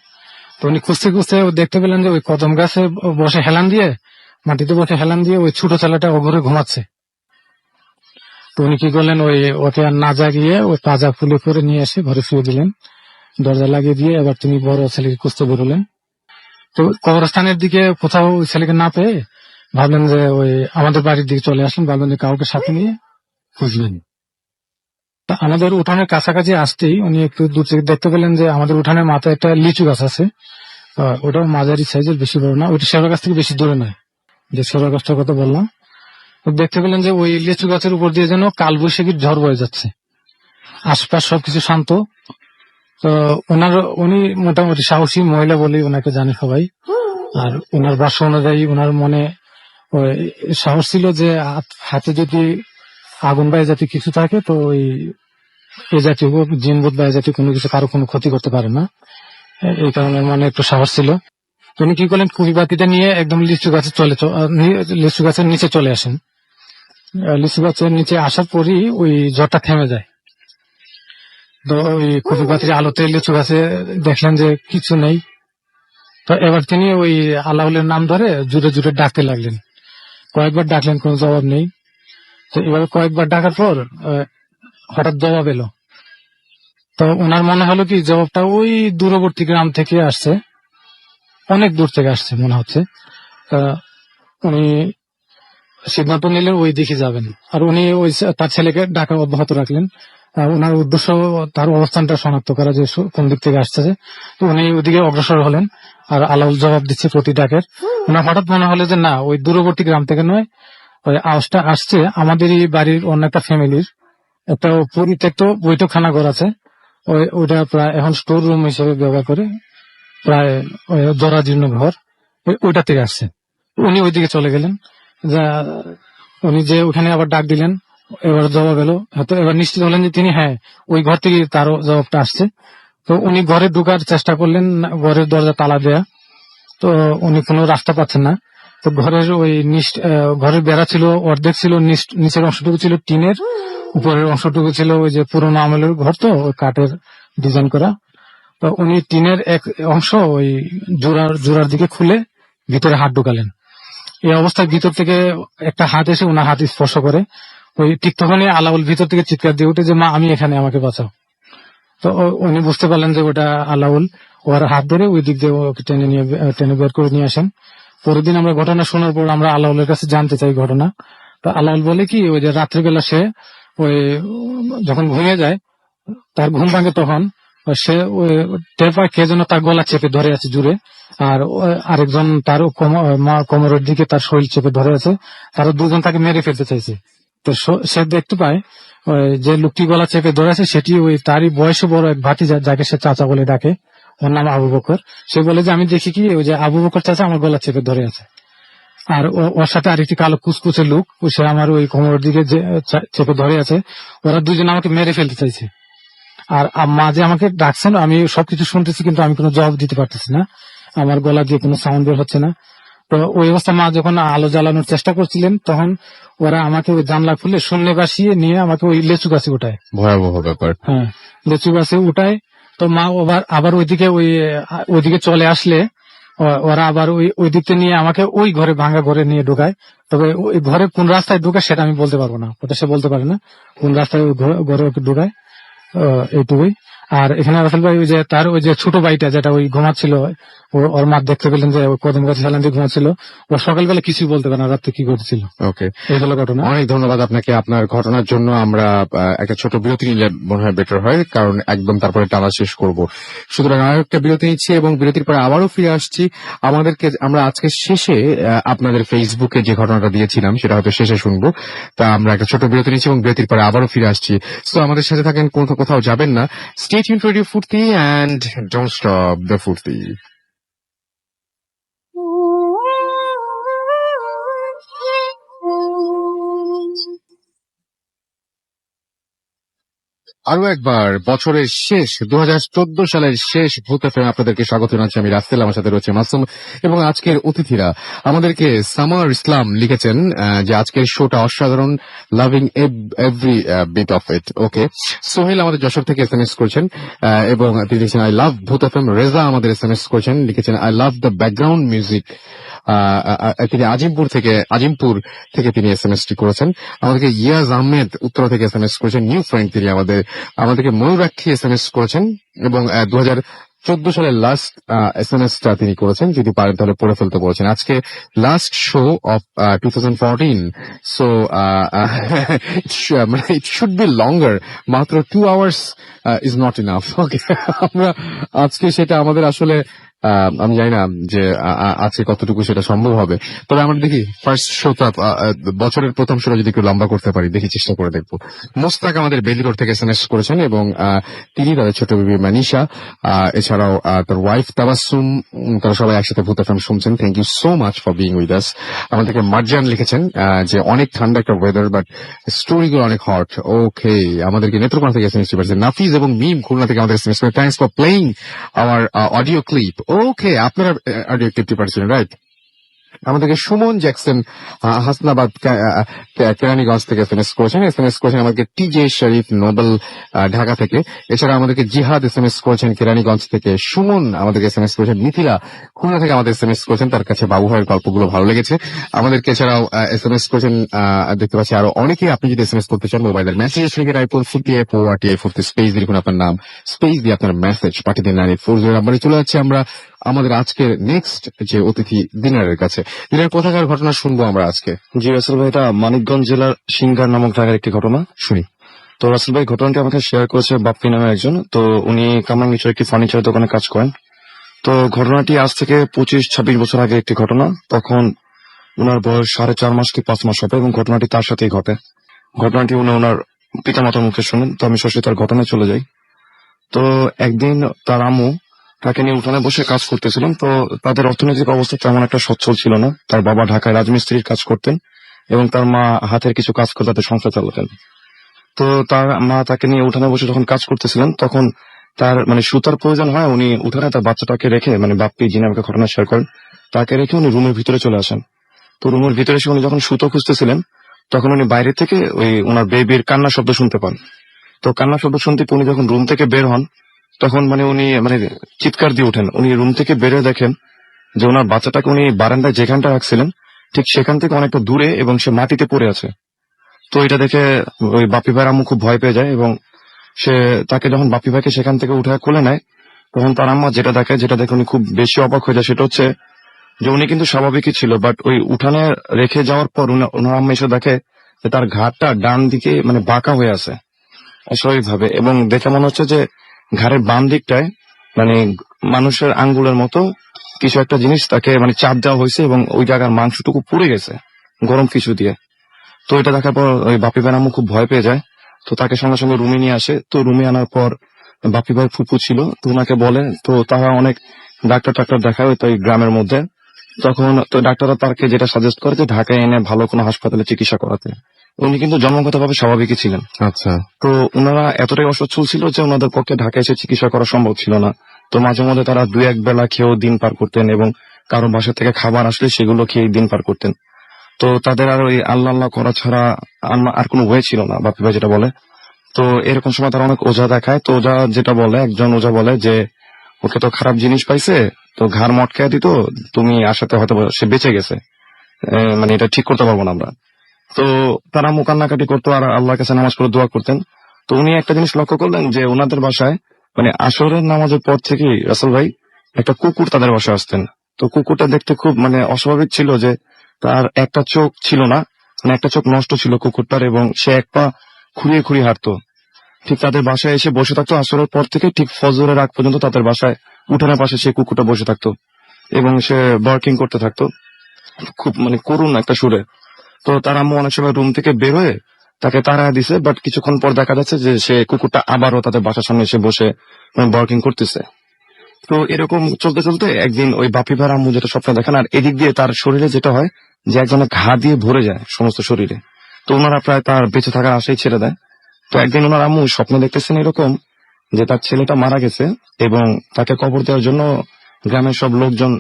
তো উনি খুঁজতে খুঁজতে দেখতে পেলেন যে ওই কদম গাছে বসে মাটিতে বসে হেলান দিয়ে ওই ছোট ছেলেটা ওঘরে ঘুমাচ্ছে। তো উনি কি করলেন, ওকে আর না জাগিয়ে ওই পাজা ফুলে করে নিয়ে এসে ঘরে শুয়ে দিলেন, দরজা লাগিয়ে দিয়ে। এবার তিনি বড় ছেলেকে খুঁজতে বেরোলেন। তো কবরস্থানের দিকে কোথাও ওই ছেলেকে না পেয়ে ভাবলেন যে ওই আমাদের বাড়ির দিকে চলে আসলেন, ভাবলেন যে কাউকে সাথে নিয়ে খুঁজবেন। তা আমাদের উঠানের কাছাকাছি আসতেই উনি একটু দূর থেকে দেখতে পেলেন যে আমাদের উঠানের মাথায় একটা লিচু গাছ আছে। ওটাও মাঝারি সাইজের, বেশি বড় না, ওইটা শেওড়া গাছ থেকে বেশি দূরে নয়, যে শেওড়া গাছটার কথা বললাম। দেখতে পেলেন যে ওই লিচু গাছের উপর দিয়ে যেন কালবৈশাখীর ঝড় বয়ে যাচ্ছে। আশপাশ সবকিছু শান্ত। তো উনি মোটামুটি সাহসী মহিলা বলেই ওনাকে জানে সবাই। আর ওনার ভাষ্য অনুযায়ী ওনার মনে সাহস ছিল যে হাতে যদি আগুন বা এ জাতীয় কিছু থাকে, তো এই জাতীয় জিনবোধ বা এ জাতীয় কোনো কিছু কারো কোনো ক্ষতি করতে পারে না। এই কারণে মনে একটু সাহস ছিল। উনি কি করলেন, কুপি বাতিটা নিয়ে একদম লিচু গাছের নিচে চলে আসেন। লিচু গাছের নিচে আসার পরই ওই ঝড়টা থেমে যায়। তো ওই কুপি বাতির আলোতে লিচু গাছে দেখলেন যে কিছু নেই। তো এবার তিনি ওই আলাউলের নাম ধরে জুড়ে জুড়ে ডাকতে লাগলেন। কয়েকবার ডাকলেন, কোনো জবাব নেই। তো এভাবে কয়েকবার ডাকার পর হঠাৎ জবাব এলো। তো ওনার মনে হলো কি জবাবটা ওই দূরবর্তী গ্রাম থেকে আসছে, অনেক দূর থেকে আসছে মনে হচ্ছে। উনি সিদ্ধান্ত নিলেন ওই দিকে যাবেন। আর উনি তার ছেলেকে ডাকা অব্যাহত রাখলেন। ওনার উদ্দেশ্য তার অবস্থানটা শনাক্ত করা, যে কোন দিক থেকে আসছে। তো উনি ওইদিকে অগ্রসর হলেন, আর আলাউল জবাব দিচ্ছে প্রতি ডাকের। ওনার হঠাৎ মনে হলো যে না, ওই দূরবর্তী গ্রাম থেকে নয়, ওই আওয়াজটা আসছে আমাদেরই বাড়ির অন্য একটা ফ্যামিলির একটা পরিত্যক্ত বৈঠকখানা ঘর আছে, ওইটা প্রায় এখন স্টোর রুম হিসেবে ব্যবহার করে, প্রায় জরাজীর্ণ ঘর, ওইটা থেকে আসছে। উনি ওইদিকে চলে গেলেন। উনি যে ওখানে আবার ডাক দিলেন, এবার জবাব এলো। এবার নিশ্চিত হলেন যে তিনি ওই ঘর থেকে তারও জবাবটা আসছে। তো উনি ঘরে ঢোকার চেষ্টা করলেন, ঘরের দরজা তালা দেয়া। তো উনি কোনো রাস্তা পাচ্ছেন না। তো ঘরের বেড়া ছিল অর্ধেক, ছিল নিচের অংশটুকু ছিল টিনের, উপরের অংশটুকু ছিল ওই যে পুরোনো আমলের ঘর, তো ওই কাঠের ডিজাইন করা। তো উনি টিনের এক অংশ ওই জোড়ার দিকে খুলে ভিতরে হাত ঢুকালেন। এই অবস্থায় ভিতর থেকে একটা হাত এসে ওনার হাত স্পর্শ করে। ওই ঠিক তখনই আলাউল ভিতর থেকে চিৎকার দিয়ে উঠে যে মা, আমি এখানে, আমাকে বাঁচাও। তো উনি বুঝতে পারলেন যে ওটা আলাউল। ওর হাত ধরে ওই দিক দিয়ে ওকে টেনে বের করে নিয়ে আসেন। পরের দিন আমরা ঘটনা শোনার পর আমরা আলাউলের কাছে জানতে চাই ঘটনা। তো আলাউল বলে কি, ওই যে রাত্রিবেলা সে ওই যখন ঘুমিয়ে যায়, তার ঘুম ভাঙে, তখন সে ওই টের পায় কে যেন তার গলা চেপে ধরে আছে জুড়ে, আর আরেকজন তার কোমরের দিকে তার শরীর চেপে ধরে আছে। তারা দুজন তাকে মেরে ফেলতে চাইছে। তো সে দেখতে পায় যে লোকটি গলা চেপে ধরে আছে সেটি ওই তারই বয়সে বড় এক ভাতিজা, যাকে সে চাচা বলে ডাকে, ওর নাম আবু বকর। সে বলে যে আমি দেখি কি ওই যে আবু বকর চাচা আমার গলা চেপে ধরে আছে। আর ওর সাথে আরেকটি কালো কুচকুচে লোক, সে আমার ওই কোমরের দিকে চেপে ধরে আছে। ওরা দুজন আমাকে মেরে ফেলতে চাইছে। আর মা যে আমাকে ডাকছেন, আমি সবকিছু শুনতেছি, কিন্তু আমি কোনো জবাব দিতে পারতেছি না, আমার গলা দিয়ে কোনো সাউন্ড বের হচ্ছে না। তো ওই অবস্থা মা যখন আলো জ্বালানোর চেষ্টা করছিলেন, তখন ওরা আমাকে ওই জানলা খুলে শূন্য বাসিয়ে নিয়ে আমাকে ওই লেচু গাছে উঠায়। ভয়াবহ ব্যাপার। হ্যাঁ, লেচু গাছে উঠায়। তো মা আবার ওইদিকে চলে আসলে ওরা আবার ওই দিকতে নিয়ে আমাকে ওই ঘরে, ভাঙা ঘরে নিয়ে ঢোকায়। তবে ওই ঘরে কোন রাস্তায় ঢোকায় সেটা আমি বলতে পারবো না, ওটা সে বলতে পারে না কোন রাস্তায় ওই ঘরে ওকে ঢোকায়। এইটুকুই। আর এখানে রাসেল ভাই ওই যে তার ওই যে ছোট ভাইটা যেটা ওই ঘুমাচ্ছিল, ওর মা দেখতে পেলেন যে কদম গাছে হেলান দিয়ে ঘুমাচ্ছিল, ও সকালবেলা কিছুই বলতে পারে না রাত্রে কি ঘটেছিল। ওকে, এই হলো ঘটনা। অনেক ধন্যবাদ আপনাকে আপনার ঘটনার জন্য। আমরা একটা ছোট বিরতি নিলে মনে হয় বেটার হয়, কারণ একদম তারপরে টানা শেষ করব। সুতরাং আরো একটা বিরতি নিচ্ছি এবং বিরতির পরে আবারও ফিরে আসছি। আমরা আজকে শেষে আপনাদের ফেসবুকে যে ঘটনাটা দিয়েছিলাম সেটা হয়তো শেষে শুনবো। তা আমরা একটা ছোট বিরতি নিচ্ছি এবং বিরতির পরে আবারও ফিরে আসছি। তো আমাদের সাথে থাকেন, কোথাও যাবেন না। স্টে টিউনড টু রেডিও ফুর্তি এন্ড ডোন্ট স্টপ দ্য ফুর্তি। আরো একবার বছরের শেষ 2014 সালের শেষ ভূত এফএম আপনাদেরকে স্বাগত জানাচ্ছি। আমি রাসেল, আমার সাথে রয়েছে মাসুম এবং আজকের অতিথিরা। আমাদেরকে সামার ইসলাম লিখেছেন যে আজকের শোটা অসাধারণ, loving every bit of it. Okay, Sohel আমাদের যশোর থেকে এসএমএস করেছেন এবং তিনি লিখেছেন আই লাভ ভূত এফএম। রেজা আমাদের এসএমএস করেছেন, লিখেছেন I love the background music. তিনি আজিমপুর থেকে তিনি এসএমএসটি করেছেন। আমাদেরকে ইয়াজ আহমেদ উত্তরা থেকে এসএমএস করেছেন, নিউ ফ্রেন্ড। তিনি আমাদেরকে ময়ূরাক্ষী এসএমএস করেছেন এবং 2014 সালের লাস্ট এসএমএসটা তিনি করেছেন, যদি পারেন তাহলে পড়ে ফেলতে বলেছেন। আজকে last show off 2014, so it should be লঙ্গার, মাত্র 2 আওয়ার্স ইজ নট ইনাফ। ওকে, আমরা আজকে সেটা আমাদের আসলে আমি জানি না যে আজকে কতটুকু সেটা সম্ভব হবে, তবে আমরা দেখি ফার্স্ট শোটা, বছরের প্রথম শোটা যদি একটু লম্বা করতে পারি, দেখি, চেষ্টা করে দেখবো। মোস্তাক আমাদের বেলিরোড থেকে এসএমএস করেছেন এবং তিনি, তাদের ছোট বেবি মানিশা, এছাড়াও তার ওয়াইফ তাবাসসুম, তারা সবাই একসাথে ভূত এফএম শুনছেন। Thank you so much for being with us. আমাদেরকে মার্জান লিখেছেন যে অনেক ঠান্ডা একটা ওয়েদার, বাট স্টোরিগুলো অনেক হট। ওকে, আমাদেরকে নেত্রকোনা থেকে এসএমএস করেছেন নাফিজ এবং মিম খুলনা থেকে আমাদের এসএমএস করেন, thanks for playing our audio clip. Okay, আপনারা অডিও ক্লিপটি পাঠিয়েছিলেন, রাইট? আমাদেরকে সুমন জ্যাকসন হাসনাবাদ কেরানীগঞ্জ থেকে এসএমএস করেছেন আমাদেরকে টিজে শরীফ নোবেল ঢাকা থেকে। এছাড়া আমাদেরকে জিহাদ এসএমএস করেছেন কেরানীগঞ্জ থেকে। সুমন আমাদেরকে এসএমএস করেছেন, মিথিলা খুলনা থেকে আমাদের এসএমএস করেছেন, তার কাছে বাবু ভাইয়ের গল্পগুলো ভালো লেগেছে। আমাদেরকে এছাড়াও এসএমএস করেছেন দেখতে পাচ্ছি আরো অনেকে। আপনি যদি এসএমএস করতে চান, মোবাইলের মেসেজ লিখে ফুর্তি স্পেস দিয়ে লিখুন আপনার নাম, স্পেস দিয়ে আপনার মেসেজ পাঠিয়ে দিন 9840 নাম্বারে। চলে যাচ্ছে আমরা আমাদের আজকের নেক্সট যে অতিথি দিনারের কাছে। দিনের কোথাকার ঘটনা শুনবো আমরা আজকে? জি রাসেল ভাই, এটা মানিকগঞ্জ জেলার সিংগার নামক জায়গার একটি ঘটনা। শুনি। তো রাসেল ভাই, ঘটনাটি আমাকে শেয়ার করেছে বাপ্পি নামে একজন। তো উনি কামরাঙ্গীরচর একটি ফার্নিচার দোকানে কাজ করেন। তো ঘটনাটি আজ থেকে 25-26 বছর আগে একটি ঘটনা। তখন ওনার বয়স 4.5 মাস কি 5 মাস হবে এবং ঘটনাটি তার সাথেই ঘটে। ঘটনাটি উনি ওনার পিতামাতার মুখে শুনেন। তো আমি সরাসরি তার ঘটনায় চলে যাই। তো একদিন তার আম্মু তাকে নিয়ে উঠানে বসে কাজ করতেছিলেন। তো তাদের অর্থনৈতিক অবস্থা তেমন একটা সচ্ছল ছিল না। তার বাবা ঢাকায় রাজমিস্ত্রির কাজ করতেন এবং তার মা হাতের কিছু কাজ করে তাদের সংসার চালাতেন। তো তার মা তাকে নিয়ে উঠানে বসে যখন কাজ করতেছিলেন, তখন তার সুতার প্রয়োজন হয়। উনি উঠানে তার বাচ্চাটাকে রেখে, বাপ্পি যিনি আমাকে ঘটনা শেয়ার করেন, তাকে রেখে উনি রুমের ভিতরে চলে আসেন। তো রুমের ভিতরে এসে উনি যখন সুতো খুঁজতেছিলেন, তখন উনি বাইরে থেকে ওনার বেবির কান্নার শব্দ শুনতে পান। তো কান্নার শব্দ শুনতে উনি যখন রুম থেকে বের হন, তখন উনি চিৎকার দিয়ে ওঠেন। উনি রুম থেকে বেরে দেখেন যে ওনার বাচ্চাটাকে উনি বারান্দায় যেখানটা রাখছিলেন ঠিক সেখান থেকে অনেকটা দূরে এবং সে মাটিতে পড়ে আছে। তো এটা দেখে ওই বাপ্পি ভাইয়ের আম্মু খুব ভয় পেয়ে যায় এবং সে তাকে যখন বাপ্পি ভাইকে সেখান থেকে উঠে কোলে নেয়, তখন তার আম্মা যেটা দেখে উনি খুব বেশি অবাক হয়ে যায়। সেটা হচ্ছে যে উনি কিন্তু স্বাভাবিকই ছিল, বাট ওই উঠানে রেখে যাওয়ার পর ওনার আম্মা এসে দেখে যে তার ঘাড়টা ডান দিকে মানে বাঁকা হয়ে আছে অস্বাভাবিকভাবে, এবং দেখে মনে হচ্ছে যে ঘাড়ের বাম দিকটায় মানে মানুষের আঙ্গুলের মতো কিছু একটা জিনিস তাকে মানে চাপ দেওয়া হয়েছে, এবং ওই জায়গার মাংসটুকু পুড়ে গেছে গরম কিছু দিয়ে। তো এটা দেখার পর ওই বাপি ভাইয়ের আম্মু খুব ভয় পেয়ে যায়। তো তাকে সঙ্গে সঙ্গে রুমে নিয়ে আসে। তো রুমে আনার পর বাপি ভাই ফুপু ছিল, তো ওনাকে বলে, তো তারা অনেক ডাক্তার দেখায় তো এই গ্রামের মধ্যে। তখন তো ডাক্তাররা তাকে যেটা সাজেস্ট করে যে ঢাকায় এনে ভালো কোনো হাসপাতালে চিকিৎসা করাতে। উনি কিন্তু জন্মগতভাবে স্বাভাবিকই ছিলেন। আচ্ছা, তো ওনারা এতটাই অসচ্ছল ছিল যে ওনাদের পক্ষে ঢাকায় এসে চিকিৎসা করা সম্ভব ছিল না। তো মাঝে মধ্যে তারা 2-1 বেলা খেয়েও দিন পার করতেন, এবং কারো বাসা থেকে খাবার আসলে সেগুলো খেয়ে দিন পার করতেন। তো তাদের আর ওই আল্লাহ আল্লাহ করা ছাড়া আর কোনো ওয়ে ছিল না, বাপি ভাই যেটা বলে। তো এরকম সময় তারা অনেক ওঝা দেখায়। তো ওঝা যেটা বলে, একজন ওঝা বলে যে ওকে তো খারাপ জিনিস পাইছে, তো ঘাড় মটকায় দিত, তুমি আসাতে হয়তো সে বেঁচে গেছে, মানে এটা ঠিক করতে পারবো না আমরা। তো তারা মুকান্নাকাটি করতো আর আল্লাহর কাছে নামাজ পড়ে দোয়া করতেন। তো উনি একটা জিনিস লক্ষ্য করলেন যে ওনাদের বাসায় মানে আসরের নামাজের পর থেকে রাসেল ভাই একটা কুকুর তাদের বাসায় আসতেন। তো কুকুরটা দেখতে খুব মানে অস্বাভাবিক ছিল, যে তার একটা চোখ ছিল না, মানে একটা চোখ নষ্ট ছিল কুকুরটার, এবং সে এক পা খুঁড়িয়ে হাঁটতো। ঠিক তাদের বাসায় এসে বসে থাকতো আসরের পর থেকে ঠিক ফজরের আগ পর্যন্ত তাদের বাসায় উঠানের পাশে সেই কুকুরটা বসে থাকতো, এবং সে বার্কিং করতে থাকতো খুব মানে করুণ একটা সুরে। তো তার আম্মু অনেক সময় রুম থেকে বের হয়ে তাকে তাড়া দিছে, বাট কিছুক্ষণ পর দেখা যাচ্ছে যে সে কুকুরটা আবারও তাদের বাসার সামনে এসে বসে বার্কিং করতেছে। তো এরকম চলতে চলতে একদিন ওই বাপি ভাইয়ের আম্মু যেটা স্বপ্ন দেখেন, আর এদিক দিয়ে তার শরীরে যেটা হয় যে একজনের ঘা দিয়ে ভরে যায় সমস্ত শরীরে। তো ওনারা প্রায় তার বেঁচে থাকার আশাই ছেড়ে দেয়। তো একদিন ওনার আম্মু স্বপ্ন দেখতেছেন এরকম যে তার ছেলেটা মারা গেছে, এবং তাকে কবর দেওয়ার জন্য গ্রামের সব লোকজন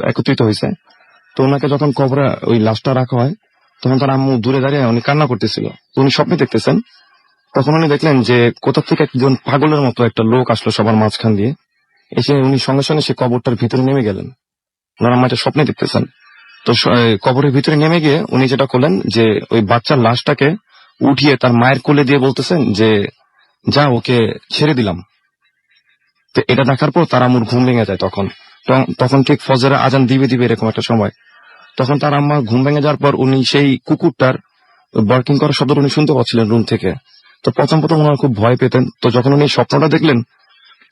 একত্রিত হয়েছে। তো ওনাকে যখন কবরে ওই লাশটা রাখা হয়, তখন তার আম্মু দূরে দাঁড়িয়ে উনি কান্না করতেছিল। উনি স্বপ্নে দেখতেছেন, তখন উনি দেখলেন যে কোথা থেকে একজন পাগলের মতো একটা লোক আসলো সবার মাঝখান দিয়ে, এসে উনি সঙ্গে সঙ্গে সে কবরটার ভিতরে নেমে গেলেন। ওনার আম্মা এটা স্বপ্নে দেখতেছেন। তো কবরের ভিতরে নেমে গিয়ে উনি যেটা করলেন যে ওই বাচ্চার লাশটাকে উঠিয়ে তার মায়ের কোলে দিয়ে বলতেছেন যে যা, ওকে ছেড়ে দিলাম। তো এটা দেখার পর তার আম্মুর ঘুম ভেঙে যায়। তখন ঠিক ফজরের আজান দিবে এরকম একটা সময়। তখন তার আম্মা ঘুম ভেঙে যাওয়ার পর উনি সেই কুকুরটার বার্কিং করার শব্দ উনি শুনতে পাচ্ছিলেন রুম থেকে। তো প্রথম ওনারা খুব ভয় পেতেন। তো যখন উনি স্বপ্নটা দেখলেন,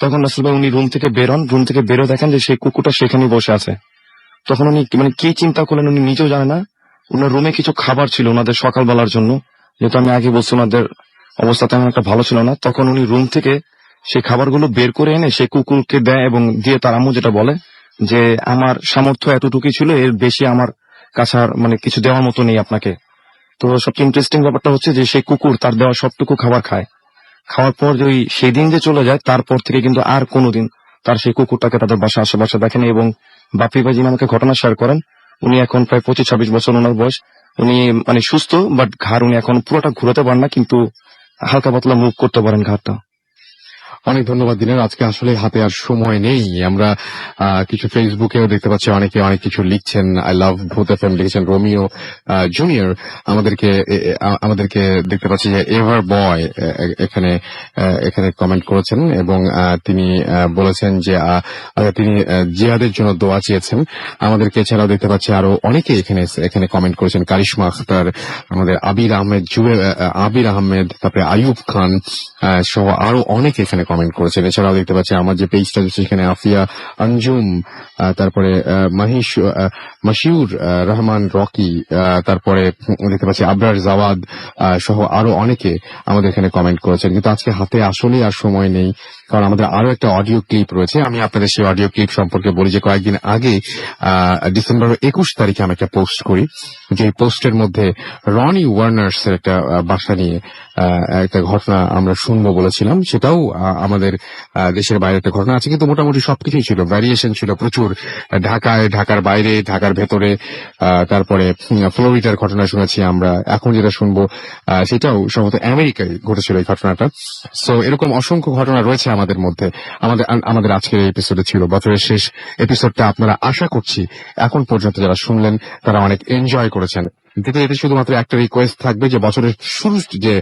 তখন আসলে উনি রুম থেকে বেরো দেখেন যে সেই কুকুরটা সেখানেই বসে আছে। তখন উনি মানে কি চিন্তা করলেন উনি নিজেও জানে না। ওনার রুমে কিছু খাবার ছিল ওনাদের সকালবেলার জন্য, যেহেতু আমি আগে বলছি ওনাদের অবস্থা তেমন একটা ভালো ছিল না। তখন উনি রুম থেকে সেই খাবারগুলো বের করে এনে সেই কুকুরকে দেয়, এবং দিয়ে তার আম্মু যেটা বলে যে আমার সামর্থ্য এতটুকুই ছিল, এর বেশি আমার কাছে আর মানে কিছু দেওয়ার মতো নেই আপনাকে। তো সবচেয়ে ইন্টারেস্টিং ব্যাপারটা হচ্ছে যে সেই কুকুর তার দেওয়া সবটুকু খাবার খায়। খাওয়ার পর যে সেই দিন যে চলে যায়, তারপর থেকে কিন্তু আর কোনোদিন তার সেই কুকুরটাকে তাদের বাসা আশেপাশে দেখেনি। এবং বাপি ভাই যিনি আমাকে ঘটনা শেয়ার করেন, উনি এখন প্রায় 25-26 বছর ওনার বয়স। উনি মানে সুস্থ, বাট ঘাড় উনি এখন পুরোটা ঘুরাতে পারেন না, কিন্তু হালকা পাতলা মুভ করতে পারেন ঘাড়টা। অনেক ধন্যবাদ দিনের। আজকে আসলে হাতে আর সময় নেই। আমরা কিছু ফেসবুকেও দেখতে পাচ্ছি অনেকে অনেক কিছু লিখছেন। আই লাভ ভূত এফএম লিখেছেন রোমিও জুনিয়র। আমাদেরকে দেখতে পাচ্ছি যে এভার বয় এখানে কমেন্ট করেছেন, এবং তিনি বলেছেন যে তিনি জিহাদের জন্য দোয়া চেয়েছেন আমাদেরকে। এছাড়াও দেখতে পাচ্ছি আরো অনেকে এখানে কমেন্ট করেছেন। কারিশমা আখতার, আমাদের আবির আহমেদ, তারপরে আয়ুব খান সহ আরো অনেকে এখানে কমেন্ট করেছেন। এছাড়াও দেখতে পাচ্ছি আমার যে পেজটা সেখানে আফিয়া আঞ্জুম, তারপরে মাশিউর রহমান রকি, তারপরে দেখতে পাচ্ছি আবরার জাওয়াদ সহ আরো অনেকে আমাদের এখানে কমেন্ট করেছেন। কিন্তু আজকে হাতে আসলে আর সময় নেই, কারণ আমাদের আরো একটা অডিও ক্লিপ রয়েছে। আমি আপনাদের সেই অডিও ক্লিপ সম্পর্কে বলি যে কয়েকদিন আগে ডিসেম্বর 21 তারিখে আমি একটা পোস্ট করি, যে পোস্টের মধ্যে রনি ওয়ার্নার্স এর একটা বাসা নিয়ে একটা ঘটনা আমরা শুনবো বলেছিলাম। সেটাও আমাদের দেশের বাইরে একটা ঘটনা আছে, কিন্তু মোটামুটি সবকিছুই ছিল, ভ্যারিয়েশন ছিল প্রচুর। ঢাকার বাইরে, ঢাকার ভেতরে, তারপরে ফ্লোরিডার ঘটনা শুনেছি আমরা। এখন যেটা শুনবো সেটাও সম্ভবত আমেরিকায় ঘটেছিল এই ঘটনাটা। সো এরকম অসংখ্য ঘটনা রয়েছে আমাদের মধ্যে। আমাদের আজকের এই এপিসোডে ছিল বছরের শেষ এপিসোডটা। আপনারা আশা করছি এখন পর্যন্ত যারা শুনলেন তারা অনেক এনজয় করেছেন। দেখুন, এটা শুধুমাত্র একটা রিকোয়েস্ট থাকবে যে বছরের শুরুর যে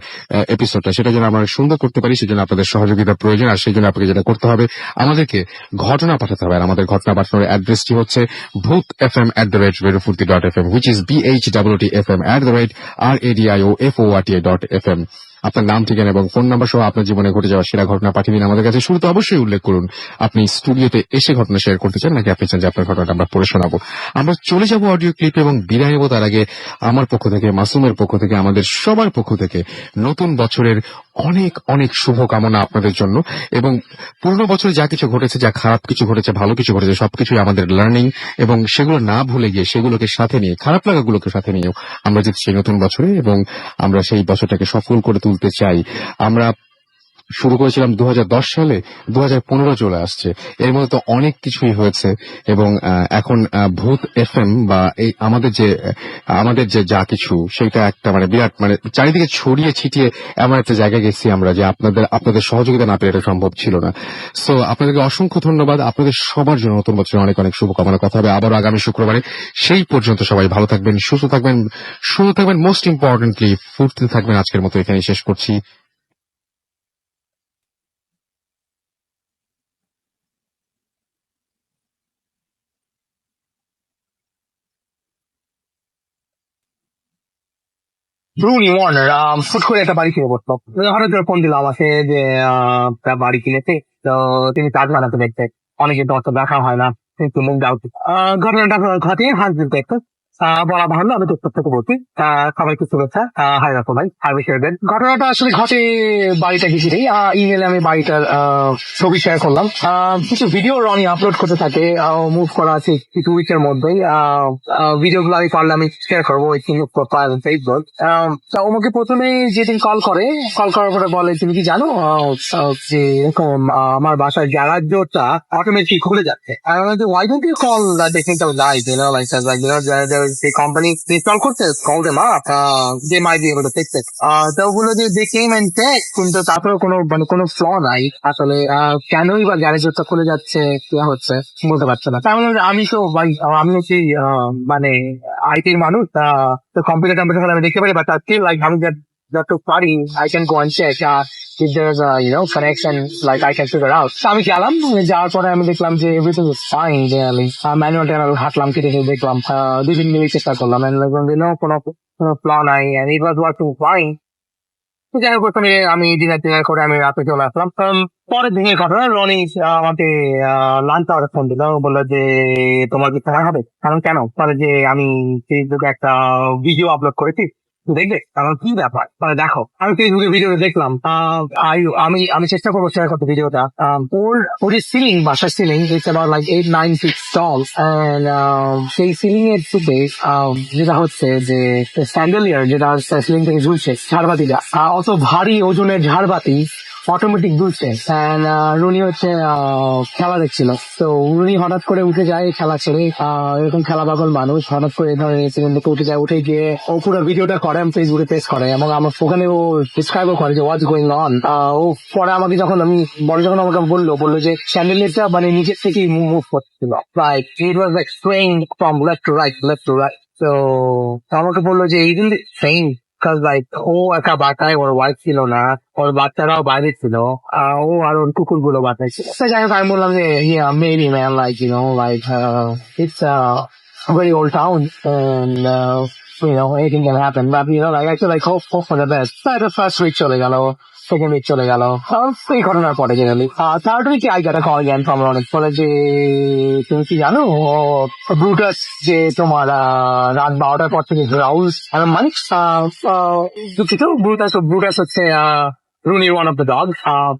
এপিসোডটা সেটা যেন আমরা সুন্দর করতে পারি, সেজন্য আপনাদের সহযোগিতার প্রয়োজন। আর সেই জন্য আপনাকে যেটা করতে হবে, আমাদেরকে ঘটনা পাঠাতে হবে। আর আমাদের ঘটনা পাঠানোর অ্যাড্রেসটি হচ্ছে bhutfm@radiofurti.fm, which is BHWTFM@radiofort.fm। আপনার নাম, ঠিকানা এবং ফোন নাম্বার সহ আপনার জীবনে ঘটে যাওয়া সেরা ঘটনা পাঠিয়ে দিন আমাদের কাছে। শুরুতে অবশ্যই উল্লেখ করুন আপনি স্টুডিওতে এসে ঘটনা শেয়ার করতে চান, নাকি আপনি চান যে আপনার ঘটনাটা আমরা পড়ে শোনাবো। আমরা চলে যাব অডিও ক্লিপ এবং বিদায় নেব। তার আগে আমার পক্ষ থেকে, মাসুমের পক্ষ থেকে, আমাদের সবার পক্ষ থেকে নতুন বছরের অনেক অনেক শুভকামনা আপনাদের জন্য। এবং পুরনো বছরে যা কিছু ঘটেছে, যা খারাপ কিছু ঘটেছে, ভালো কিছু ঘটেছে, সবকিছুই আমাদের লার্নিং, এবং সেগুলো না ভুলে গিয়ে সেগুলোকে সাথে নিয়ে, খারাপ লাগাগুলোকে সাথে নিয়েও আমরা যেতে চাই নতুন বছরে, এবং আমরা সেই বছরটাকে সফল করে তুলতে চাই। আমরা শুরু করেছিলাম 2010 সালে, 2015 চলে আসছে, এর মধ্যে তো অনেক কিছুই হয়েছে। এবং এখন ভূত এফএম বা এই আমাদের যে যা কিছু, সেটা একটা মানে বিরাট, মানে চারিদিকে ছড়িয়ে ছিটিয়ে এমন একটা জায়গায় গেছি আমরা, যে আপনাদের সহযোগিতা না পেলে এটা সম্ভব ছিল না। সো আপনাদেরকে অসংখ্য ধন্যবাদ। আপনাদের সবার জন্য নতুন বছরের অনেক অনেক শুভকামনা। কথা হবে আবারও আগামী শুক্রবারে। সেই পর্যন্ত সবাই ভালো থাকবেন, সুস্থ থাকবেন, সুন্দর থাকবেন, মোস্ট ইম্পর্টেন্টলি ফুর্তিতে থাকবেন। আজকের মতো এখানেই শেষ করছি। ব্রুনি ওয়ার্নার হুট করে একটা বাড়ি কিনে বসলো। হঠাৎ করে ফোন দিল আমাকে যে একটা বাড়ি কিনেছে, তো তিনি কাজ বানাতে দেখতে, অনেকে তো অত দেখা হয় না, কিন্তু মুখ ডাউট। ঘটনাটা ঘটে হাসবেন দেখতে বলা ভালো, আমি তোর থেকে বলছি। সবাইকে শুভেচ্ছা। হাই রাখো ভাই, হাই দেন। ঘটনাটা আসলে ঘটে বাড়িটা ঘিরেই। ইমেলে আমি বাড়িটার ছবি শেয়ার করলাম। কিছু ভিডিও রনি আপলোড করতে থাকে, মুভ করা আছে 2 উইকের মধ্যেই। ভিডিওগুলো আমি পারলে আমি শেয়ার করবো ফেসবুক। আমাকে প্রথমে যেদিন কল করার পরে বলে, তুমি কি জানো যে এরকম আমার বাসার গ্যারাজটা অটোমেটিক খুলে যাচ্ছে। Why don't you call technical guys, the company install করতে, call them up, they might be able to fix it. তো ওগুলো যে they came and check, কিন্তু তারপরে কোনো ফ্ল নাই আসলে। কেনই বা গ্যারেজটা খুলে যাচ্ছে, কি হচ্ছে বলতে পারছে না। তার মানে আমি তো ভাই, আমি হচ্ছি মানে আইটির মানুষ, তো কম্পিউটার আমি দেখতে পারি, বাট still like আমি যত পারি I can go and check if there's a connection, like I can figure out. So আমি গেলাম, যাওয়ার পরে আমি দেখলাম যে everything is fine generally. Manual হাঁটলাম, কেটে দেখলাম, 2 দিন মিলে চেষ্টা করলাম, কোনো ফ্ল নাই, and it was working fine. তো যাই হোক, আমি ডিনার করে আমি রাতে চলে আসলাম। পরের দিনের ঘটনা, রনি আমাকে লাঞ্চ আওয়ারে ফোন দিল, বললো যে তোমার কি সময় হবে? কারণ কেন? বলে যে আমি ফেসবুকে একটা ভিডিও আপলোড করেছি, দেখবে? কারণ কি ব্যাপার, দেখো। আমি ফেসবুকে ভিডিও দেখলাম। আমি চেষ্টা করবো শেয়ার করতে ভিডিওটা। ওর যে সিলিং, বাসার ceiling, it's about like 8-9 feet tall, and সেই সিলিং এর টুপে যেটা হচ্ছে যে স্যান্ডেলিয়ার, যেটা সিলিং থেকে ঝুলছে, ঝাড়বাতিটা, অত ভারী ওজনের ঝাড়বাতি অটোমেটিক দুলছে। রুনি হচ্ছে খেলা দেখছিল, তো রুনি হঠাৎ করে উঠে যায় খেলা ছেড়ে। এরকম খেলা পাগল মানুষ হঠাৎ করে এই ধরনের ইনসিডেন্ট থেকে উঠে যায়, উঠে গিয়ে ও পুরো ভিডিওটা করে, আমি ফেসবুকে পেস্ট করে, এবং আমার ওখানে ও ডিসক্রাইবও করে যে হোয়াটস গোয়িং অন। ও পরে আমাকে যখন আমাকে বললো যে স্যান্ডেলিয়ারটা মানে নিজের থেকেই মুভ করছিল, like it was like swing from left to right. তো আমাকে বললো যে এই দিন সেইম, ও একা বাসায়, ওর ওয়াইফ ছিল না, ওর বাচ্চারাও বাইরে ছিল, ও আর ওর কুকুর গুলো বাসায় ছিল। যাই হোক, আমি বললাম যে maybe man, like it's very old town, and anything can happen, but like I feel like hope for the best. So the first week চলে গেল, সেকেন্ড উইক চলে গেল, এই ঘটনার পরে জেনারেলি থার্ড উইকে I got a call again from Ronit, বলে যে তুমি কি জানো ব্রুটাস যে তোমার রাত 12টার পর থেকে রাউজ মানে দুঃখিত, ব্রুটাস হচ্ছে Rooney, one of the dogs,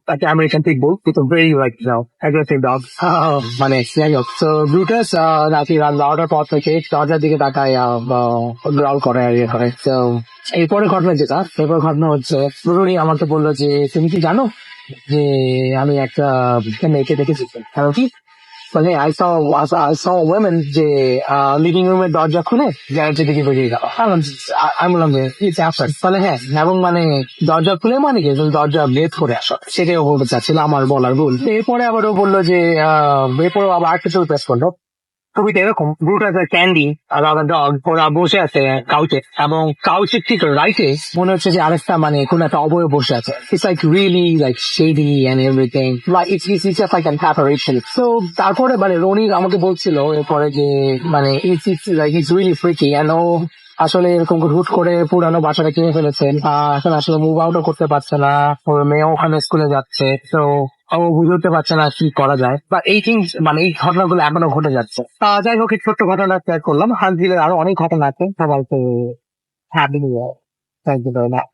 like American pit bull, it's a very aggressive dog. মানে যাই হোক, তো ব্রুটাস রাতে রাত 12টার পর থেকে দরজার দিকে তাকায়, গ্রাউল করে আর ইয়ে করে। তো এরপরে ঘটনা হচ্ছে রুনি আমাকে বললো যে তুমি কি জানো যে আমি একটা মেয়েকে দেখেছি। কারণ কি মানে I saw women যে লিভিং রুমের দরজা খুলে গ্যারেজের দিকে বেরিয়ে গেল। আমি বললাম ইটস অ্যাফটার, বলে হ্যাঁ, এবং মানে দরজা খুলে মানে কি দরজা বেদ করে আসো, সেটাই ও বলতে চাচ্ছিল, আমার বলার ভুল। এরপরে আবার ও বললো যে এরপরে আবার একটা চোখ প্রেস করলো, ছবিতে এরকম ব্রুটাস আর ক্যান্ডি আর ডগ ওরা বসে আছে কাউচে, এবং কাউচের ঠিক রাইটে মনে হচ্ছে যে আরেকটা মানে কোন একটা অবয়ব বসে আছে। It's like really like shady and everything, like it's just like an apparition. So তারপরে মানে রনি আমাকে বলছিল এরপরে যে মানে it's like it's really freaky, and ও আসলে এরকম হুট করে পুরানো বাসাটা কিনে ফেলেছেন, এখন আসলে মুভ আউটও করতে পারছে না, ওর মেয়ে ওখানে স্কুলে যাচ্ছে, তো ও বুঝতে পারছে না কি করা যায়, বা এই থিংস মানে এই ঘটনাগুলো এখনো ঘটে যাচ্ছে। যাই হোক, এই ছোট্ট ঘটনা শেয়ার করলাম। হানজিলের আরো অনেক ঘটনা আছে। সবাইকে happy new year. Thank you very much.